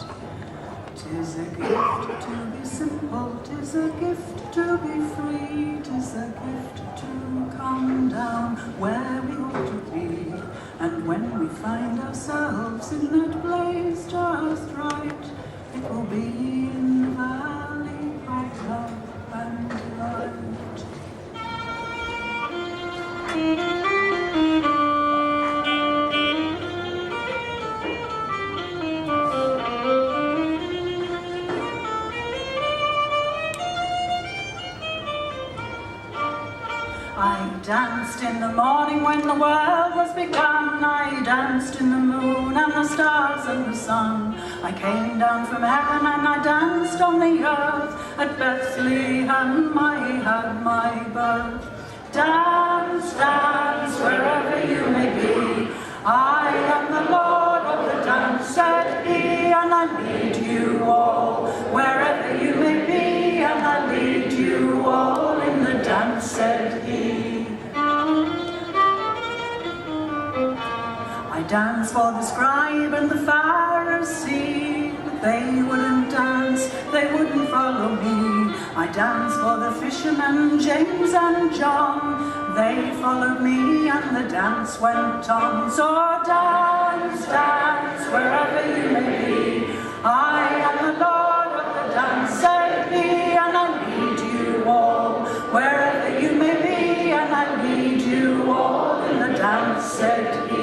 'Tis a gift to be simple, 'tis a gift to be free, 'tis a gift to come down where we ought to be. And when we find ourselves in that place just right, it will be in the valley of love and delight. I danced in the morning when the world was begun. I danced in the moon and the stars and the sun. I came down from heaven and I danced on the earth. At Bethlehem I had my birth. Dance, dance, wherever you may be. I am the Lord of the dance, said he, and I lead you all. Wherever you may be, and I lead you all in the dance, said he. I danced for the scribe and the Pharisee, but they wouldn't dance, they wouldn't follow me. I danced for the fishermen, James and John, they followed me and the dance went on. So dance, dance, wherever you may be. I am the Lord of the dance, said he, and I lead you all. Wherever you may be, and I lead you all in the dance, said he.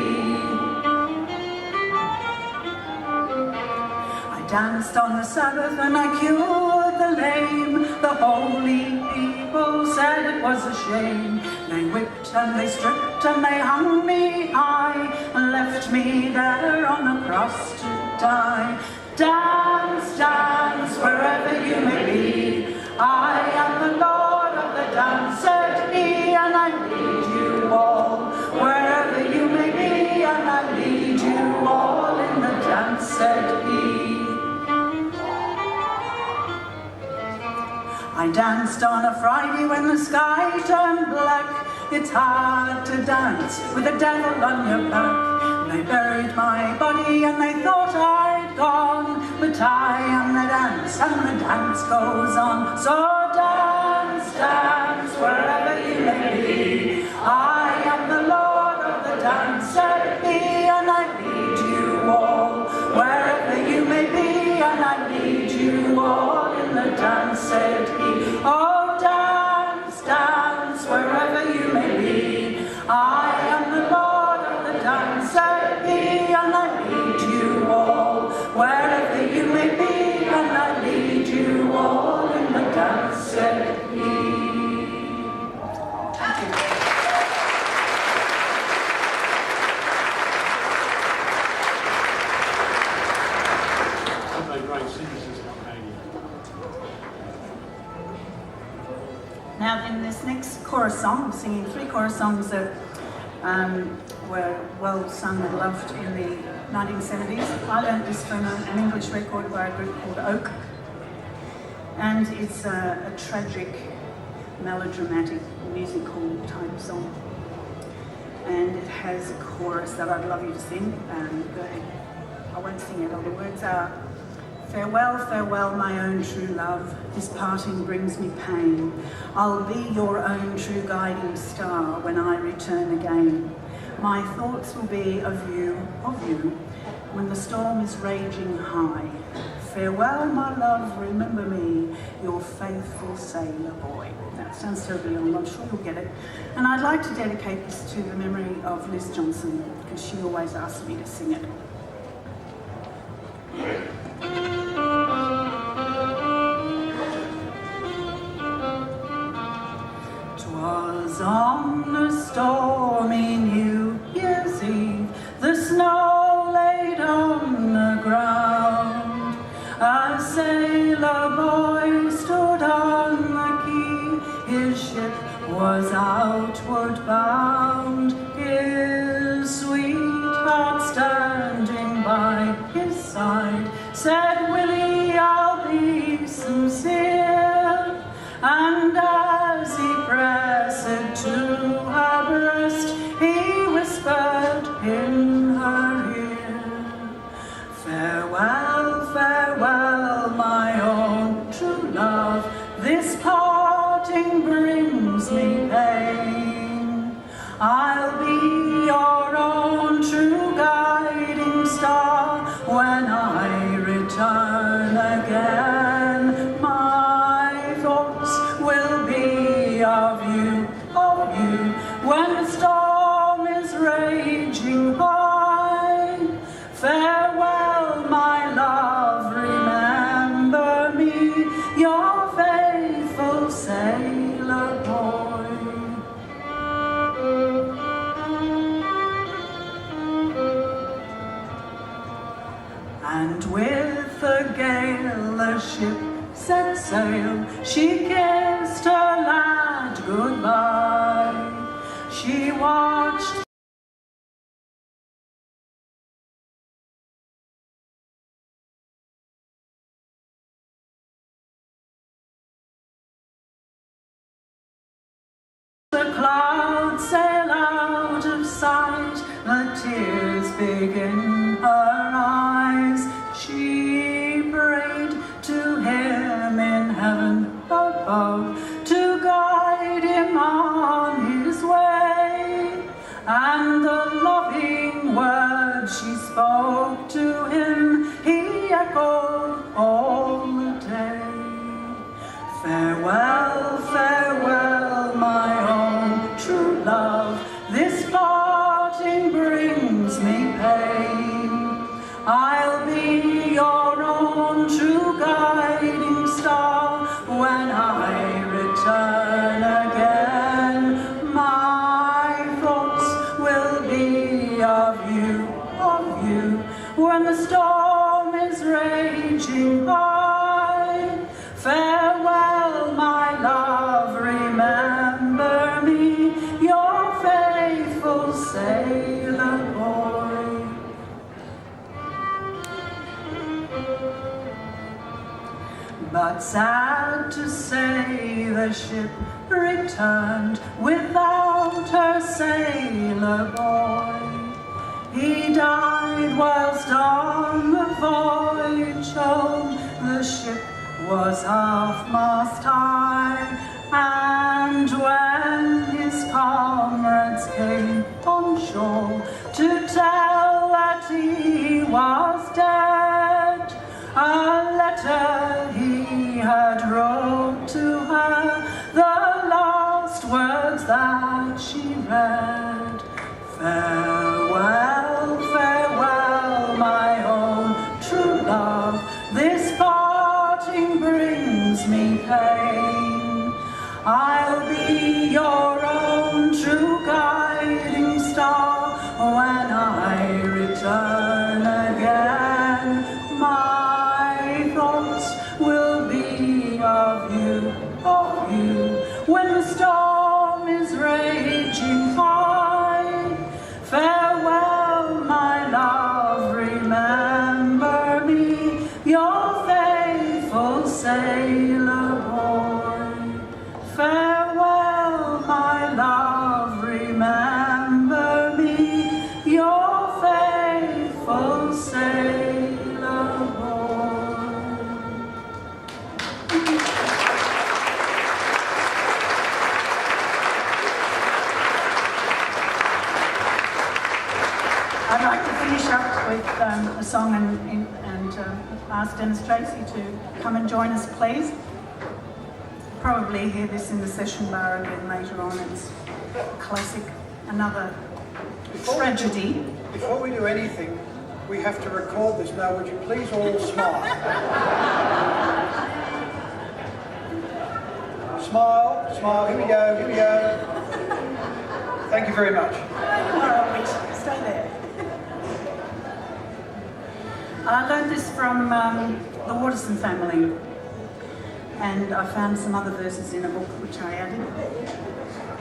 I danced on the Sabbath and I cured the lame. The holy people said it was a shame. They whipped and they stripped and they hung me high and left me there on the cross to die. Dance, dance, wherever you may be. I am the Lord of the dance, said he, and I lead you all. Wherever you may be, and I lead you all in the dance, said he. I danced on a Friday when the sky turned black. It's hard to dance with a devil on your back. They buried my body and they thought I'd gone, but I am the dance and the dance goes on. So dance, dance, wherever you may be. I am the Lord of the dance, said he, and I lead you all. Wherever you may be, and I lead you all in the dance. dance, said he. Oh, dance, dance, wherever you may be. I am the Lord of the dance, said he, and I lead you all, wherever you may be, and I lead you all in the dance, said he. Thank you. Now in this next chorus song, I'm singing 3 chorus songs that were well sung and loved in the 1970s. I learned this from an English record by a group called Oak. And it's a tragic, melodramatic, musical type song. And it has a chorus that I'd love you to sing. Go ahead. I won't sing it. All the words are, farewell, farewell, my own true love. This parting brings me pain. I'll be your own true guiding star when I return again. My thoughts will be of you, when the storm is raging high. Farewell, my love, remember me, your faithful sailor boy. That sounds terribly long, I'm sure you'll get it. And I'd like to dedicate this to the memory of Liz Johnson, because she always asked me to sing it. Was on a stormy New Year's Eve, the snow laid on the ground. A sailor boy stood on the quay, his ship was outward bound. His sweetheart standing by his side said, Willie, I'll be sincere. And as he pressed to her breast, he whispered in her ear, farewell, farewell, my own true love, this parting brings me pain. I'll be your own true guiding star when I return again. My thoughts will be of you, when the storm is raging high. Farewell, my love, remember me, your faithful sailor boy. And with a gale the ship set sail, she kissed her lad goodbye. She watched the clouds sail out of sight, the tears begin her eyes. She prayed to him in heaven above to guide him on his way, and the loving words she spoke to him he echoed all the day. Farewell, farewell, my own true love, this parting brings me pain. I'll be your own true guiding star when I return again. My thoughts will be of you, when the storm is raging high. Farewell, my love, remember me, your faithful sailor boy. But sad to say, the ship returned without her sailor boy. He died whilst on the voyage home, the ship was half-mast high, and when his comrades came on shore to tell that he was dead, a letter he had wrote wrote to her the last words that she read. Farewell, farewell, my own true love, this parting brings me pain. I'll be your own true guiding star when I return again. My thoughts will be of you, when the storm is raging high. Farewell, my love, remember me, your faithful sailor boy. Farewell, my love, remember me, your faithful sailor boy. I'd like to finish up with a song and ask Dennis Tracy to come and join us, please. Probably hear this in the session bar again later on. It's a classic, another tragedy. Before we do anything, we have to record this now. Would you please all smile? Smile, smile. Here we go, here we go. Thank you very much. Stay there. I learned this from the Waterson family, and I found some other verses in a book which I added.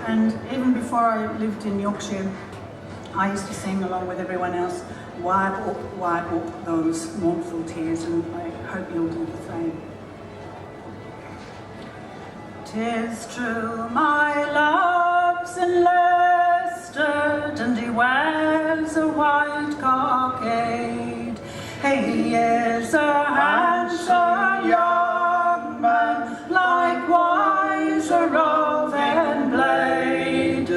And even before I lived in Yorkshire, I used to sing along with everyone else, wipe up those mournful tears, and I hope you'll do the same. 'Tis true my love's enlisted, and he wears a white cockade. He is a handsome young man, likewise a roving blade.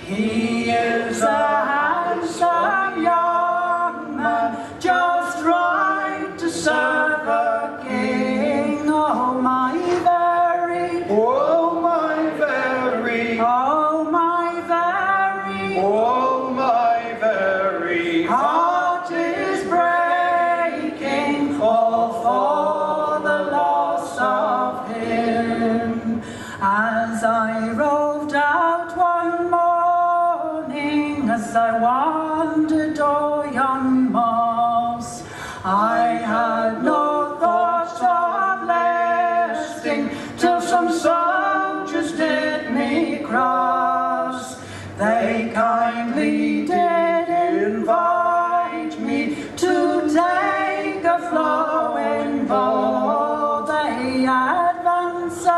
He is a handsome young man, just right to serve a king. Oh my very, oh my very, oh my very, oh my very heart is breaking, all for the loss of him. As I roved out one morning, as I wandered o'er yon moss, I had no thought of lasting till some soldiers did me cross. They kindly did invite me to take a flowing bowl. They advanced,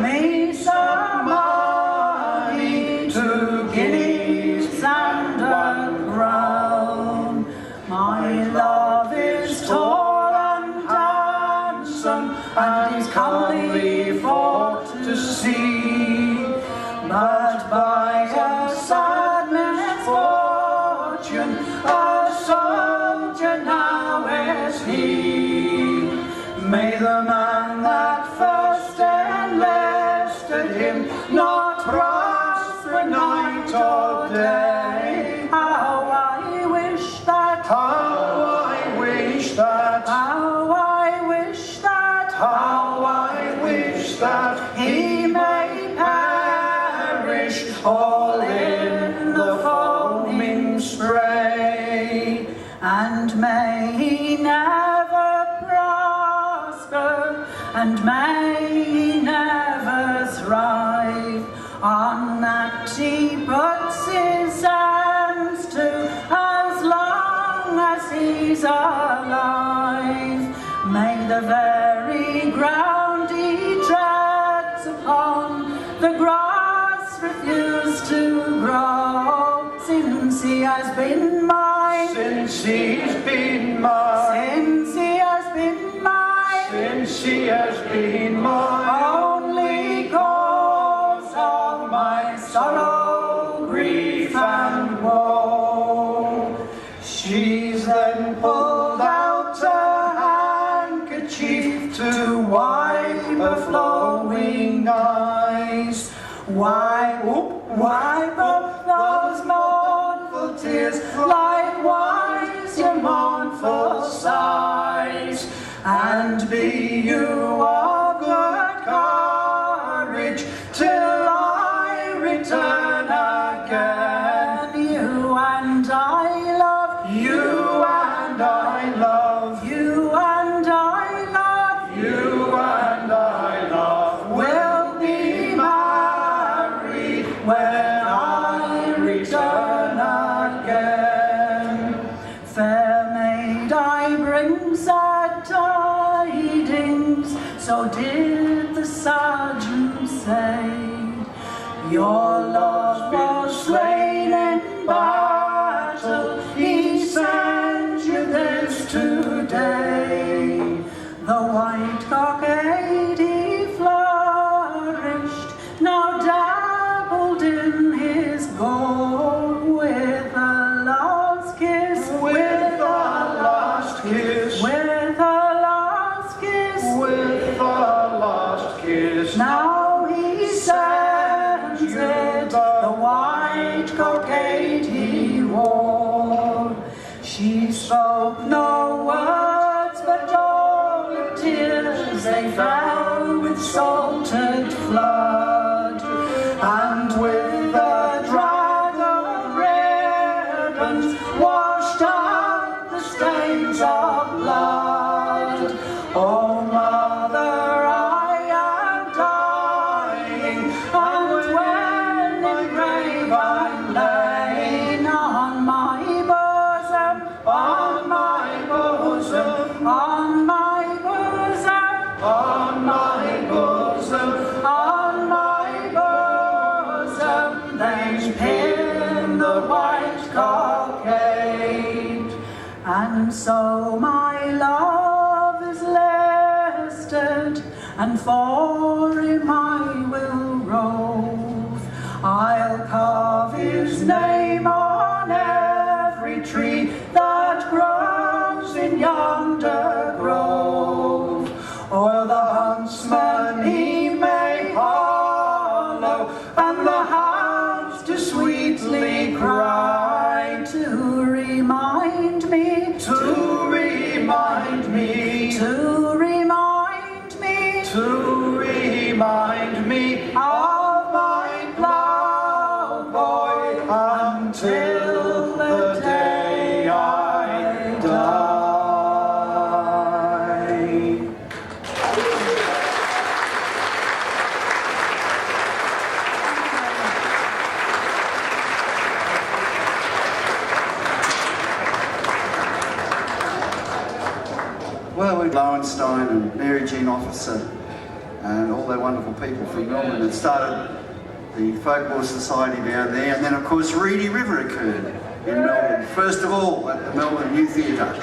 me some money, 2 guineas and a crown. My love is tall and handsome, and is comely for to see. But by a sad misfortune, a soldier now is he. May the man that first enlisted him not prosper night or day. How I wish that, how I wish that, how I wish that, how I wish that he may perish all in the foaming spray, and may he never prosper, and may he never thrive on that he puts his hands to, as long as he's alive. May the very ground he treads upon, the grass refuse to grow, since he has been mine, since he's been mine, since he has been mine, since he has been mine, only cause of my sorrow, grief and woe. She She's then pulled out a handkerchief to wipe her flowing eyes. Wipe up those mournful tears, likewise your mournful sighs, and be you of good courage till I return again. You and I love, you and I love, you and I love, you and I love, will be married when I return again. Fair maid, I bring sad tidings, so did the sergeant say. Your love was slain in battle, he sends you this today. The white cockade he flourished, now dabbled in his gold, with a last kiss, with a last kiss, with a last kiss, with a last kiss. Now he sends it, the white cockade he wore. She spoke no words, but all her tears they fell with salted flood, and with the drag of ribbons washed out the stains of blood. Oh mother, I am dying, and when in grave I'm lain, on my bosom, on my bosom, on my bosom, on my bosom, on my bosom, they pin the white cockade. And so my love is listed, and for him I will rove. I'll carve his name on every tree that grows in yonder grove, or the huntsman he may hollow, and the hounds do sweetly cry, to remind me, to remind me, to remind me, to remind me of my plough boy, until the day I die. Well, with Lowenstein and Mary Jean Officer and all their wonderful people from Melbourne that started the Folklore Society down there, and then of course Reedy River occurred in Melbourne, first of all at the Melbourne New Theatre,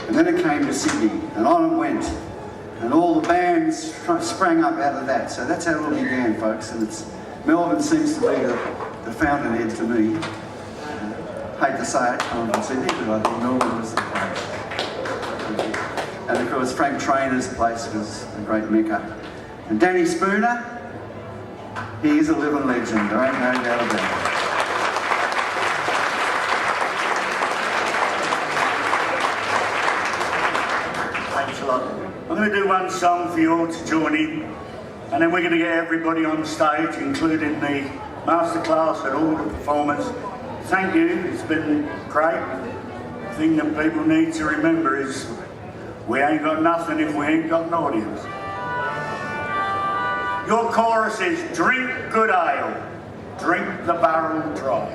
and then it came to Sydney, and on it went, and all the bands sprang up out of that. So that's how it all began, folks, and Melbourne seems to be the fountainhead to me. Hate to say it, I'm from Sydney, but I think Melbourne was the place. And of course Frank Trainor's place was a great mecca. And Danny Spooner, he is a living legend, there ain't no doubt about it. Thanks a lot. I'm going to do one song for you all to join in, and then we're going to get everybody on stage, including the masterclass and all the performers. Thank you, it's been great. The thing that people need to remember is we ain't got nothing if we ain't got an audience. Your chorus is drink good ale, drink the barrel dry.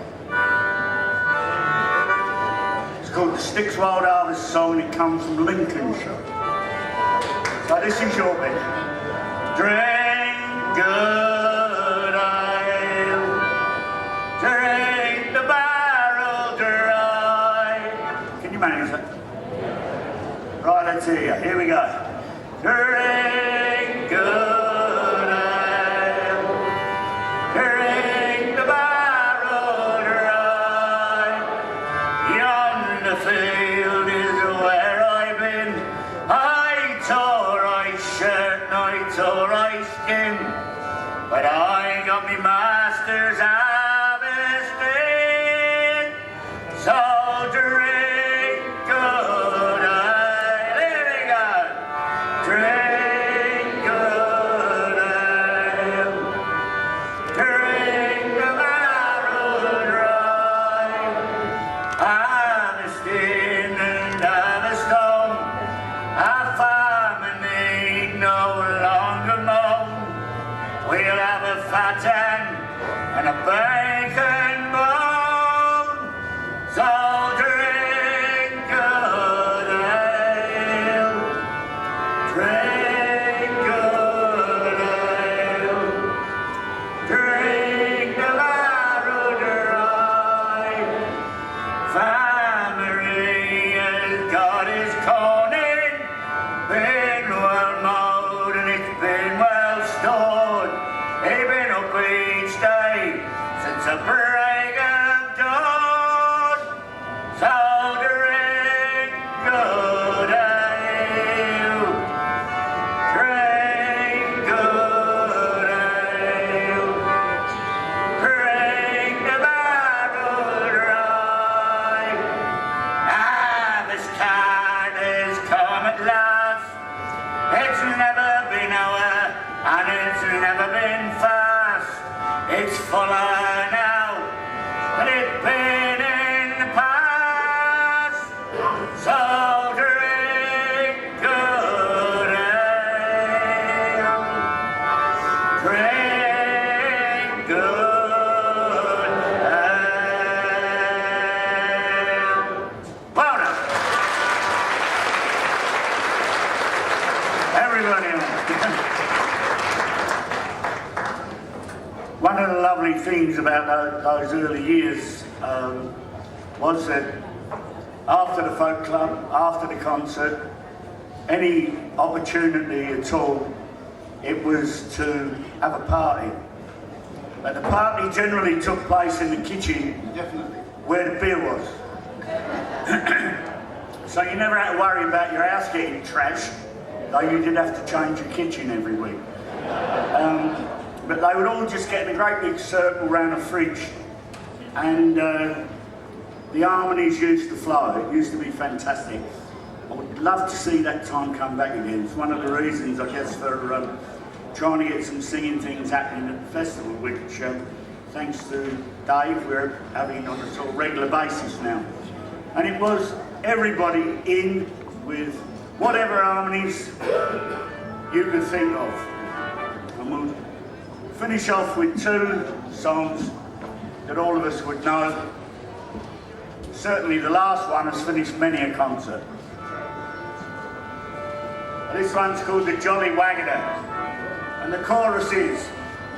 It's called the Styx Wild Harvest song, and it comes from Lincolnshire. So this is your bit. Drink good ale, drink the barrel dry. Can you manage that? Right, let's hear you. Here we go. Drink good ale, drink the barrel dry, yonder field bacon bone, so drink good ale, drink good ale, drink the barrel dry. Family has got his corn in, been well mowed and it's been well stored. He's been up each day since the break of dawn. So drink good ale, drink good ale, drink the barrel dry. This card has come at last. It's never been over and it's never been fast. It's fuller now than it's been in the past. So drink good ale, drink good ale. Well done. Everybody else. One of the lovely things about those early years was that after the folk club, after the concert, any opportunity at all, it was to have a party. But the party generally took place in the kitchen, where the beer was. So you never had to worry about your house getting trashed, though you did have to change your kitchen every week. But they would all just get in a great big circle around a fridge, and the harmonies used to flow. It used to be fantastic. I would love to see that time come back again. It's one of the reasons, I guess, for trying to get some singing things happening at the festival, which, thanks to Dave, we're having on a sort of regular basis now. And it was everybody in with whatever harmonies you could think of. And we'll finish off with two songs that all of us would know. Certainly the last one has finished many a concert. This one's called The Jolly Waggoner, and the chorus is: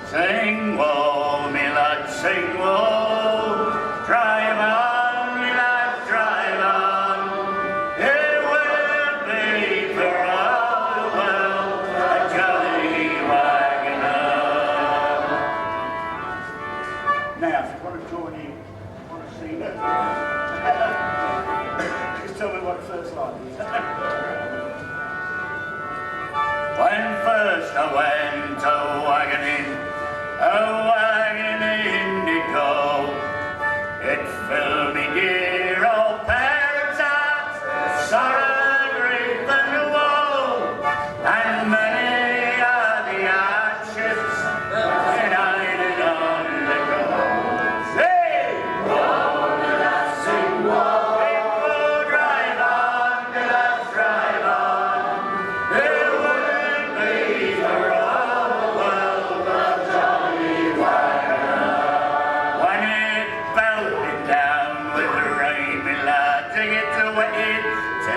sing woe, me lad, sing woe, drive on, me lad, drive on. It will be for all the world a jolly waggoner. Now, if you want to join in, want to sing it, just tell me what the first line is. When first I went a-waggoning it go, it filled me dear old parents' hearts, sorrow, grief and woe, and many are the hardships that I did undergo. Sing woe, lads, sing woe, sing woe, drive on, lads, drive on. There will be for all the world a jolly waggoner. When it belted down with the rain, me lad, to get to it, to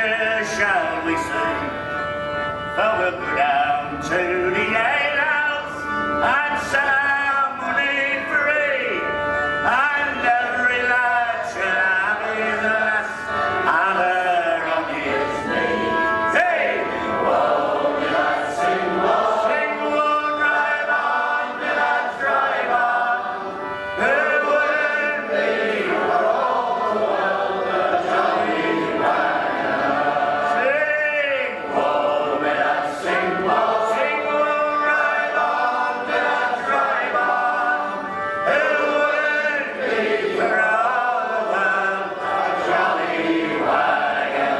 here shall we sing. For we'll go down to the alehouse and ceremony free, and every lad shall have his lass and her on his knee. Hey! Whoa, lads, sing whoa, drive on, lads, drive on. Who wouldn't be for all the world a jolly wagon? Sing whoa, lads, sing whoa, drive on, lads, drive on. Who wouldn't be for all the world a jolly wagon?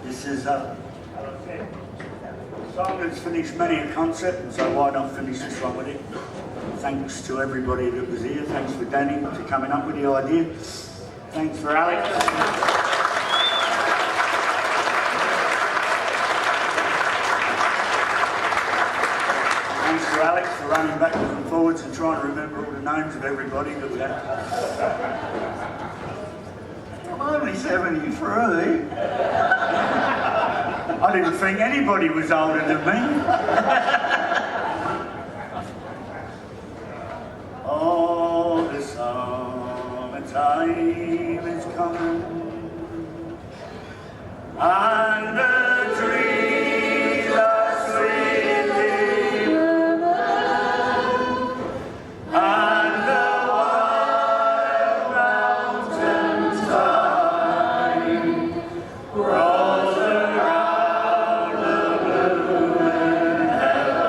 This is a song that's finished many a concert, and so why not finish this one with it? Thanks to everybody that was here. Thanks for Danny for coming up with the idea. Thanks for Alex. Thanks to Alex for running backwards and forwards and trying to remember all the names of everybody that we had. I'm only 73. I didn't think anybody was older than me. Oh, the summertime is coming, and the trees are swinging, and the wild mountains thyme rolls around the blooming heaven.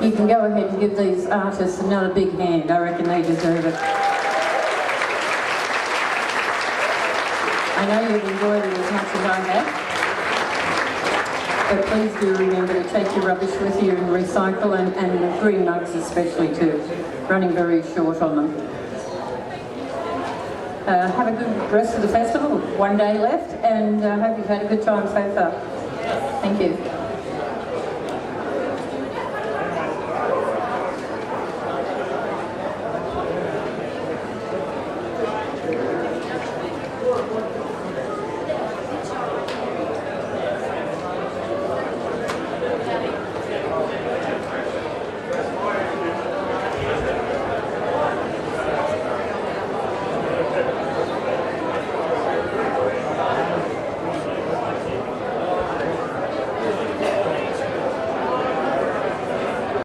You can go ahead and give these artists another big hand. I reckon they deserve it. I know you've enjoyed it as much as I have. But please do remember to take your rubbish with you and recycle, and green mugs especially too. Running very short on them. Have a good rest of the festival. 1 day left, and I hope you've had a good time so far. Thank you.